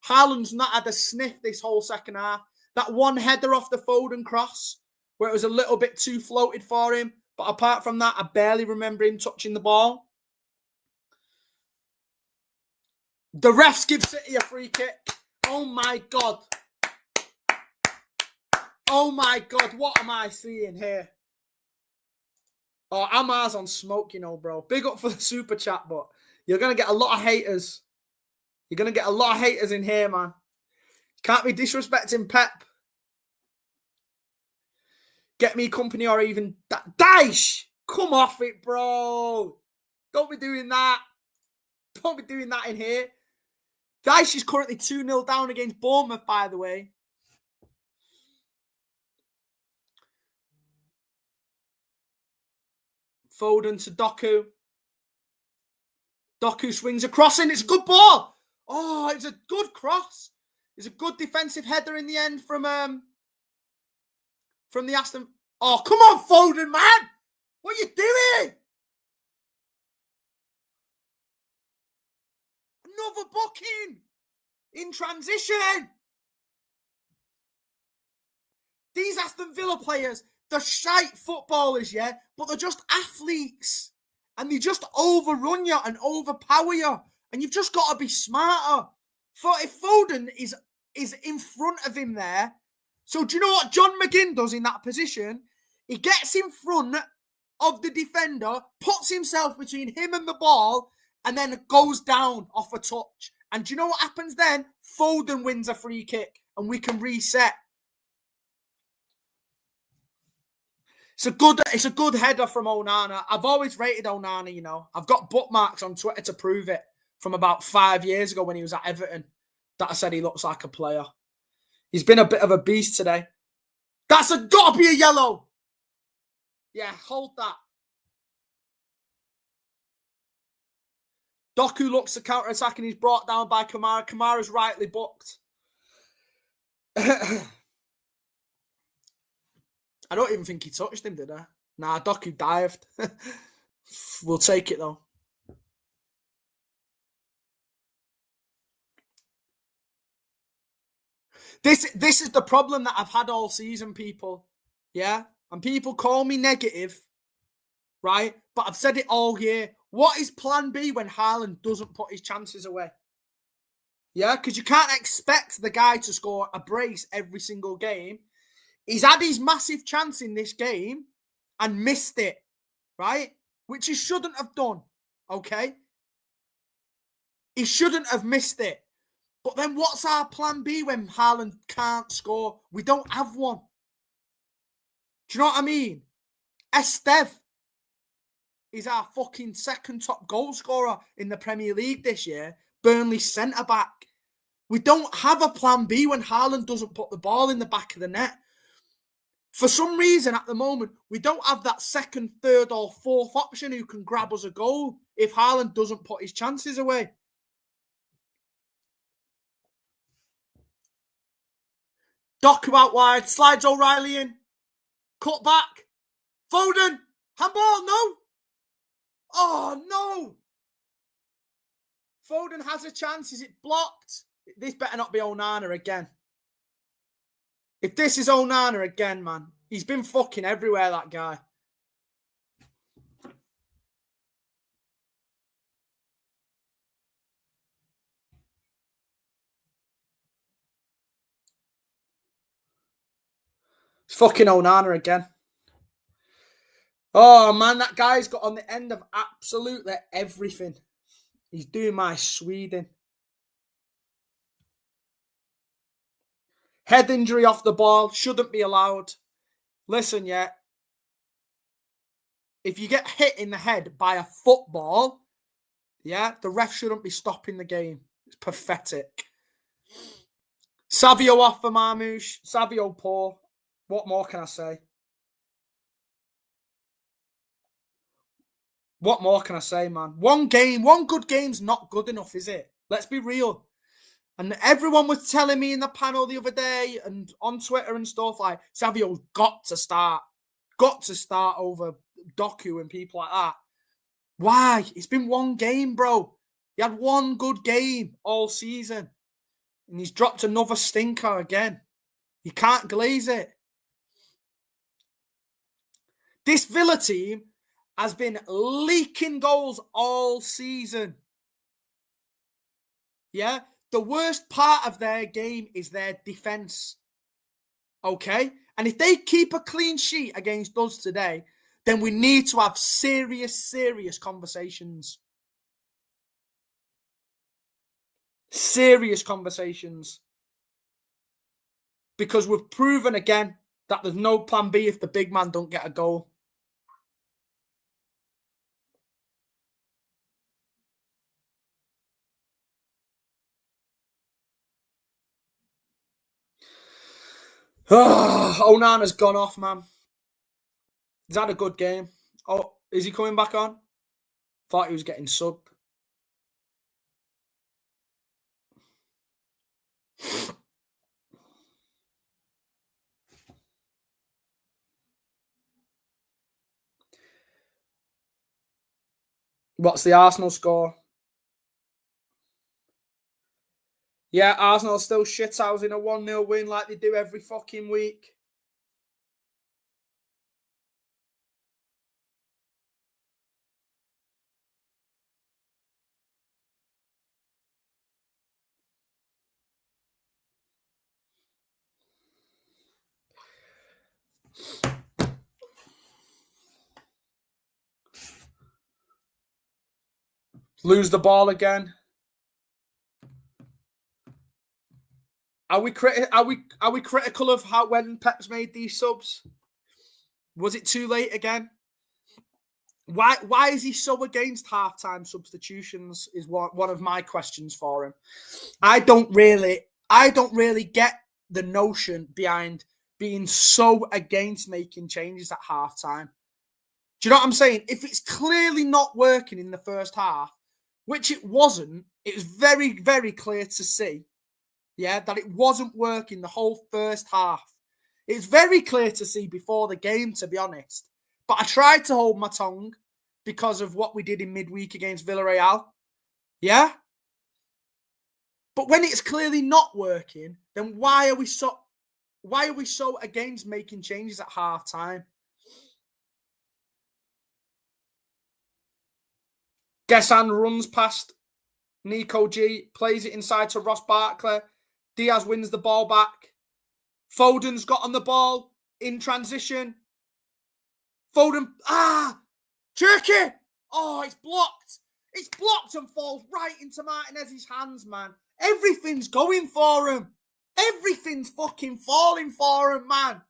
Haaland's not had a sniff this whole second half. That one header off the Foden cross, where it was a little bit too floated for him. But apart from that, I barely remember him touching the ball. The refs give City a free kick. Oh my God. Oh my God, what am I seeing here? Oh, Amar's on smoke, you know, bro. Big up for the super chat, but you're going to get a lot of haters. You're going to get a lot of haters in here, man. Can't be disrespecting Pep. Get me company or even... Daesh! Come off it, bro. Don't be doing that. Don't be doing that in here. Daesh is currently 2-0 down against Bournemouth, by the way. Foden to Doku. Doku swings across and it's a good ball. Oh, it's a good cross. It's a good defensive header in the end from the Aston. Oh, come on, Foden, man. What are you doing? Another booking in transition. These Aston Villa players, they're shite footballers, yeah, but they're just athletes. And they just overrun you and overpower you. And you've just got to be smarter. If Foden is in front of him there, so do you know what John McGinn does in that position? He gets in front of the defender, puts himself between him and the ball, and then goes down off a touch. And do you know what happens then? Foden wins a free kick and we can reset. It's a good header from Onana. I've always rated Onana, you know. I've got bookmarks on Twitter to prove it from about 5 years ago when he was at Everton that I said he looks like a player. He's been a bit of a beast today. That's got to be a yellow. Yeah, hold that. Doku looks to counter-attack and he's brought down by Kamara. Kamara's rightly booked. I don't even think he touched him, did I? Nah, Doku dived. We'll take it, though. This is the problem that I've had all season, people. Yeah? And people call me negative, right? But I've said it all year. What is plan B when Haaland doesn't put his chances away? Yeah? Because you can't expect the guy to score a brace every single game. He's had his massive chance in this game and missed it, right? Which he shouldn't have done, okay? He shouldn't have missed it. But then what's our plan B when Haaland can't score? We don't have one. Do you know what I mean? Esteve is our fucking second top goal scorer in the Premier League this year. Burnley's centre-back. We don't have a plan B when Haaland doesn't put the ball in the back of the net. For some reason, at the moment, we don't have that second, third, or fourth option who can grab us a goal if Haaland doesn't put his chances away. Doku out wide, slides O'Reilly in, cut back, Foden, handball, no. Oh, no. Foden has a chance. Is it blocked? This better not be Onana again. If this is Onana again, man, he's been fucking everywhere, that guy. It's fucking Onana again. Oh, man, that guy's got on the end of absolutely everything. He's doing my Sweden. Head injury off the ball. Shouldn't be allowed. Listen, yeah. If you get hit in the head by a football, yeah, the ref shouldn't be stopping the game. It's pathetic. Savio off for Marmouche. Savio poor. What more can I say? What more can I say, man? One good game's not good enough, is it? Let's be real. And everyone was telling me in the panel the other day and on Twitter and stuff, like, Savio's got to start. Got to start over Doku and people like that. Why? It's been one game, bro. He had one good game all season. And he's dropped another stinker again. You can't glaze it. This Villa team has been leaking goals all season. Yeah? The worst part of their game is their defence. Okay? And if they keep a clean sheet against us today, then we need to have serious conversations. Serious conversations. Because we've proven again that there's no plan B if the big man don't get a goal. Onana's gone off, man. He's had a good game. Oh, is he coming back on? Thought he was getting subbed. What's the Arsenal score? Yeah, Arsenal still shithousing a 1-0 win like they do every fucking week. Lose the ball again. Are we critical of how when Pep's made these subs? Was it too late again? Why is he so against halftime substitutions? Is one of my questions for him. I don't really get the notion behind being so against making changes at halftime. Do you know what I'm saying? If it's clearly not working in the first half, which it wasn't, it was very, very clear to see, yeah, that it wasn't working the whole first half. It's very clear to see before the game, to be honest. But I tried to hold my tongue because of what we did in midweek against Villarreal. Yeah? But when it's clearly not working, then why are we so against making changes at half time? Gessan runs past Nico G, plays it inside to Ross Barkley. Diaz wins the ball back. Foden's got on the ball in transition. Foden, Turkey! Oh, it's blocked. It's blocked and falls right into Martinez's hands, man. Everything's going for him. Everything's fucking falling for him, man.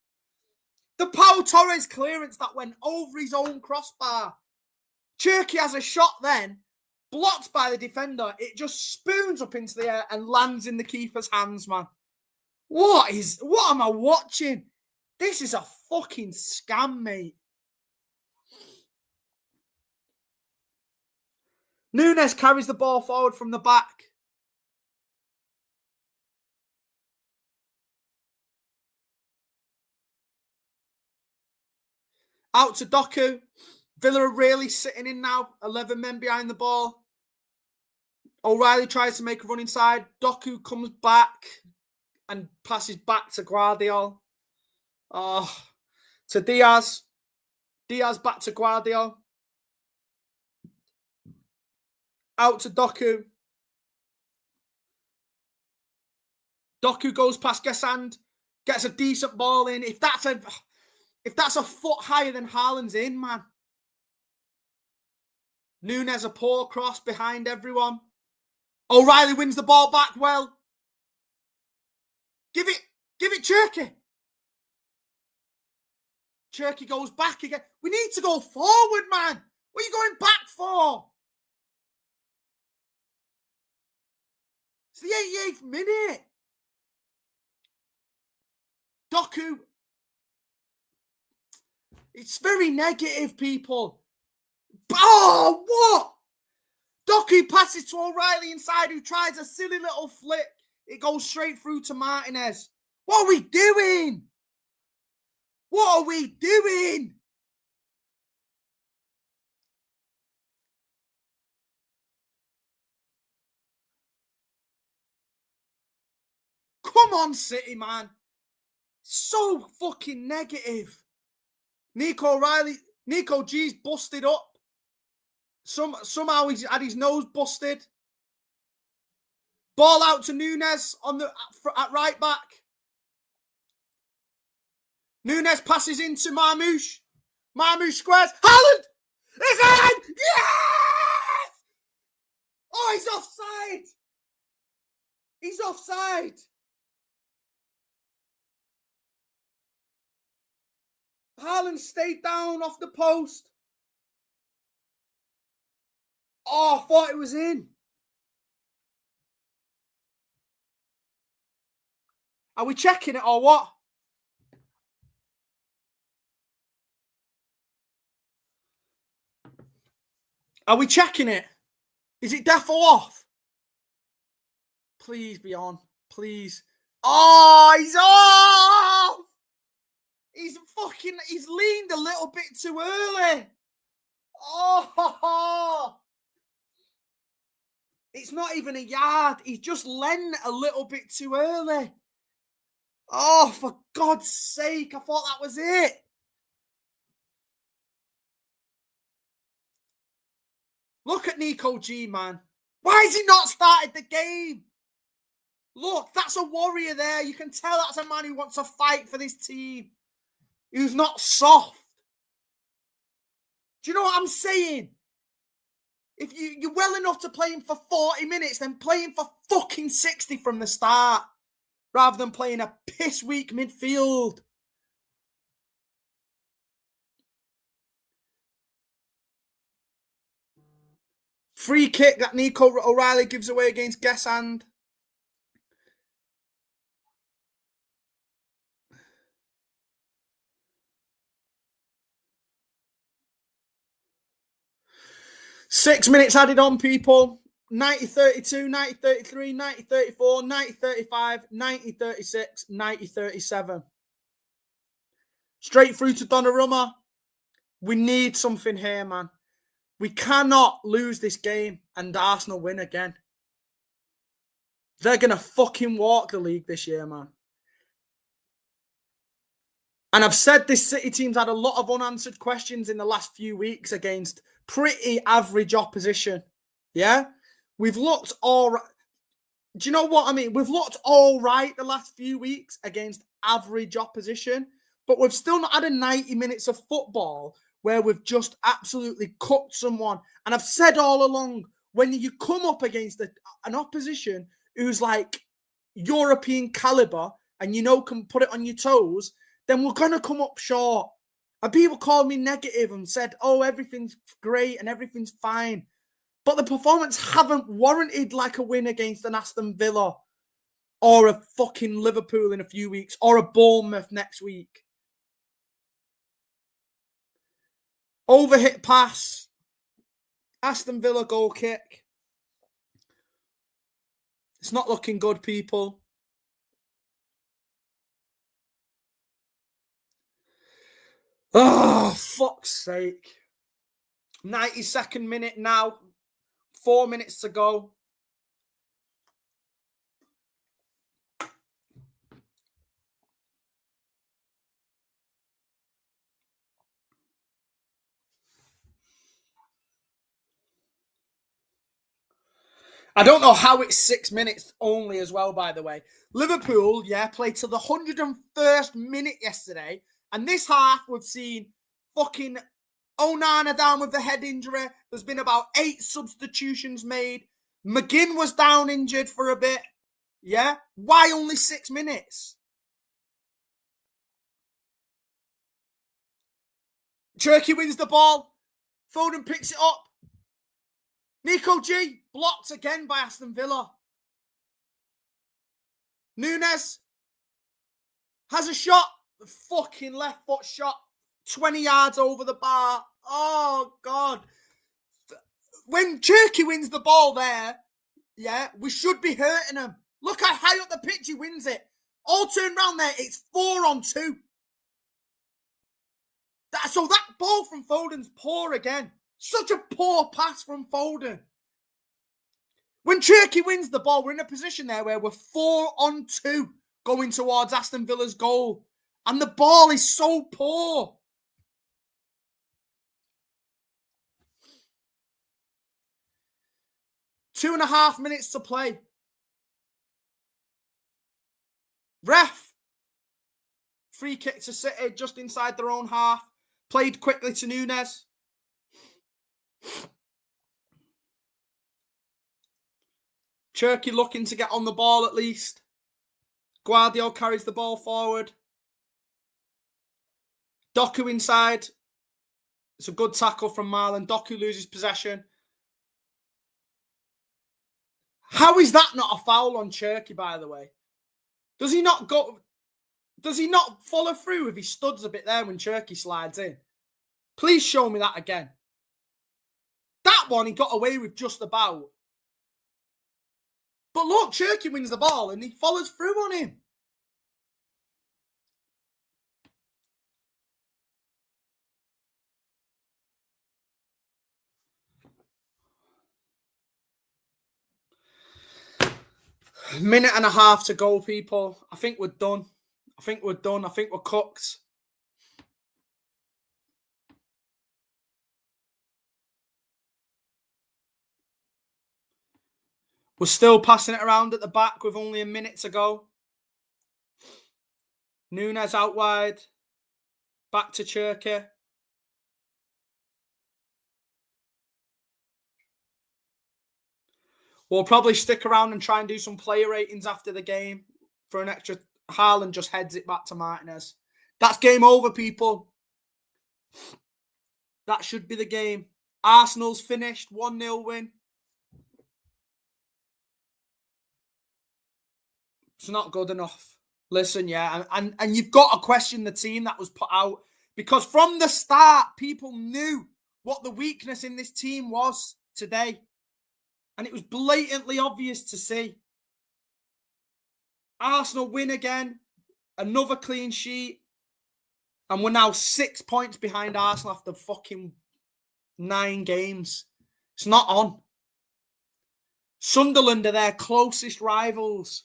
The Pau Torres clearance that went over his own crossbar. Turkey has a shot then, blocked by the defender. It just spoons up into the air and lands in the keeper's hands, man. What am I watching? This is a fucking scam, mate. Nunes carries the ball forward from the back. Out to Doku. Villa are really sitting in now. 11 men behind the ball. O'Reilly tries to make a run inside. Doku comes back and passes back to Guardiola. Oh, to Diaz. Diaz back to Guardiola. Out to Doku. Doku goes past Gesand. Gets a decent ball in. If that's a foot higher than Haaland's in, man. Nunes a poor cross behind everyone. O'Reilly wins the ball back well. Give it Cherky. Cherky goes back again. We need to go forward, man. What are you going back for? It's the 88th minute. Doku. It's very negative, people. Oh, what? Doku passes to O'Reilly inside, who tries a silly little flick. It goes straight through to Martinez. What are we doing? What are we doing? Come on, City, man. So fucking negative. Nico G's busted up. Somehow he's had his nose busted. Ball out to Nunes at right back. Nunes passes into Marmoush. Marmoush squares. Haaland! It's in! Yes! Oh, he's offside! He's offside! Haaland stayed down off the post. Oh, I thought it was in. Are we checking it or what? Are we checking it? Is it def or off? Please be on. Please. Oh, he's off! He's leaned a little bit too early. Oh! It's not even a yard. He's just leant a little bit too early. Oh, for God's sake. I thought that was it. Look at Nico G, man. Why has he not started the game? Look, that's a warrior there. You can tell that's a man who wants to fight for this team. Who's not soft. Do you know what I'm saying? If you're well enough to play him for 40 minutes, then play him for fucking 60 from the start. Rather than playing a piss-weak midfield. Free kick that Nico O'Reilly gives away against Gesand. Six minutes added on, people. 90-32, 90-33, 90-34, 90-35, 90-36, 90-37. Straight through to Donnarumma. We need something here, man. We cannot lose this game and Arsenal win again. They're going to fucking walk the league this year, man. And I've said this City team's had a lot of unanswered questions in the last few weeks against pretty average opposition. Yeah? We've looked all right. Do you know what I mean? We've looked all right the last few weeks against average opposition, but we've still not had a 90 minutes of football where we've just absolutely cooked someone. And I've said all along, when you come up against an opposition who's like European caliber and can put it on your toes, then we're going to come up short. And people called me negative and said, oh, everything's great and everything's fine. But the performance haven't warranted like a win against an Aston Villa or a fucking Liverpool in a few weeks or a Bournemouth next week. Overhit pass. Aston Villa goal kick. It's not looking good, people. Oh, fuck's sake. 92nd minute now. 4 minutes to go. I don't know how it's 6 minutes only as well, by the way. Liverpool, played till the 101st minute yesterday. And this half, we've seen fucking Onana down with the head injury. There's been about 8 substitutions made. McGinn was down injured for a bit. Yeah? Why only 6 minutes? Turkey wins the ball. Foden picks it up. Nico G blocked again by Aston Villa. Nunes has a shot. Fucking left foot shot. 20 yards over the bar. Oh, God. When Turkey wins the ball there, we should be hurting him. Look how high up the pitch he wins it. All turned round there, it's 4-on-2. So that ball from Foden's poor again. Such a poor pass from Foden. When Turkey wins the ball, we're in a position there where we're 4-on-2 going towards Aston Villa's goal. And the ball is so poor. Two and a half minutes to play. Ref. Free kick to City just inside their own half. Played quickly to Nunes. Turkey looking to get on the ball at least. Guardiola carries the ball forward. Doku inside. It's a good tackle from Marlon. Doku loses possession. How is that not a foul on Turkey, by the way? Does he not follow through if he studs a bit there when Turkey slides in? Please show me that again. That one he got away with just about. But look, Turkey wins the ball and he follows through on him. Minute and a half to go, people. I think we're done. I think we're cooked. We're still passing it around at the back with only a minute to go. Nunes out wide. Back to Turkey. We'll probably stick around and try and do some player ratings after the game for an extra. Haaland just heads it back to Martinez. That's game over, people. That should be the game. Arsenal's finished. 1-0 win. It's not good enough. Listen, and you've got to question the team that was put out, because from the start, people knew what the weakness in this team was today. And it was blatantly obvious to see. Arsenal win again. Another clean sheet. And we're now 6 points behind Arsenal after fucking 9 games. It's not on. Sunderland are their closest rivals.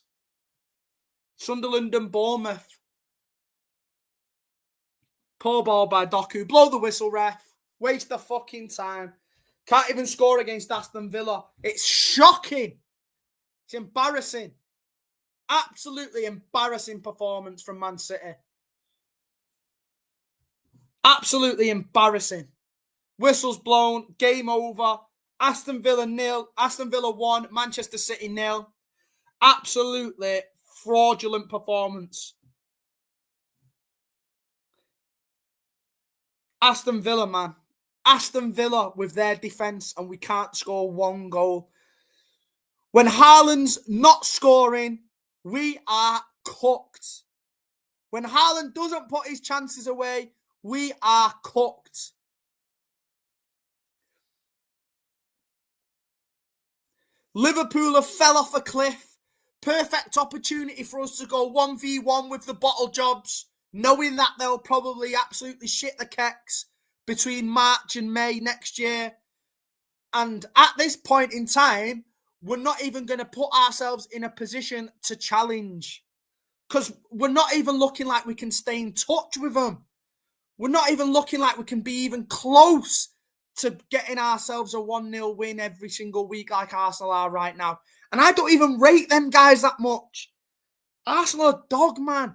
Sunderland and Bournemouth. Poor ball by Doku. Blow the whistle, ref. Waste the fucking time. Can't even score against Aston Villa. It's shocking. It's embarrassing. Absolutely embarrassing performance from Man City. Absolutely embarrassing. Whistles blown. Game over. Aston Villa 0. Aston Villa 1. Manchester City 0. Absolutely fraudulent performance. Aston Villa, man. Aston Villa with their defence, and we can't score 1 goal. When Haaland's not scoring, we are cooked. When Haaland doesn't put his chances away, we are cooked. Liverpool have fell off a cliff. Perfect opportunity for us to go 1v1 with the bottle jobs, knowing that they'll probably absolutely shit the kecks between March and May next year. And at this point in time, we're not even going to put ourselves in a position to challenge, because we're not even looking like we can stay in touch with them. We're not even looking like we can be even close to getting ourselves a 1-0 win every single week like Arsenal are right now. And I don't even rate them guys that much. Arsenal are dog, man.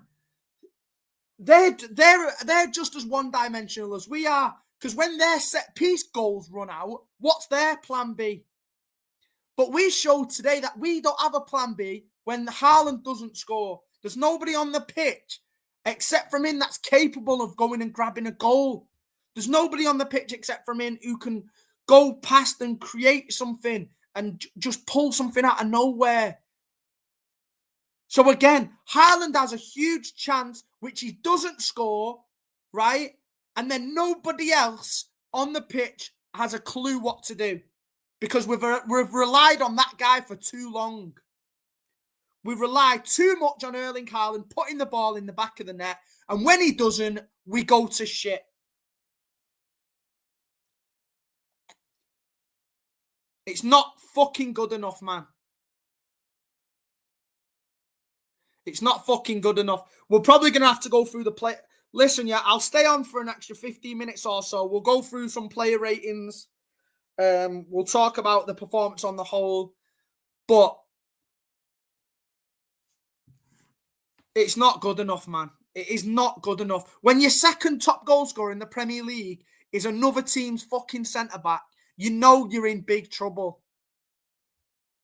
They're just as one-dimensional as we are. Because when their set-piece goals run out, what's their plan B? But we showed today that we don't have a plan B when Haaland doesn't score. There's nobody on the pitch except from him that's capable of going and grabbing a goal. There's nobody on the pitch except from him who can go past and create something and just pull something out of nowhere. So again, Haaland has a huge chance, which he doesn't score, right? And then nobody else on the pitch has a clue what to do because we've relied on that guy for too long. We've relied too much on Erling Haaland putting the ball in the back of the net. And when he doesn't, we go to shit. It's not fucking good enough, man. It's not fucking good enough. We're probably going to have to go through the play. Listen, yeah, I'll stay on for an extra 15 minutes or so. We'll go through some player ratings. We'll talk about the performance on the whole. But it's not good enough, man. It is not good enough. When your second top goal scorer in the Premier League is another team's fucking centre-back, you know you're in big trouble.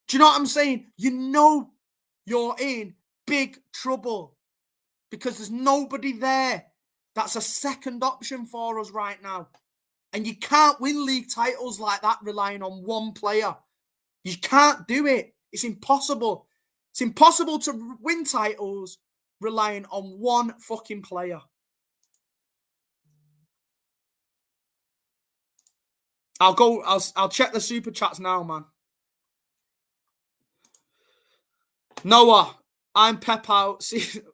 Do you know what I'm saying? You know you're in big trouble because there's nobody there that's a second option for us right now. And you can't win league titles like that relying on one player. You can't do it. It's impossible. It's impossible to win titles relying on one fucking player. I'll check the super chats now, man. Noah, I'm Pep out.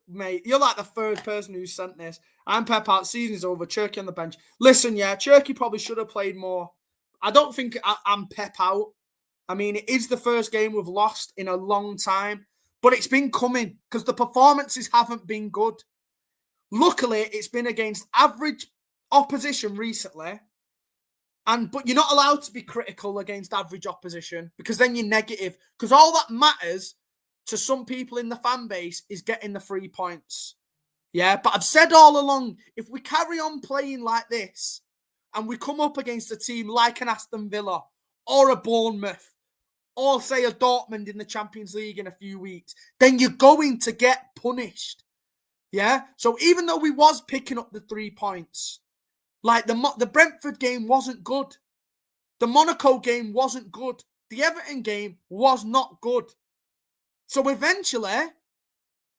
Mate, you're like the third person who sent this. I'm Pep out. Season's over. Cherky on the bench. Listen, yeah, Cherky probably should have played more. I don't think I'm Pep out. I mean, it is the first game we've lost in a long time, but it's been coming because the performances haven't been good. Luckily, it's been against average opposition recently. But you're not allowed to be critical against average opposition because then you're negative. Because all that matters to some people in the fan base is getting the 3 points. Yeah, but I've said all along, if we carry on playing like this and we come up against a team like an Aston Villa or a Bournemouth or say a Dortmund in the Champions League in a few weeks, then you're going to get punished. Yeah, so even though we was picking up the 3 points, like the Brentford game wasn't good. The Monaco game wasn't good. The Everton game was not good. So eventually,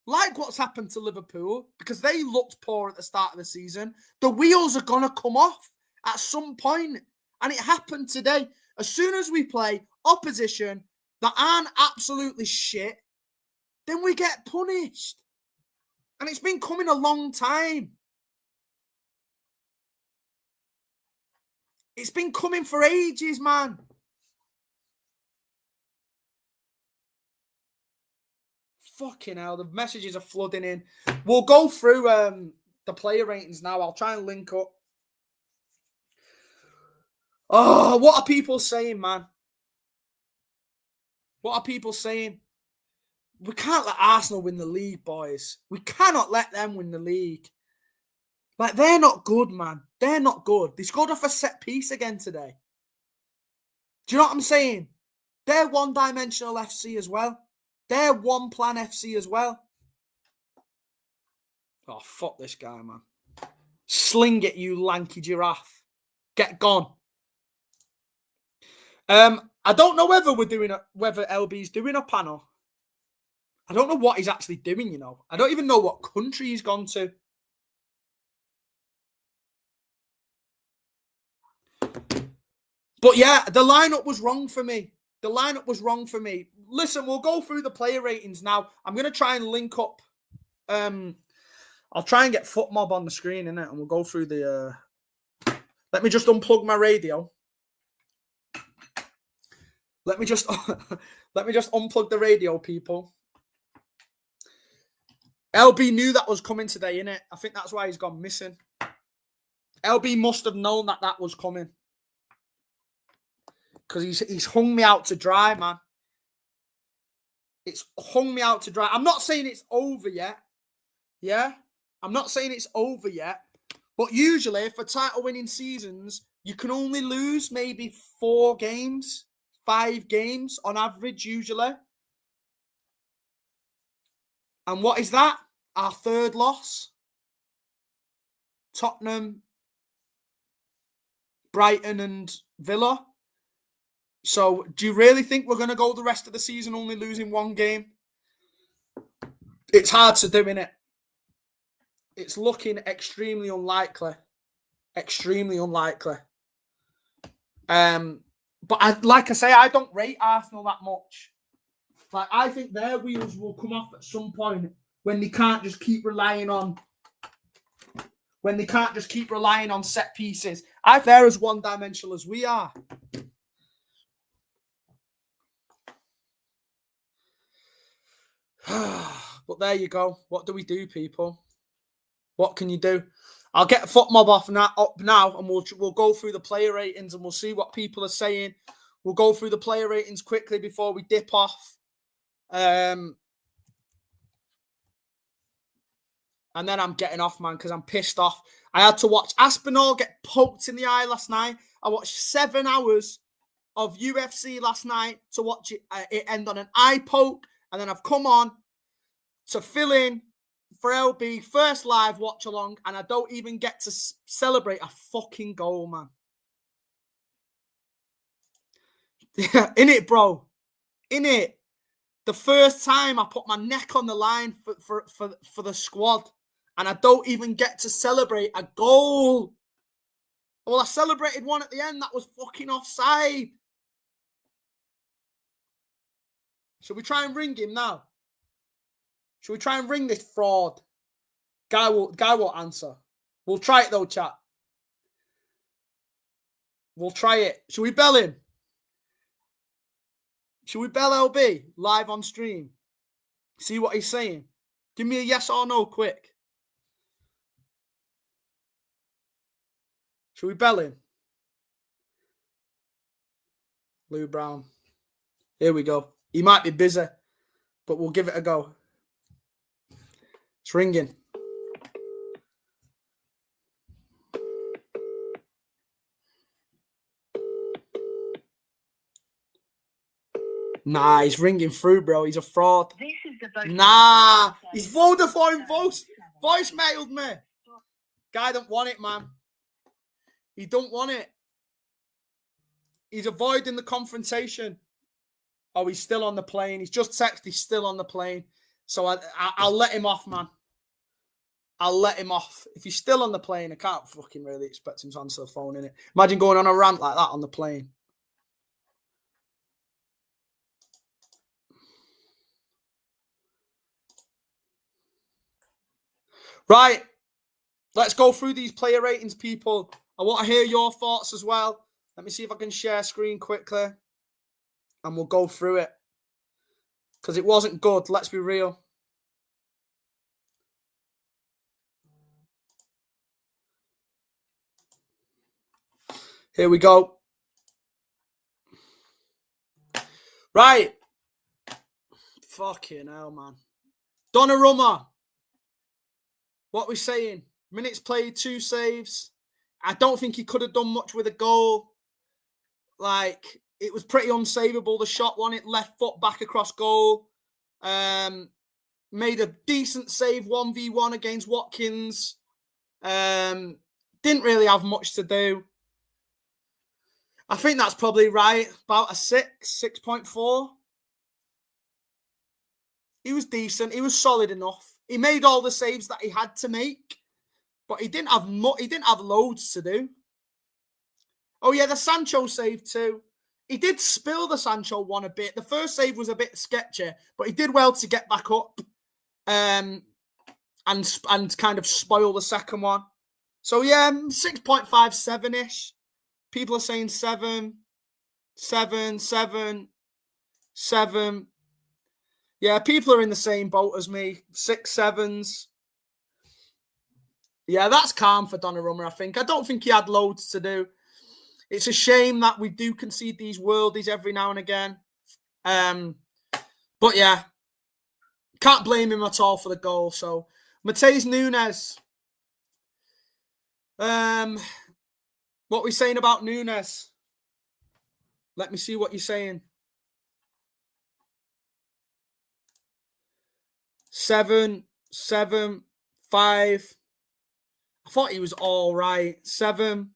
like what's happened to Liverpool, because they looked poor at the start of the season, the wheels are going to come off at some point. And it happened today. As soon as we play opposition that aren't absolutely shit, then we get punished. And it's been coming a long time. It's been coming for ages, man. Fucking hell, the messages are flooding in. We'll go through the player ratings now. I'll try and link up. Oh, what are people saying, man? What are people saying? We can't let Arsenal win the league, boys. We cannot let them win the league. Like, they're not good, man. They're not good. They scored off a set piece again today. Do you know what I'm saying? They're one-dimensional FC as well. They're one-plan FC as well. Oh, fuck this guy, man. Sling it, you lanky giraffe. Get gone. I don't know whether LB's doing a panel. I don't know what he's actually doing, you know. I don't even know what country he's gone to. But yeah, the lineup was wrong for me. The lineup was wrong for me. Listen, we'll go through the player ratings now. I'm going to try and link up. I'll try and get FootMob on the screen, innit? And we'll go through the... Let me just unplug my radio. Let me just unplug the radio, people. LB knew that was coming today, innit? I think that's why he's gone missing. LB must have known that was coming. because he's hung me out to dry, man. It's hung me out to dry. I'm not saying it's over yet. Yeah? I'm not saying it's over yet. But usually, for title-winning seasons, you can only lose maybe 4 games, 5 games on average, usually. And what is that? Our 3rd loss. Tottenham, Brighton and Villa. So, do you really think we're going to go the rest of the season only losing 1 game? It's hard to do, innit? It's looking extremely unlikely. Extremely unlikely. But like I say, I don't rate Arsenal that much. Like, I think their wheels will come off at some point when they can't just keep relying on set pieces. I think they're as one-dimensional as we are. But there you go. What do we do, people? What can you do? I'll get Foot Mob up now, and we'll go through the player ratings, and we'll see what people are saying. We'll go through the player ratings quickly before we dip off. And then I'm getting off, man, because I'm pissed off. I had to watch Aspinall get poked in the eye last night. I watched 7 hours of UFC last night to watch it end on an eye poke. And then I've come on to fill in for LB, first live watch along, and I don't even get to celebrate a fucking goal, man. Yeah, in it, bro. In it. The first time I put my neck on the line for the squad, and I don't even get to celebrate a goal. Well, I celebrated one at the end that was fucking offside. Should we try and ring him now? Should we try and ring this fraud? Guy won't answer. We'll try it though, chat. We'll try it. Should we bell him? Should we bell LB live on stream? See what he's saying. Give me a yes or no quick. Should we bell him? Lou Brown. Here we go. He might be busy, but we'll give it a go. It's ringing. Nah, he's ringing through, bro. He's a fraud. Nah, he's Vodafone voicemailed me. Guy don't want it, man. He don't want it. He's avoiding the confrontation. Oh, he's still on the plane. He's just texted he's still on the plane. So I'll let him off, man. I'll let him off. If he's still on the plane, I can't fucking really expect him to answer the phone, innit? Imagine going on a rant like that on the plane. Right. Let's go through these player ratings, people. I want to hear your thoughts as well. Let me see if I can share screen quickly. And we'll go through it. Because it wasn't good. Let's be real. Here we go. Right. Fucking hell, man. Donnarumma. What we saying? Minutes played, 2 saves. I don't think he could have done much with a goal. Like, it was pretty unsavable. The shot won it left foot back across goal. Made a decent save 1v1 against Watkins. Didn't really have much to do. I think that's probably right. About a 6.4. He was decent. He was solid enough. He made all the saves that he had to make, but he didn't have loads to do. Oh yeah, the Sancho save too. He did spill the Sancho one a bit. The first save was a bit sketchy, but he did well to get back up and kind of spoil the second one. So yeah, 6.57-ish. People are saying 7. Yeah, people are in the same boat as me. 6 7s. Yeah, that's calm for Donnarumma, I think. I don't think he had loads to do. It's a shame that we do concede these worldies every now and again. But yeah, can't blame him at all for the goal. So Matheus Nunes. What are we saying about Nunes? Let me see what you're saying. 7, 7, 5. I thought he was all right. 7.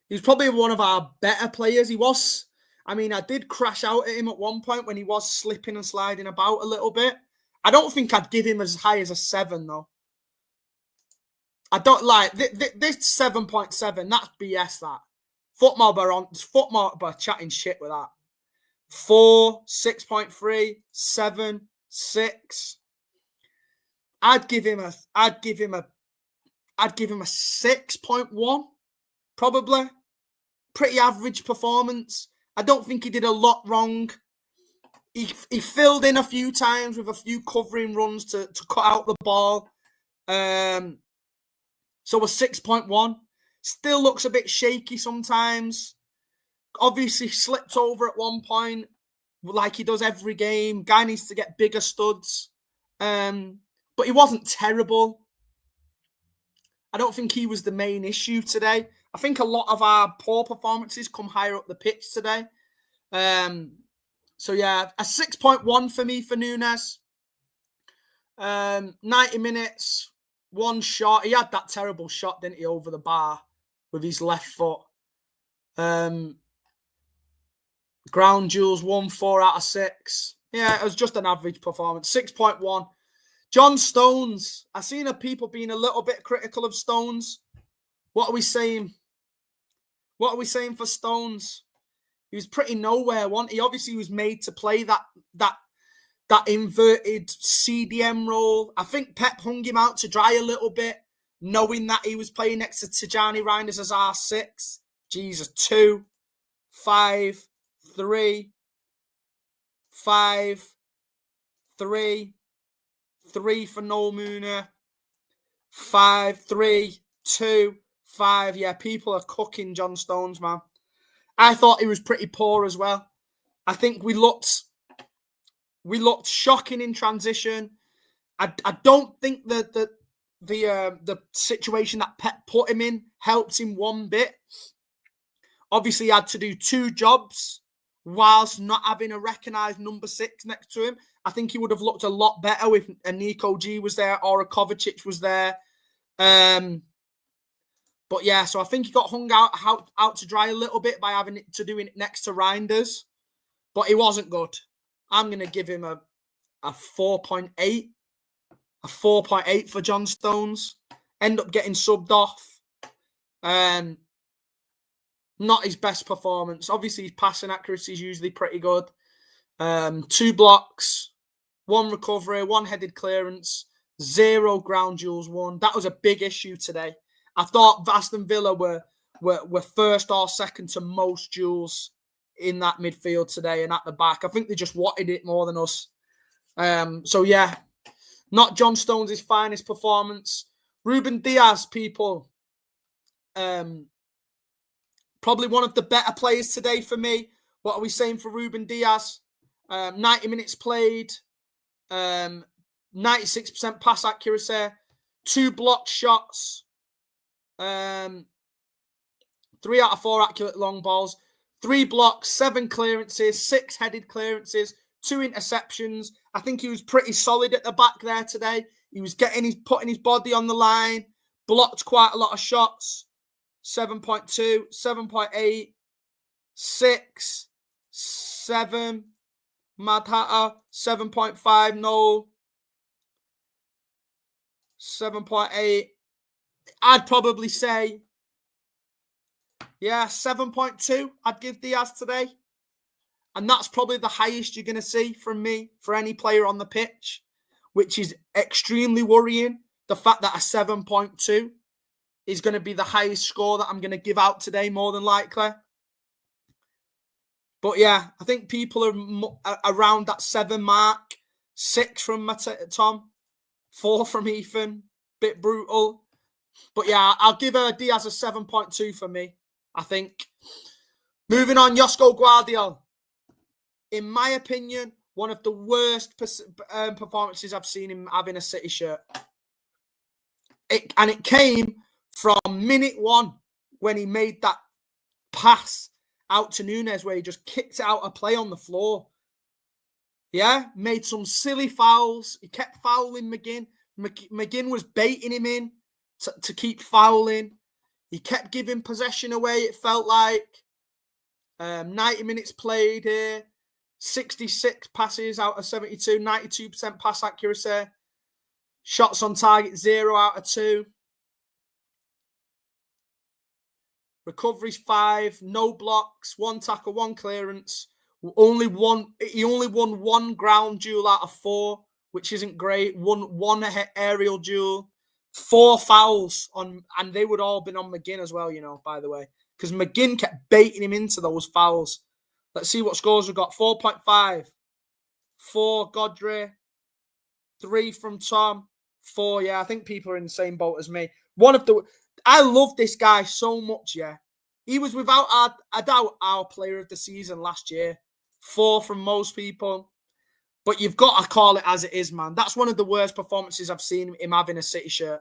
He was probably one of our better players. He was. I mean, I did crash out at him at one point when he was slipping and sliding about a little bit. I don't think I'd give him as high as a 7, though. I don't like this 7.7. That's BS, that. Footmobber chatting shit with that. 4, 6.3, 7, 6. I'd give him a 6.1, probably. Pretty average performance. I don't think he did a lot wrong. He filled in a few times with a few covering runs to cut out the ball. So a 6.1. Still looks a bit shaky sometimes. Obviously slipped over at one point, like he does every game. Guy needs to get bigger studs. But he wasn't terrible. I don't think he was the main issue today. I think a lot of our poor performances come higher up the pitch today. So yeah, a 6.1 for me for Nunes. 90 minutes, one shot. He had that terrible shot, didn't he, over the bar with his left foot. Ground duels, 1, 4 out of 6. Yeah, it was just an average performance. 6.1. John Stones. I've seen people being a little bit critical of Stones. What are we saying? What are we saying for Stones? He was pretty nowhere, wasn't he? Obviously, he was made to play that inverted CDM role. I think Pep hung him out to dry a little bit, knowing that he was playing next to Tijani Reinders as R6. Jesus, 2, 5, 3, 5, 3, 3 for Noel Mooner, 5, 3, 2, 5. Yeah, people are cooking John Stones, man. I thought he was pretty poor as well. I think we looked shocking in transition. I don't think that the situation that Pep put him in helped him one bit. Obviously, he had to do 2 jobs whilst not having a recognised number 6 next to him. I think he would have looked a lot better if a Nico G was there or a Kovacic was there. But yeah, so I think he got hung out to dry a little bit by having to doing it next to Reinders. But he wasn't good. I'm going to give him a 4.8. A 4.8 for John Stones. End up getting subbed off. Not his best performance. Obviously, his passing accuracy is usually pretty good. 2 blocks, 1 recovery, 1 headed clearance, 0 ground duels won. That was a big issue today. I thought Aston Villa were first or second to most duels in that midfield today and at the back. I think they just wanted it more than us. So yeah, not John Stones' finest performance. Ruben Diaz, people. Probably one of the better players today for me. What are we saying for Ruben Diaz? 90 minutes played, 96% pass accuracy, 2 blocked shots, 3 out of 4 accurate long balls, 3 blocks, 7 clearances, 6 headed clearances, 2 interceptions. I think he was pretty solid at the back there today. He was putting his body on the line, blocked quite a lot of shots. 7.2, 7.8, 6, 7, Mad Hatter, 7.5, Noel, 7.8. I'd probably say, yeah, 7.2 I'd give Diaz today. And that's probably the highest you're going to see from me for any player on the pitch, which is extremely worrying. The fact that a 7.2 is going to be the highest score that I'm going to give out today, more than likely. But yeah, I think people are around that 7 mark. 6 from Tom, 4 from Ethan. Bit brutal. But yeah, I'll give Diaz a 7.2 for me, I think. Moving on, Josko Guardiola. In my opinion, one of the worst performances I've seen him having a City shirt. It came from minute one when he made that pass out to Nunes where he just kicked out a play on the floor. Yeah, made some silly fouls. He kept fouling McGinn. McGinn was baiting him in to keep fouling. He kept giving possession away, it felt like. 90 minutes played here. 66 passes out of 72, 92% pass accuracy. Shots on target, 0 out of 2. Recoveries 5, no blocks, 1 tackle, 1 clearance. He only won 1 ground duel out of 4, which isn't great. One aerial duel. 4 fouls on, and they would all been on McGinn as well, by the way. Because McGinn kept baiting him into those fouls. Let's see what scores we've got. 4.5. 4, Godre. 3 from Tom. 4, I think people are in the same boat as me. I love this guy so much, He was without a doubt our player of the season last year. 4 from most people. But you've got to call it as it is, man. That's one of the worst performances I've seen him having a City shirt.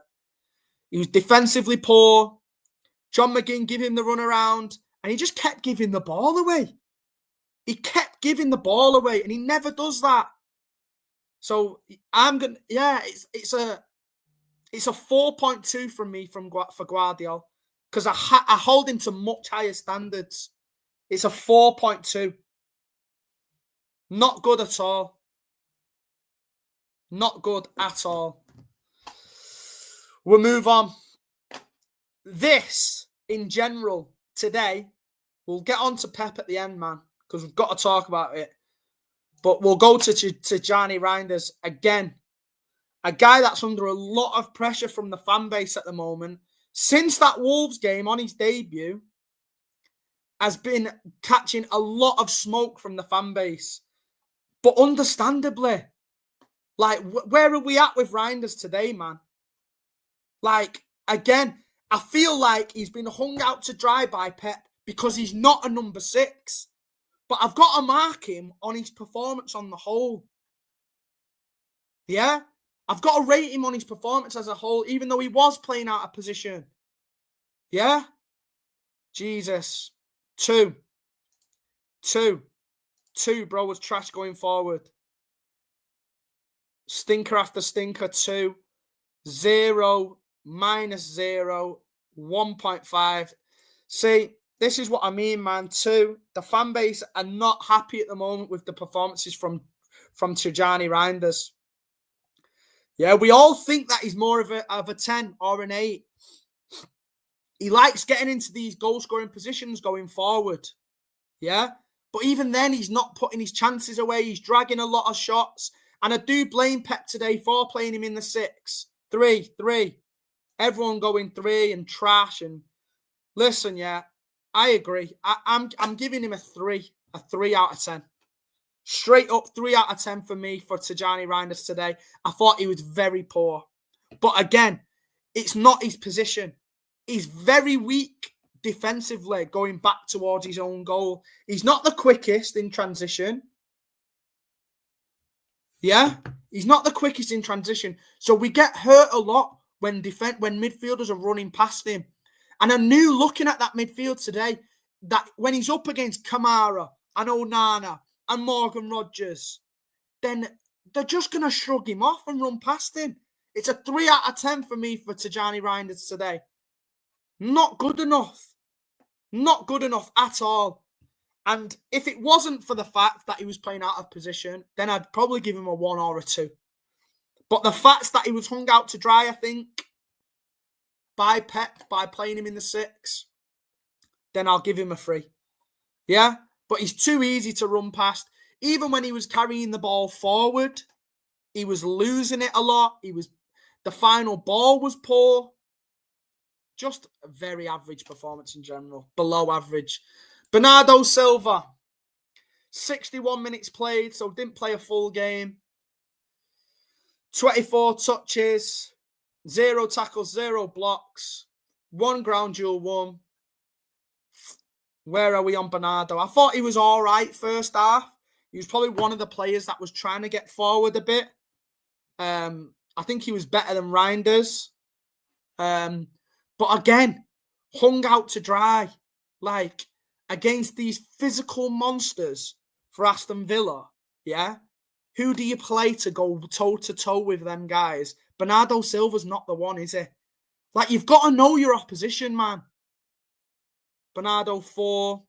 He was defensively poor. John McGinn gave him the run around, and he just kept giving the ball away. He kept giving the ball away, and he never does that. So it's a 4.2 from me for Guardiola because I hold him to much higher standards. It's a 4.2. Not good at all. Not good at all. We'll move on. This, in general, today, we'll get on to Pep at the end, man, because we've got to talk about it. But we'll go to Gianni Reinders again. A guy that's under a lot of pressure from the fan base at the moment. Since that Wolves game on his debut, has been catching a lot of smoke from the fan base. But understandably, where are we at with Reinders today, man? Again, I feel like he's been hung out to dry by Pep because he's not a number 6. But I've got to mark him on his performance on the whole. Yeah? I've got to rate him on his performance as a whole, even though he was playing out of position. Yeah? Jesus. 2, bro, was trash going forward. Stinker after stinker, 2. 0, -0, 1.5. See, this is what I mean, man. 2, the fan base are not happy at the moment with the performances from Gianni Reinders. Yeah, we all think that he's more of a 10 or an 8. He likes getting into these goal-scoring positions going forward. Yeah? But even then, he's not putting his chances away. He's dragging a lot of shots. And I do blame Pep today for playing him in the 6. 3. Everyone going 3 and trash. And listen, I agree. I'm giving him a 3 out of 10. Straight up 3 out of 10 for me for Gianni Reinders today. I thought he was very poor. But again, it's not his position. He's very weak defensively going back towards his own goal. He's not the quickest in transition. Yeah? He's not the quickest in transition. So we get hurt a lot when midfielders are running past him. And I knew looking at that midfield today that when he's up against Kamara and Onana and Morgan Rogers, then they're just going to shrug him off and run past him. It's a 3 out of 10 for me for Gianni Reinders today. Not good enough. Not good enough at all. And if it wasn't for the fact that he was playing out of position, then I'd probably give him a 1 or a 2. But the fact that he was hung out to dry, I think, by Pep, by playing him in the 6, then I'll give him a 3. Yeah? But he's too easy to run past. Even when he was carrying the ball forward, he was losing it a lot. The final ball was poor. Just a very average performance in general. Below average. Bernardo Silva. 61 minutes played, so didn't play a full game. 24 touches. 0 tackles, 0 blocks. 1 ground duel won. Where are we on Bernardo? I thought he was all right first half. He was probably one of the players that was trying to get forward a bit. I think he was better than Reinders. But again, hung out to dry. Like, against these physical monsters for Aston Villa, yeah? Who do you play to go toe-to-toe with them guys? Bernardo Silva's not the one, is he? Like, you've got to know your opposition, man. Bernardo 4,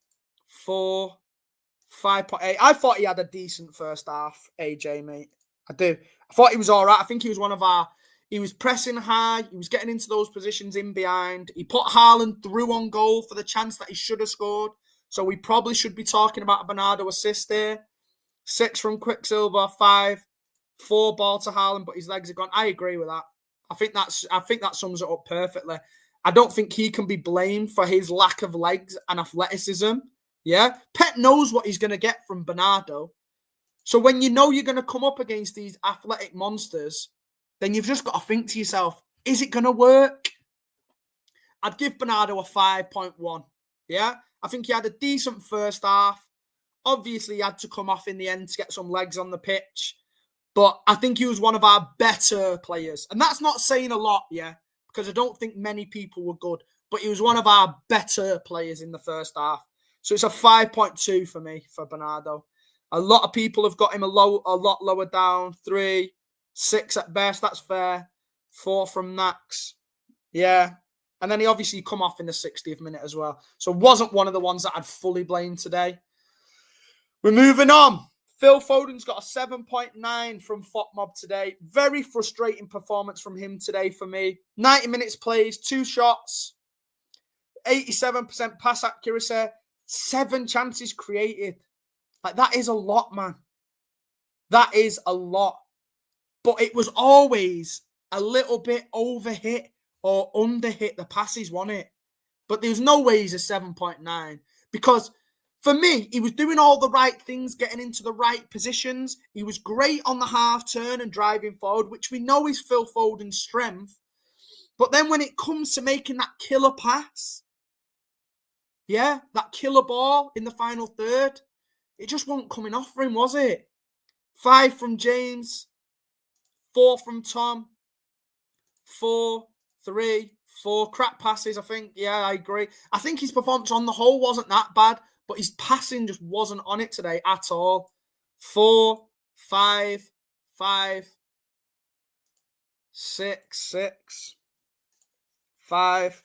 5.8. I thought he had a decent first half, AJ, mate. I do. I thought he was all right. I think he was one of our... He was pressing high. He was getting into those positions in behind. He put Haaland through on goal for the chance that he should have scored. So we probably should be talking about a Bernardo assist here. 6 from Quicksilver, 5, 4 ball to Haaland, but his legs are gone. I agree with that. I think that sums it up perfectly. I don't think he can be blamed for his lack of legs and athleticism. Yeah, Pep knows what he's going to get from Bernardo. So when you know you're going to come up against these athletic monsters, then you've just got to think to yourself, is it going to work? I'd give Bernardo a 5.1. Yeah, I think he had a decent first half. Obviously, he had to come off in the end to get some legs on the pitch. But I think he was one of our better players. And that's not saying a lot, yeah, because I don't think many people were good. But he was one of our better players in the first half. So it's a 5.2 for me, for Bernardo. A lot of people have got him a lot lower down. 3, 6 at best. That's fair. 4 from Nax. Yeah. And then he obviously come off in the 60th minute as well. So wasn't one of the ones that I'd fully blamed today. We're moving on. Phil Foden's got a 7.9 from FOTMob today. Very frustrating performance from him today for me. 90 minutes played, 2 shots, 87% pass accuracy, 7 chances created. Like, that is a lot, man. That is a lot. But it was always a little bit overhit or underhit the passes, wasn't it? But there's no way he's a 7.9 because for me, he was doing all the right things, getting into the right positions. He was great on the half turn and driving forward, which we know is Phil Foden's strength. But then when it comes to making that killer pass, yeah, that killer ball in the final third, it just wasn't coming off for him, was it? 5 from James, 4 from Tom, 4, 3, 4 crap passes, I think. Yeah, I agree. I think his performance on the whole wasn't that bad, but his passing just wasn't on it today at all. 4, 5, 5, 6, 6, 5.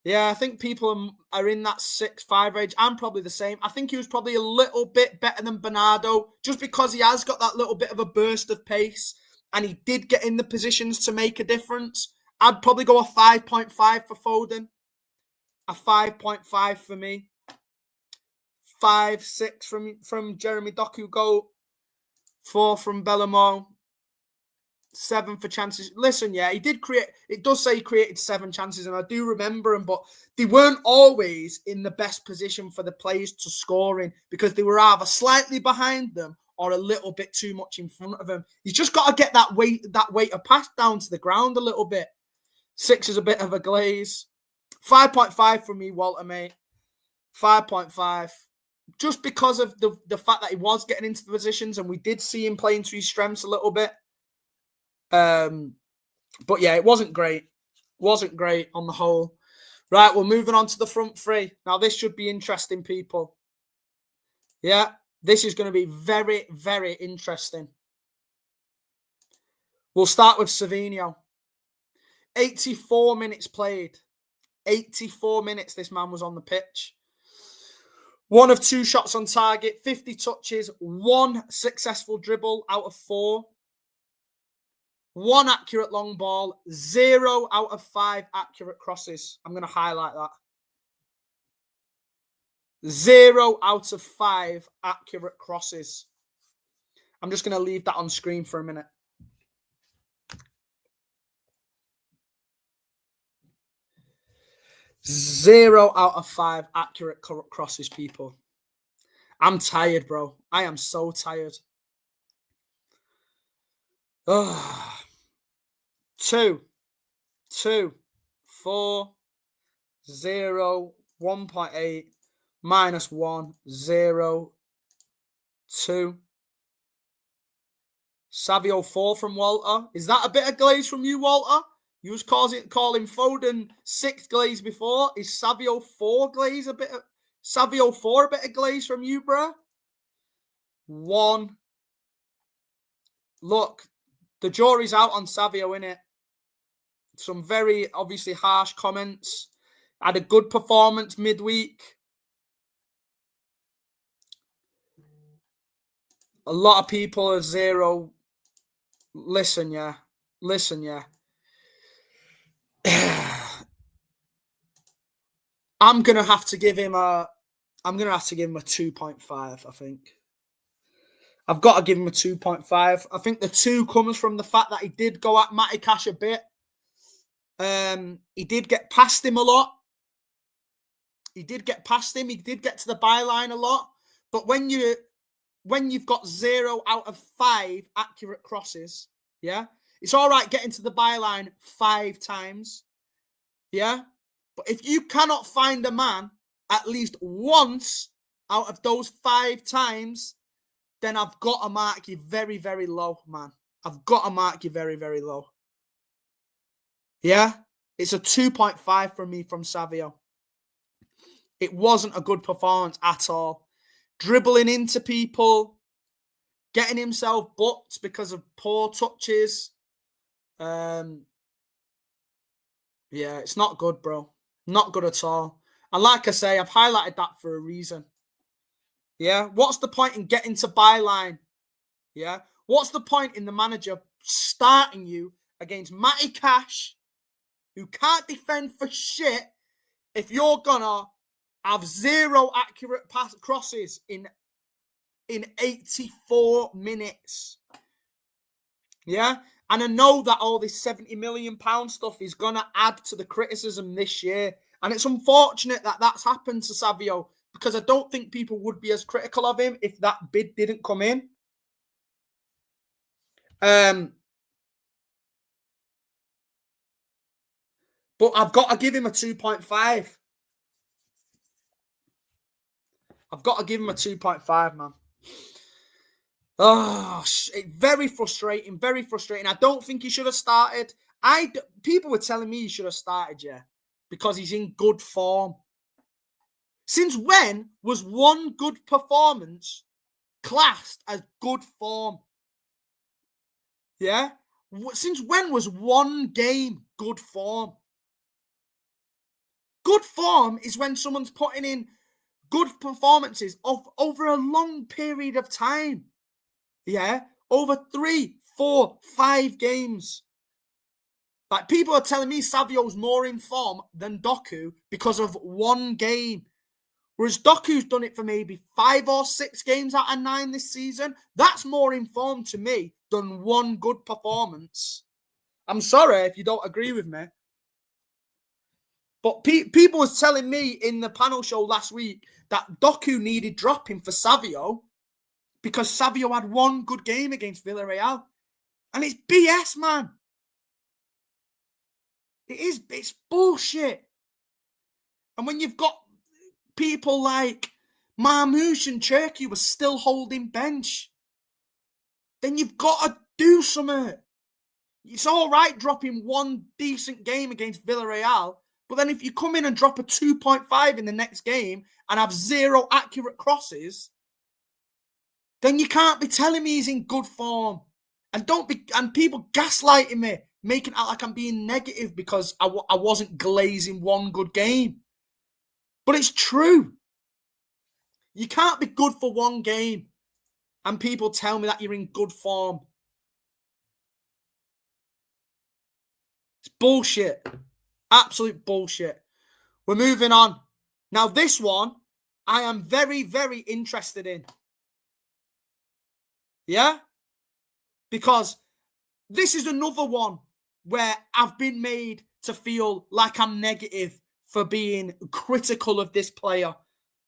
Yeah, I think people are in that 6-5 range. I'm probably the same. I think he was probably a little bit better than Bernardo just because he has got that little bit of a burst of pace and he did get in the positions to make a difference. I'd probably go a 5.5 for Foden. A 5.5 for me. 5, 6 from Jeremy Doku goal. 4 from Bellamont. 7 for chances. Listen, yeah, he did create... It does say he created 7 chances, and I do remember them, but they weren't always in the best position for the players to score in because they were either slightly behind them or a little bit too much in front of them. He's just got to get that weight of pass down to the ground a little bit. 6 is a bit of a glaze. 5.5 for me, Walter, mate. 5.5. Just because of the fact that he was getting into the positions and we did see him playing to his strengths a little bit. But yeah, it wasn't great. Wasn't great on the whole. Right, we're moving on to the front three. Now, this should be interesting, people. Yeah, this is going to be very, very interesting. We'll start with Savinho. 84 minutes played. 84 minutes this man was on the pitch. 1 of 2 shots on target, 50 touches, 1 successful dribble out of 4. 1 accurate long ball, 0 out of 5 accurate crosses. I'm going to highlight that. 0 out of 5 accurate crosses. I'm just going to leave that on screen for a minute. Zero out of 5 accurate crosses, people. I'm tired, bro. I am so tired. 2, 4, 0, 1.8 minus 1, 0, 2. Savio 4 from Walter. Is that a bit of glaze from you, Walter? You was calling Foden 6th glaze before. Is Savio 4 glaze a bit of Savio 4 a bit of glaze from you, bruh? 1. Look, the jury's out on Savio, innit? Some very obviously harsh comments. Had a good performance midweek. A lot of people are 0. Listen, yeah. I'm gonna have to give him a 2.5, I think. I've got to give him a 2.5. I think the 2 comes from the fact that he did go at Matty Cash a bit. He did get past him a lot. He did get past him. He did get to the byline a lot. But when you've got 0 out of 5 accurate crosses, yeah, it's all right getting to the byline 5 times, yeah. But if you cannot find a man at least once out of those 5 times, then I've got to mark you very, very low, man. I've got to mark you very, very low. Yeah? It's a 2.5 from me from Savio. It wasn't a good performance at all. Dribbling into people, getting himself booked because of poor touches. Yeah, it's not good, bro. Not good at all. And like I say, I've highlighted that for a reason. Yeah? What's the point in getting to byline? Yeah? What's the point in the manager starting you against Matty Cash, who can't defend for shit, if you're gonna have 0 accurate crosses in 84 minutes? Yeah? And I know that all this £70 million stuff is going to add to the criticism this year. And it's unfortunate that that's happened to Savio, because I don't think people would be as critical of him if that bid didn't come in. But I've got to give him a 2.5. I've got to give him a 2.5, man. Oh, very frustrating, very frustrating. I don't think he should have started. People were telling me he should have started, yeah, because he's in good form. Since when was one good performance classed as good form? Yeah? Since when was one game good form? Good form is when someone's putting in good performances over a long period of time. Yeah? Over 3, 4, 5 games. Like, people are telling me Savio's more in form than Doku because of one game. Whereas Doku's done it for maybe 5 or 6 games out of 9 this season. That's more informed to me than one good performance. I'm sorry if you don't agree with me. But people was telling me in the panel show last week that Doku needed dropping for Savio because Savio had one good game against Villarreal. And it's BS, man. It's bullshit. And when you've got people like Marmoush and Cherky were still holding bench, then you've got to do something. It's all right dropping one decent game against Villarreal, but then if you come in and drop a 2.5 in the next game and have 0 accurate crosses, then you can't be telling me he's in good form. And people gaslighting me, making it out like I'm being negative because I wasn't glazing one good game. But it's true. You can't be good for one game and people tell me that you're in good form. It's bullshit. Absolute bullshit. We're moving on. Now, this one, I am very, very interested in. Yeah? Because this is another one where I've been made to feel like I'm negative for being critical of this player.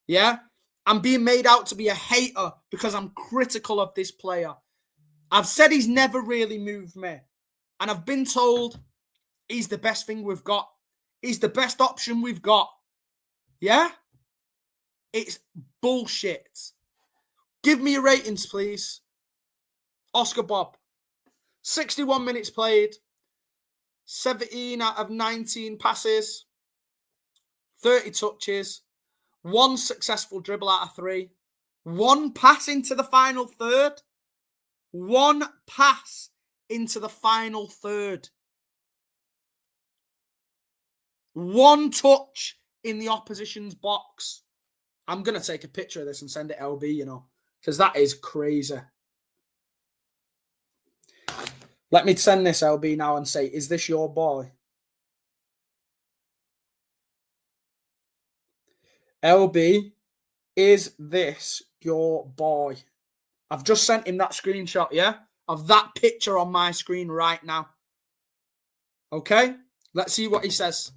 Yeah? I'm being made out to be a hater because I'm critical of this player. I've said he's never really moved me. And I've been told he's the best thing we've got. He's the best option we've got. Yeah? It's bullshit. Give me your ratings, please. Oscar Bob. 61 minutes played. 17 out of 19 passes. 30 touches. 1 successful dribble out of 3. 1 pass into the final third. 1 pass into the final third. 1 touch in the opposition's box. I'm going to take a picture of this and send it LB, you know, because that is crazy. Let me send this LB now and say, is this your boy? LB, is this your boy? I've just sent him that screenshot, yeah? Of that picture on my screen right now. Okay? Let's see what he says.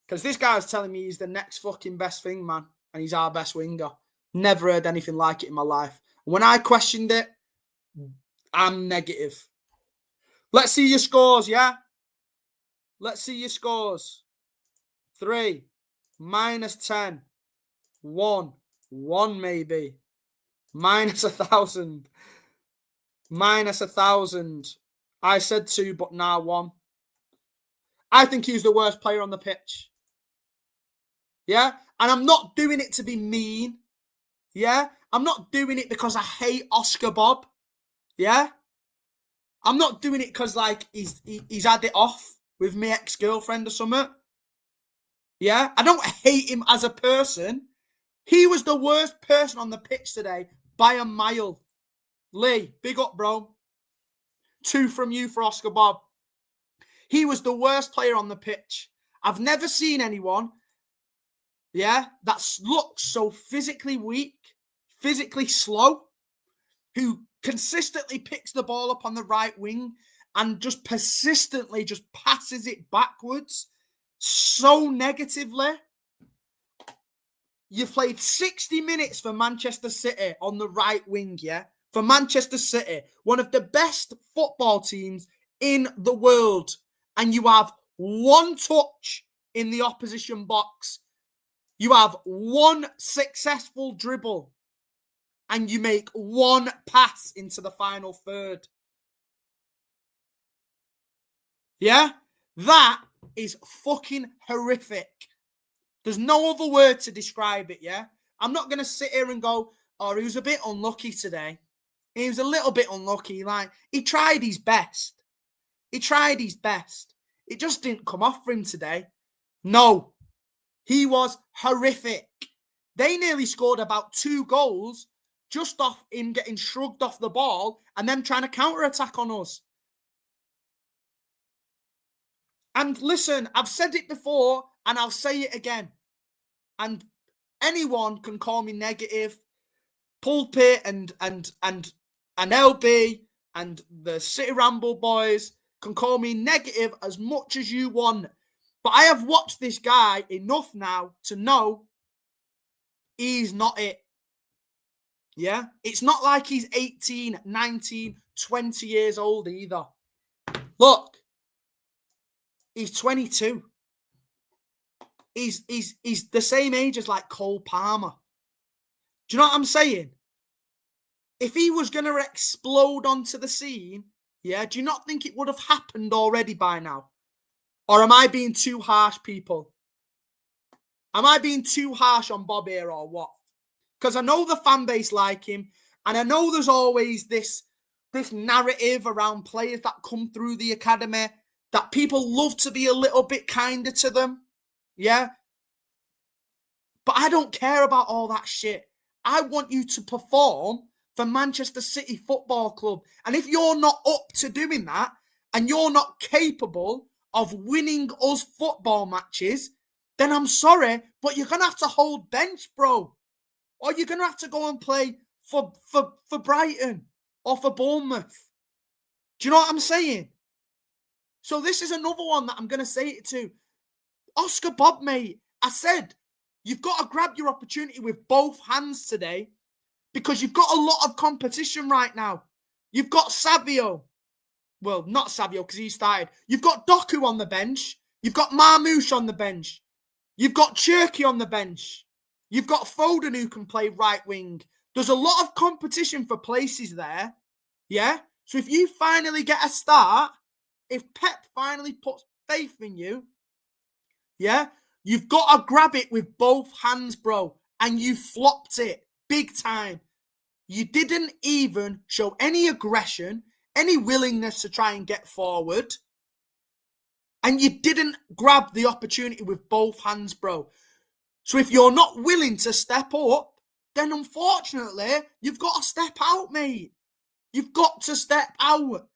Because this guy's telling me he's the next fucking best thing, man. And he's our best winger. Never heard anything like it in my life. When I questioned it, I'm negative. Let's see your scores, yeah? Let's see your scores. 3, -10, 1, 1 maybe, -1,000, -1,000. I said 2, but now 1. I think he's the worst player on the pitch. Yeah? And I'm not doing it to be mean. Yeah? I'm not doing it because I hate Oscar Bob. Yeah? I'm not doing it because, like, he's had it off with my ex-girlfriend or something. Yeah? I don't hate him as a person. He was the worst person on the pitch today by a mile. Lee, big up, bro. 2 from you for Oscar Bob. He was the worst player on the pitch. I've never seen anyone, yeah, that looks so physically weak, physically slow, who consistently picks the ball up on the right wing and just persistently just passes it backwards so negatively. You've played 60 minutes for Manchester City on the right wing, yeah? For Manchester City, one of the best football teams in the world. And you have 1 touch in the opposition box. You have 1 successful dribble. And you make 1 pass into the final third. Yeah? That is fucking horrific. There's no other word to describe it, yeah? I'm not going to sit here and go, oh, he was a bit unlucky today. He was a little bit unlucky. Like, he tried his best. He tried his best. It just didn't come off for him today. No. He was horrific. They nearly scored about 2 goals just off him getting shrugged off the ball and them trying to counter-attack on us. And listen, I've said it before and I'll say it again. And anyone can call me negative. Pulpit and LB and the City Ramble boys can call me negative as much as you want. But I have watched this guy enough now to know he's not it. Yeah? It's not like he's 18, 19, 20 years old either. Look, he's 22. He's the same age as like Cole Palmer. Do you know what I'm saying? If he was going to explode onto the scene, yeah, do you not think it would have happened already by now? Or am I being too harsh, people? Am I being too harsh on Bob here or what? Because I know the fan base like him, and I know there's always this narrative around players that come through the academy that people love to be a little bit kinder to them. Yeah? But I don't care about all that shit. I want you to perform for Manchester City Football Club. And if you're not up to doing that, and you're not capable of winning us football matches, then I'm sorry, but you're going to have to hold bench, bro. Or you're going to have to go and play for Brighton or for Bournemouth. Do you know what I'm saying? So this is another one that I'm going to say it to. Oscar Bob, mate, I said, you've got to grab your opportunity with both hands today because you've got a lot of competition right now. You've got Savio. Well, not Savio because he started. You've got Doku on the bench. You've got Marmoush on the bench. You've got Cherky on the bench. You've got Foden who can play right wing. There's a lot of competition for places there. Yeah? So if you finally get a start, if Pep finally puts faith in you, yeah, you've got to grab it with both hands, bro. And you flopped it big time. You didn't even show any aggression, any willingness to try and get forward. And you didn't grab the opportunity with both hands, bro. So if you're not willing to step up, then unfortunately, you've got to step out, mate. You've got to step out.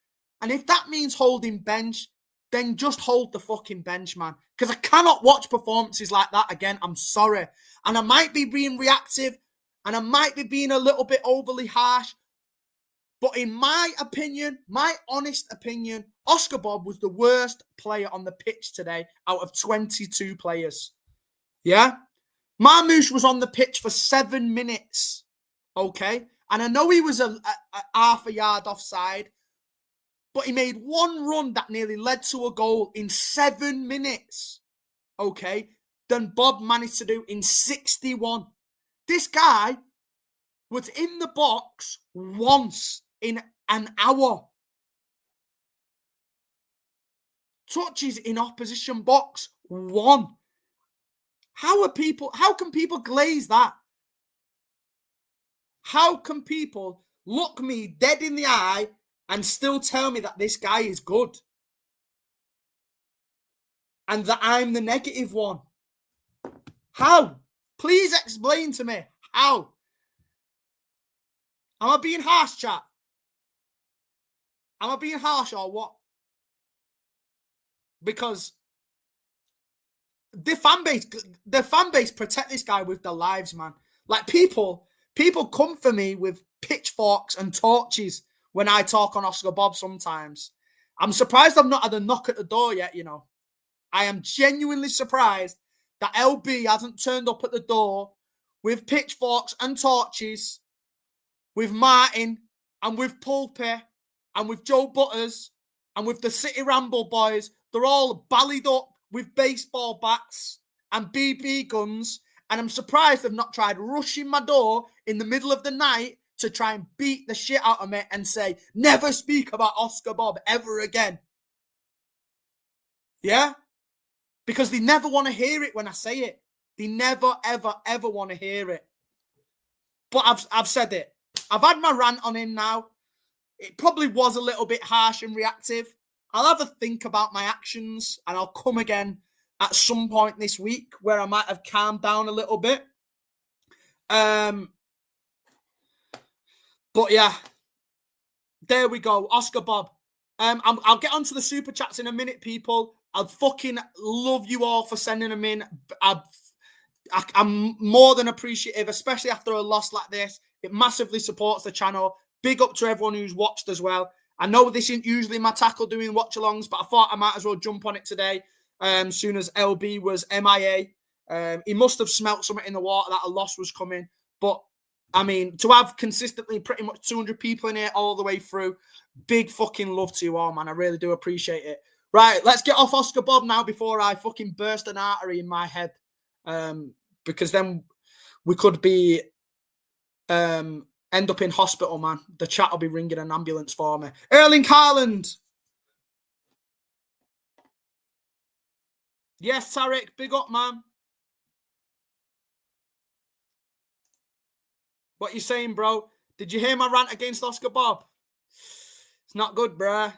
And if that means holding bench, then just hold the fucking bench, man. Because I cannot watch performances like that again. I'm sorry. And I might be being reactive, and I might be being a little bit overly harsh. But in my opinion, my honest opinion, Oscar Bob was the worst player on the pitch today out of 22 players. Yeah? Marmoush was on the pitch for 7 minutes. Okay? And I know he was a half a yard offside, but he made one run that nearly led to a goal in 7 minutes. Okay? Than Bob managed to do in 61. This guy was in the box once in an hour. Touches in opposition box, 1. How can people glaze that? How can people look me dead in the eye and still tell me that this guy is good? And that I'm the negative one? How? Please explain to me. How? Am I being harsh, chat? Am I being harsh or what? Because the fan base protect this guy with their lives, man. Like people come for me with pitchforks and torches when I talk on Oscar Bob sometimes. I'm surprised I've not had a knock at the door yet, you know. I am genuinely surprised that LB hasn't turned up at the door with pitchforks and torches, with Martin and with Pulpy and with Joe Butters and with the City Ramble boys. They're all ballied up with baseball bats and BB guns, and I'm surprised they've not tried rushing my door in the middle of the night to try and beat the shit out of me and say, never speak about Oscar Bob ever again. Yeah? Because they never want to hear it when I say it. They never, ever, ever want to hear it. But I've said it. I've had my rant on him now. It probably was a little bit harsh and reactive. I'll have a think about my actions, and I'll come again at some point this week where I might have calmed down a little bit. But yeah, there we go. Oscar Bob. I'll get onto the super chats in a minute, people. I fucking love you all for sending them in. I'm more than appreciative, especially after a loss like this. It massively supports the channel. Big up to everyone who's watched as well. I know this isn't usually my tackle doing watch-alongs, but I thought I might as well jump on it today. Soon as LB was MIA. He must have smelt something in the water that a loss was coming. But, I mean, to have consistently pretty much 200 people in here all the way through, big fucking love to you all, man. I really do appreciate it. Right, let's get off Oscar Bob now before I fucking burst an artery in my head. Because then we could be... end up in hospital, man. The chat will be ringing an ambulance for me. Erling Haaland. Yes, Tarek. Big up, man. What you saying, bro? Did you hear my rant against Oscar Bob? It's not good, bruh.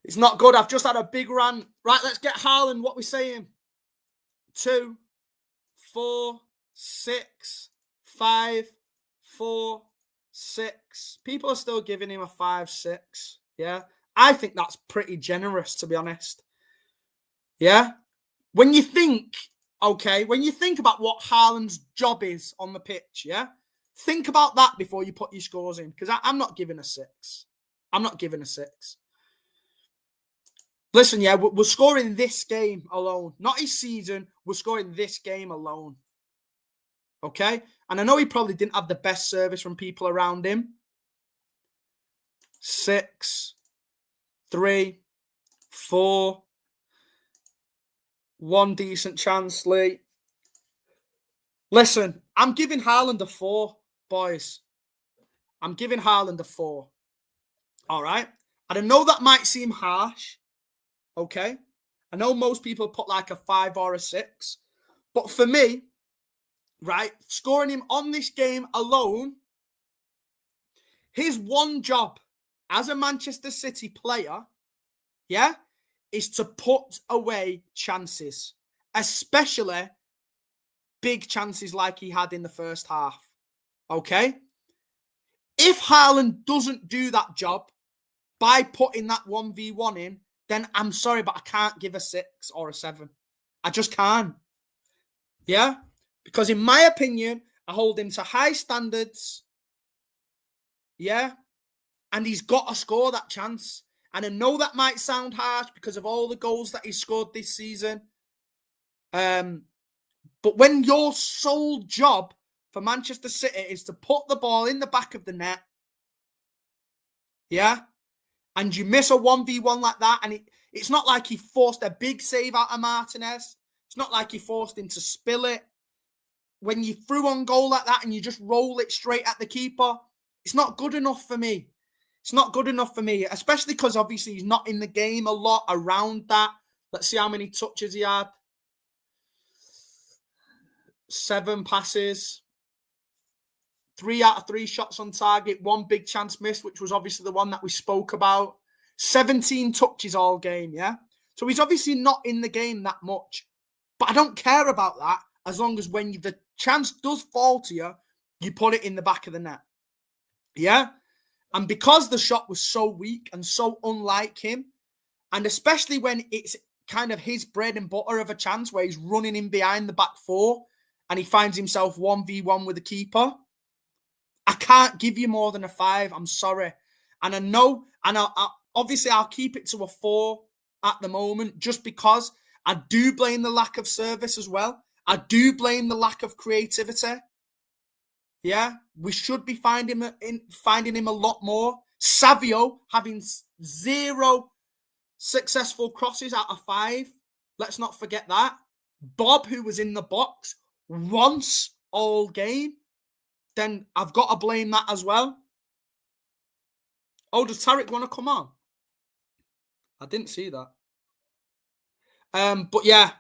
It's not good. I've just had a big rant. Right, let's get Haaland. What we saying? 2, 4, 6, 5, 4, 6. People are still giving him a 5, 6. Yeah. I think that's pretty generous, to be honest. Yeah. When you think about what Haaland's job is on the pitch, yeah, think about that before you put your scores in, because I'm not giving a 6. I'm not giving a 6. Listen, yeah, we're scoring this game alone. Not his season. We're scoring this game alone. Okay? And I know he probably didn't have the best service from people around him. 6, 3, 4, One decent chance, Lee. Listen, I'm giving Haaland a 4, boys. I'm giving Haaland a 4. All right? And I know that might seem harsh, okay? I know most people put like a 5 or a 6. But for me, right, scoring him on this game alone, his one job as a Manchester City player, yeah, is to put away chances, especially big chances like he had in the first half, okay? If Haaland doesn't do that job by putting that 1v1 in, then I'm sorry, but I can't give a 6 or a 7. I just can't. Yeah? Because in my opinion, I hold him to high standards. Yeah? And he's got to score that chance. And I know that might sound harsh because of all the goals that he scored this season. But when your sole job for Manchester City is to put the ball in the back of the net, yeah, and you miss a 1v1 like that, and it's not like he forced a big save out of Martinez. It's not like he forced him to spill it. When you threw on goal like that and you just roll it straight at the keeper, it's not good enough for me. It's not good enough for me, especially because obviously he's not in the game a lot around that. Let's see how many touches he had. 7 passes. 3 out of 3 shots on target. 1 big chance missed, which was obviously the one that we spoke about. 17 touches all game, yeah? So he's obviously not in the game that much. But I don't care about that as long as when the chance does fall to you, you put it in the back of the net. Yeah? And because the shot was so weak and so unlike him, and especially when it's kind of his bread and butter of a chance where he's running in behind the back 4 and he finds himself 1v1 with the keeper, I can't give you more than a 5. I'm sorry. And I know, and obviously I'll keep it to a 4 at the moment just because I do blame the lack of service as well. I do blame the lack of creativity. Yeah, we should be finding him a lot more. Savio having 0 successful crosses out of 5. Let's not forget that. Bob, who was in the box once all game. Then I've got to blame that as well. Oh, does Tarek want to come on? I didn't see that. But yeah,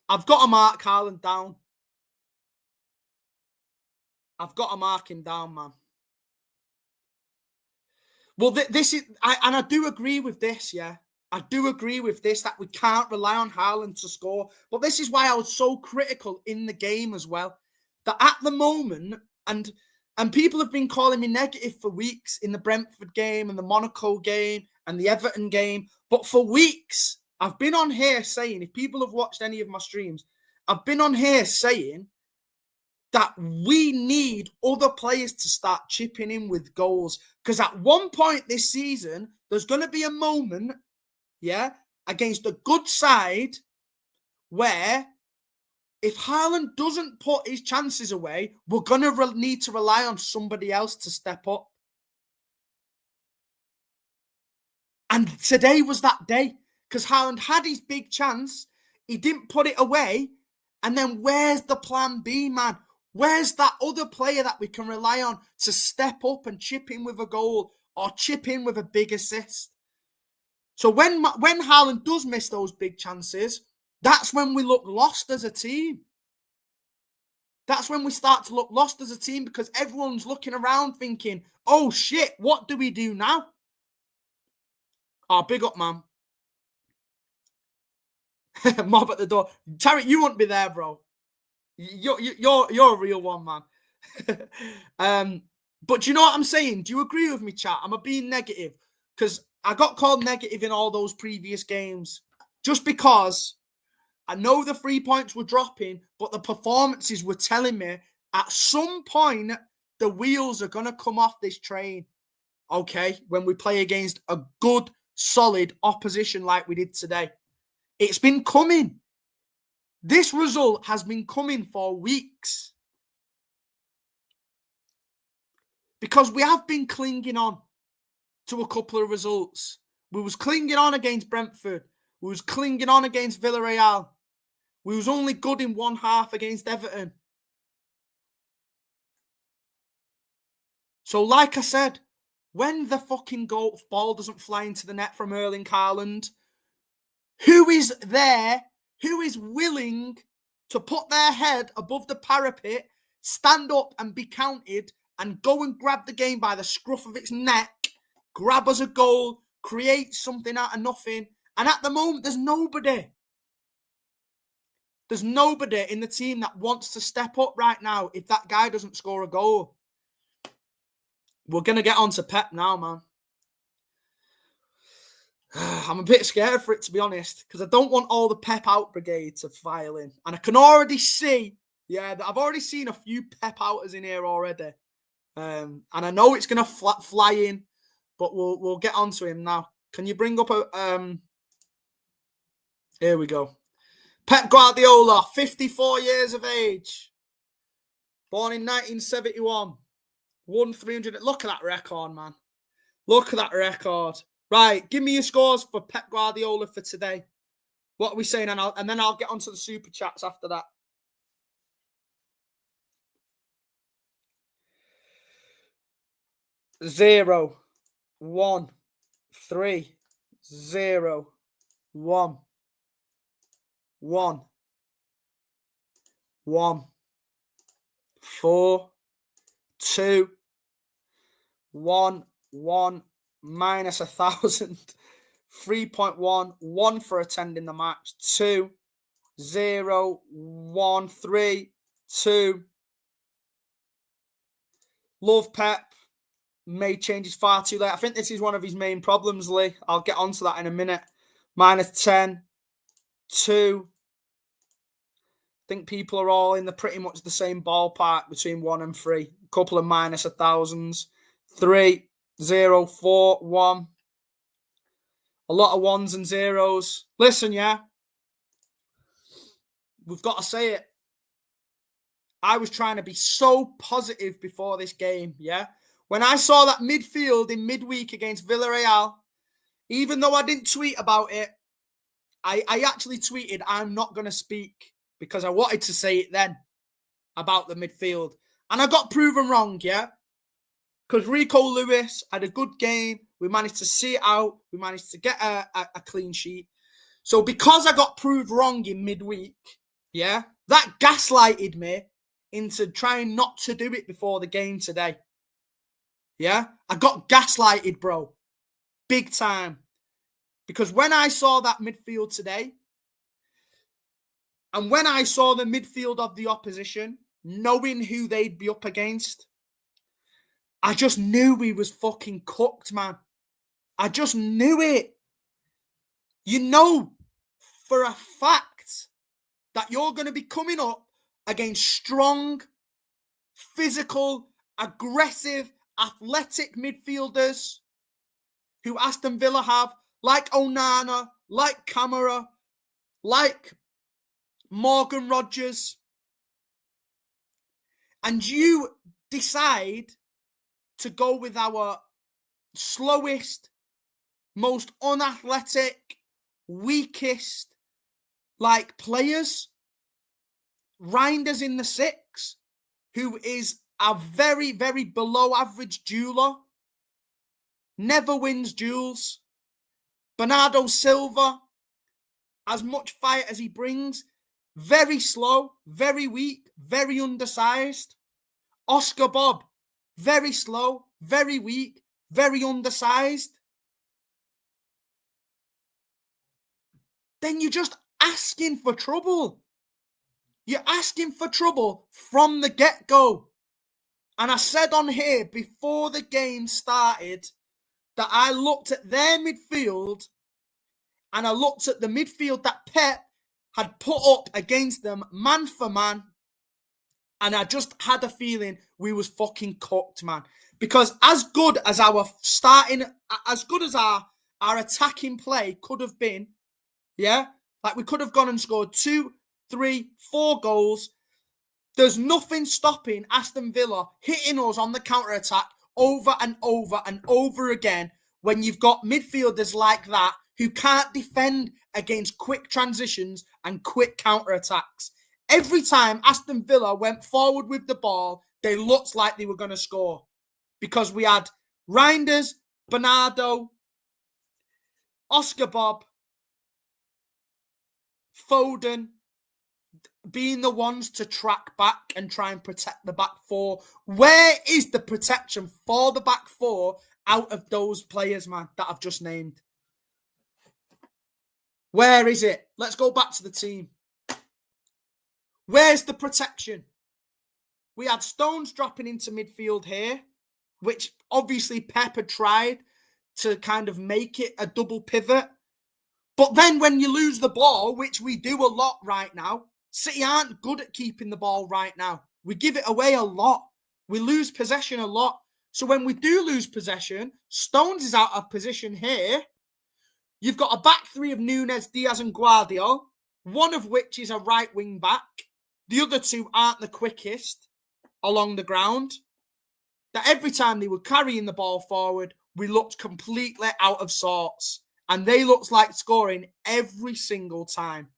I've got to mark Haaland down. I've got to mark him down, man. Well, this is, and I do agree with this, yeah. I do agree with this, that we can't rely on Haaland to score. But this is why I was so critical in the game as well. That at the moment, and people have been calling me negative for weeks in the Brentford game and the Monaco game and the Everton game. But for weeks, I've been on here saying, if people have watched any of my streams, I've been on here saying that we need other players to start chipping in with goals. Because at one point this season, there's going to be a moment, yeah, against a good side where if Haaland doesn't put his chances away, we're going to need to rely on somebody else to step up. And today was that day because Haaland had his big chance. He didn't put it away. And then where's the plan B, man? Where's that other player that we can rely on to step up and chip in with a goal or chip in with a big assist? So when Haaland does miss those big chances, that's when we look lost as a team. That's when we start to look lost as a team because everyone's looking around thinking, oh shit, what do we do now? Oh, big up, man. Mob at the door. Tarek, you won't be there, bro. You're a real one, man. But do you know what I'm saying? Do you agree with me, chat? I'm being negative because I got called negative in all those previous games just because I know the 3 points were dropping, but the performances were telling me at some point the wheels are going to come off this train, okay, when we play against a good, solid opposition like we did today. It's been coming. This result has been coming for weeks. Because we have been clinging on to a couple of results. We was clinging on against Brentford. We was clinging on against Villarreal. We was only good in one half against Everton. So like I said, when the fucking ball doesn't fly into the net from Erling Haaland, who is there, who is willing to put their head above the parapet, stand up and be counted, and go and grab the game by the scruff of its neck, grab us a goal, create something out of nothing? And at the moment, there's nobody. There's nobody in the team that wants to step up right now if that guy doesn't score a goal. We're going to get on to Pep now, man. I'm a bit scared for it, to be honest, because I don't want all the Pep out brigade to file in. And I can already see, that I've already seen a few Pep outers in here already. And I know it's going to fly in, but we'll get on to him now. Can you bring up a... Here we go. Pep Guardiola, 54 years of age. Born in 1971. Won 300. Look at that record, man. Look at that record. Right, give me your scores for Pep Guardiola for today. What are we saying? And then I'll get onto the super chats after that. Zero, 1, 3, 0, 1, 1, 1, 4, 2, 1, 1, minus 1,000, 3.1, 1 for attending the match, 2, 0, 1, 3, 2. Love Pep. Made changes far too late. I think this is one of his main problems, Lee. I'll get onto that in a minute. Minus 10, 2. I think people are all in pretty much the same ballpark between 1 and 3. A couple of minus 1,000s. 3, 0, 4, 1. A lot of 1s and 0s. Listen, we've got to say it. I was trying to be so positive before this game, When I saw that midfield in midweek against Villarreal, even though I didn't tweet about it, I actually tweeted, I'm not going to speak, because I wanted to say it then about the midfield. And I got proven wrong, Because Rico Lewis had a good game. We managed to see it out. We managed to get a clean sheet. So because I got proved wrong in midweek, that gaslighted me into trying not to do it before the game today. I got gaslighted, bro. Big time. Because when I saw that midfield today, and when I saw the midfield of the opposition, knowing who they'd be up against, I just knew we was fucking cooked, man. I just knew it. You know for a fact that you're going to be coming up against strong, physical, aggressive, athletic midfielders who Aston Villa have, like Onana, like Camara, like Morgan Rogers. And you decide to go with our slowest, most unathletic, weakest, players. Reinders in the 6, who is a very, very below average dueler. Never wins duels. Bernardo Silva, as much fight as he brings, very slow, very weak, very undersized. Oscar Bob, very slow, very weak, very undersized. Then you're just asking for trouble. You're asking for trouble from the get-go. And I said on here before the game started that I looked at their midfield and I looked at the midfield that Pep had put up against them man for man. And I just had a feeling we was fucking cooked, man. Because as good as our attacking play could have been, we could have gone and scored 2, 3, 4 goals. There's nothing stopping Aston Villa hitting us on the counter-attack over and over and over again when you've got midfielders like that who can't defend against quick transitions and quick counter-attacks. Every time Aston Villa went forward with the ball, they looked like they were going to score because we had Reinders, Bernardo, Oscar Bob, Foden being the ones to track back and try and protect the back four. Where is the protection for the back four out of those players, man, that I've just named? Where is it? Let's go back to the team. Where's the protection? We had Stones dropping into midfield here, which obviously Pep had tried to kind of make it a double pivot. But then when you lose the ball, which we do a lot right now, City aren't good at keeping the ball right now. We give it away a lot. We lose possession a lot. So when we do lose possession, Stones is out of position here. You've got a back three of Núñez, Diaz and Guardiola, one of which is a right wing back. The other two aren't the quickest along the ground. That every time they were carrying the ball forward, we looked completely out of sorts. And they looked like scoring every single time.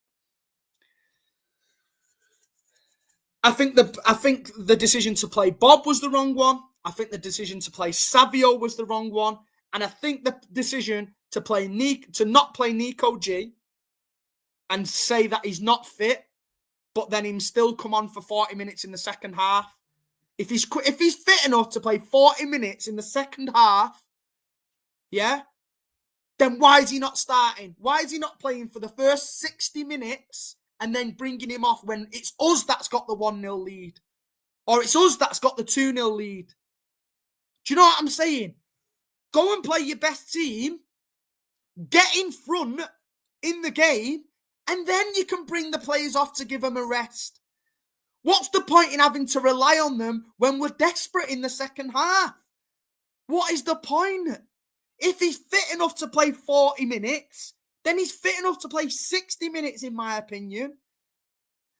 I think the decision to play Bob was the wrong one. I think the decision to play Savio was the wrong one. And I think the decision to not play Nico G and say that he's not fit, but then him still come on for 40 minutes in the second half. If he's fit enough to play 40 minutes in the second half, yeah, then why is he not starting? Why is he not playing for the first 60 minutes and then bringing him off when it's us that's got the 1-0 lead? Or it's us that's got the 2-0 lead? Do you know what I'm saying? Go and play your best team, get in front in the game, and then you can bring the players off to give them a rest. What's the point in having to rely on them when we're desperate in the second half? What is the point? If he's fit enough to play 40 minutes, then he's fit enough to play 60 minutes, in my opinion.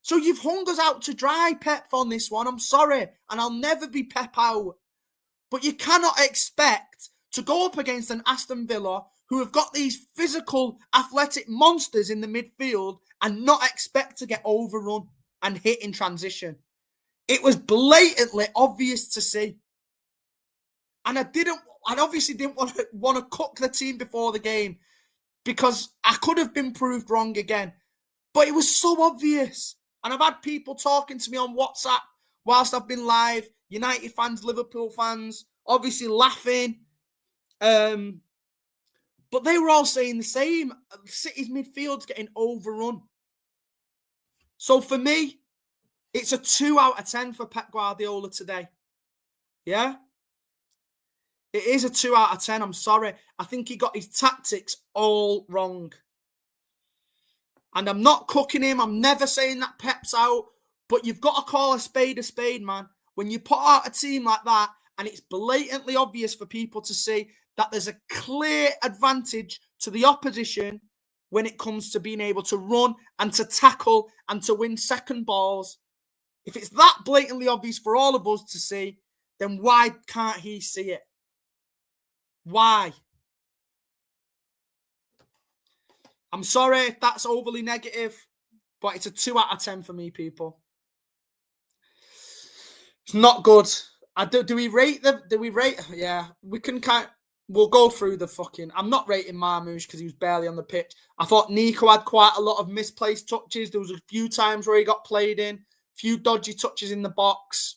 So you've hung us out to dry, Pep, on this one. I'm sorry, and I'll never be Pep out. But you cannot expect to go up against an Aston Villa who have got these physical, athletic monsters in the midfield and not expect to get overrun and hit in transition. It was blatantly obvious to see. And I obviously didn't want to cook the team before the game because I could have been proved wrong again. But it was so obvious. And I've had people talking to me on WhatsApp whilst I've been live, United fans, Liverpool fans, obviously laughing. But they were all saying the same. City's midfield's getting overrun. So for me, it's a 2 out of 10 for Pep Guardiola today. Yeah? It is a 2 out of 10. I'm sorry. I think he got his tactics all wrong. And I'm not cooking him. I'm never saying that Pep's out. But you've got to call a spade, man. When you put out a team like that, and it's blatantly obvious for people to see that there's a clear advantage to the opposition when it comes to being able to run and to tackle and to win second balls. If it's that blatantly obvious for all of us to see, then why can't he see it? Why? I'm sorry if that's overly negative, but it's a 2 out of 10 for me, people. It's not good. Do we rate them? Yeah, we can we'll go through the fucking... I'm not rating Marmoush because he was barely on the pitch. I thought Nico had quite a lot of misplaced touches. There was a few times where he got played in. A few dodgy touches in the box.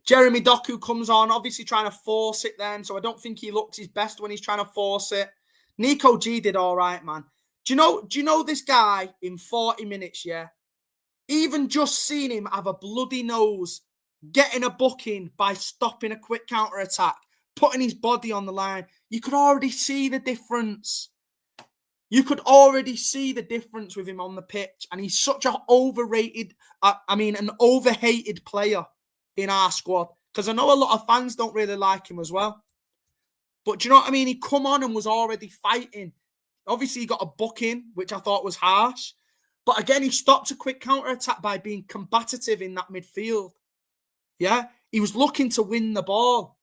Jeremy Doku comes on, obviously trying to force it then, so I don't think he looks his best when he's trying to force it. Nico G did all right, man. Do you know this guy in 40 minutes, yeah? Even just seeing him have a bloody nose, getting a booking by stopping a quick counter-attack, putting his body on the line, you could already see the difference. You could already see the difference with him on the pitch, and he's such an overhated player in our squad, because I know a lot of fans don't really like him as well. But do you know what I mean? He come on and was already fighting. Obviously, he got a booking, which I thought was harsh. But again, he stopped a quick counter-attack by being combative in that midfield. Yeah? He was looking to win the ball.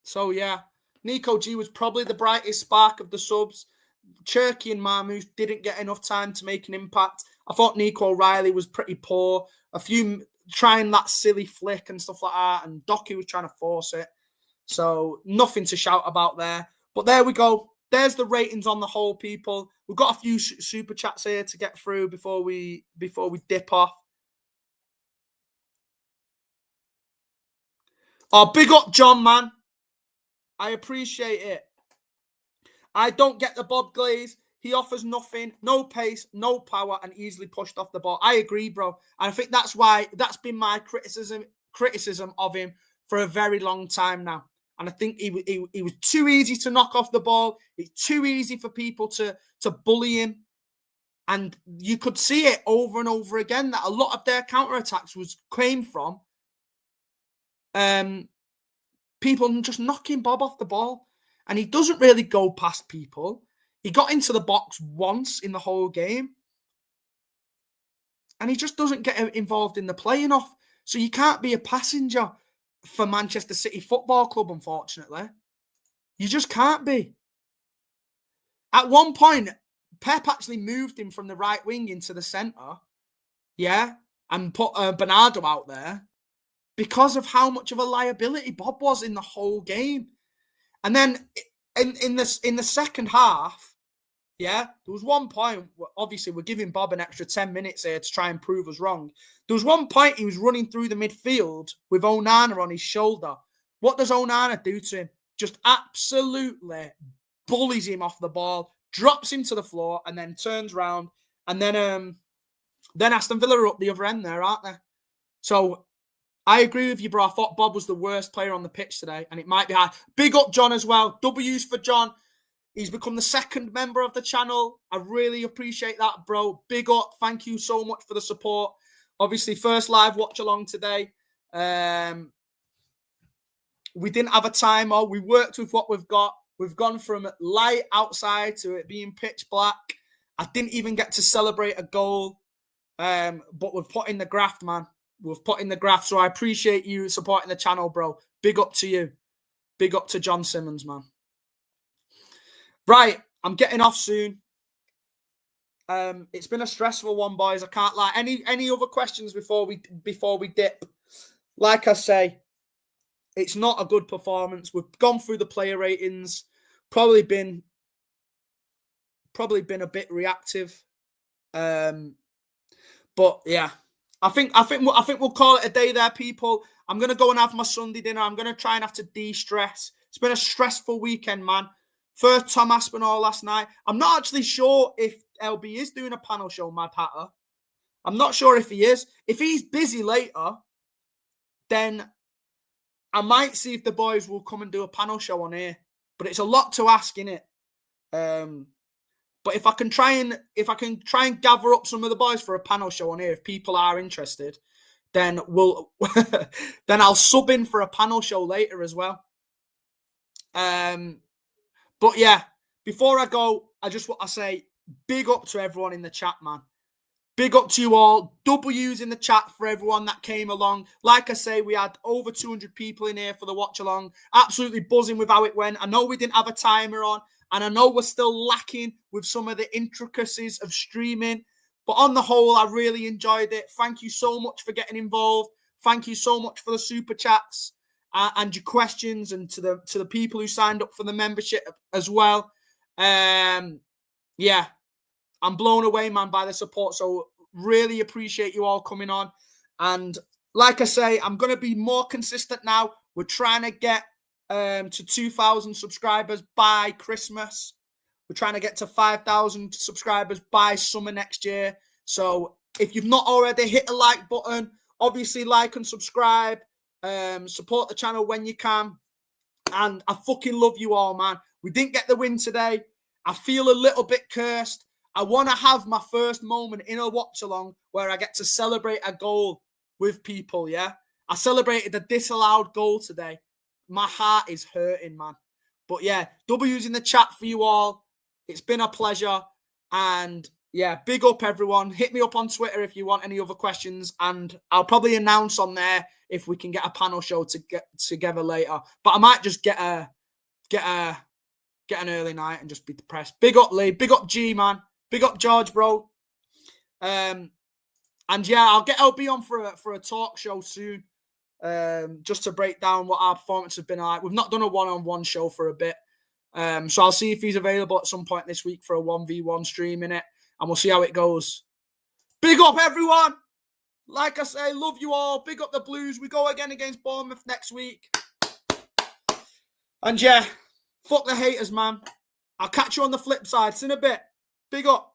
So, yeah. Nico G was probably the brightest spark of the subs. Cherky and Marmouth didn't get enough time to make an impact. I thought Nico O'Reilly was pretty poor. A few trying that silly flick and stuff like that, and Docky was trying to force it. So nothing to shout about there. But there we go. There's the ratings on the whole, people. We've got a few super chats here to get through before we dip off. Oh, big up John, man. I appreciate it. I don't get the Bob Glaze. He offers nothing, no pace, no power, and easily pushed off the ball. I agree, bro. And I think that's why that's been my criticism of him for a very long time now. And I think he was too easy to knock off the ball. It's too easy for people to bully him. And you could see it over and over again that a lot of their counterattacks came from people just knocking Bob off the ball. And he doesn't really go past people. He got into the box once in the whole game. And he just doesn't get involved in the play enough. So you can't be a passenger for Manchester City Football Club, unfortunately. You just can't be. At one point, Pep actually moved him from the right wing into the centre. Yeah. And put Bernardo out there because of how much of a liability Bob was in the whole game. And then in the second half, yeah, there was one point, obviously we're giving Bob an extra 10 minutes here to try and prove us wrong. There was one point he was running through the midfield with Onana on his shoulder. What does Onana do to him? Just absolutely bullies him off the ball, drops him to the floor, and then turns around. And then Aston Villa are up the other end there, aren't they? So I agree with you, bro. I thought Bob was the worst player on the pitch today, and it might be hard. Big up John as well. W's for John. He's become the second member of the channel. I really appreciate that, bro. Big up. Thank you so much for the support. Obviously, first live watch along today. We didn't have a timer. We worked with what we've got. We've gone from light outside to it being pitch black. I didn't even get to celebrate a goal. But we've put in the graft, man. We've put in the graft. So I appreciate you supporting the channel, bro. Big up to you. Big up to John Simmons, man. Right, I'm getting off soon. It's been a stressful one, boys. I can't lie. Any other questions before we dip? Like I say, it's not a good performance. We've gone through the player ratings. Probably been a bit reactive. But yeah, I think we'll call it a day there, people. I'm gonna go and have my Sunday dinner. I'm gonna try and have to de-stress. It's been a stressful weekend, man. First Tom Aspinall last night. I'm not actually sure if LB is doing a panel show, Mad Hatter. I'm not sure if he is. If he's busy later, then I might see if the boys will come and do a panel show on here. But it's a lot to ask, innit? But if I can try and gather up some of the boys for a panel show on here, if people are interested, then then I'll sub in for a panel show later as well. But yeah, before I go, I just want to say big up to everyone in the chat, man. Big up to you all. W's in the chat for everyone that came along. Like I say, we had over 200 people in here for the watch along. Absolutely buzzing with how it went. I know we didn't have a timer on, and I know we're still lacking with some of the intricacies of streaming. But on the whole, I really enjoyed it. Thank you so much for getting involved. Thank you so much for the super chats. And your questions, and to the people who signed up for the membership as well. Yeah, I'm blown away, man, by the support. So really appreciate you all coming on. And like I say, I'm going to be more consistent now. We're trying to get to 2,000 subscribers by Christmas. We're trying to get to 5,000 subscribers by summer next year. So if you've not already, hit the like button. Obviously, like and subscribe. Support the channel when you can. And I fucking love you all, man. We didn't get the win today. I feel a little bit cursed. I want to have my first moment in a watch along where I get to celebrate a goal with people, yeah? I celebrated a disallowed goal today. My heart is hurting, man. But yeah, W's in the chat for you all. It's been a pleasure. And yeah, big up everyone. Hit me up on Twitter if you want any other questions. And I'll probably announce on there if we can get a panel show to get together later. But I might just get a get an early night and just be depressed. Big up Lee, big up G, man. Big up George, bro. And yeah, I'll get LB on for a talk show soon, just to break down what our performance has been like. We've not done a one-on-one show for a bit, so I'll see if he's available at some point this week for a 1v1 stream in it, and we'll see how it goes. Big up everyone. Like I say, love you all. Big up the Blues. We go again against Bournemouth next week. And yeah, fuck the haters, man. I'll catch you on the flip side. See you in a bit. Big up.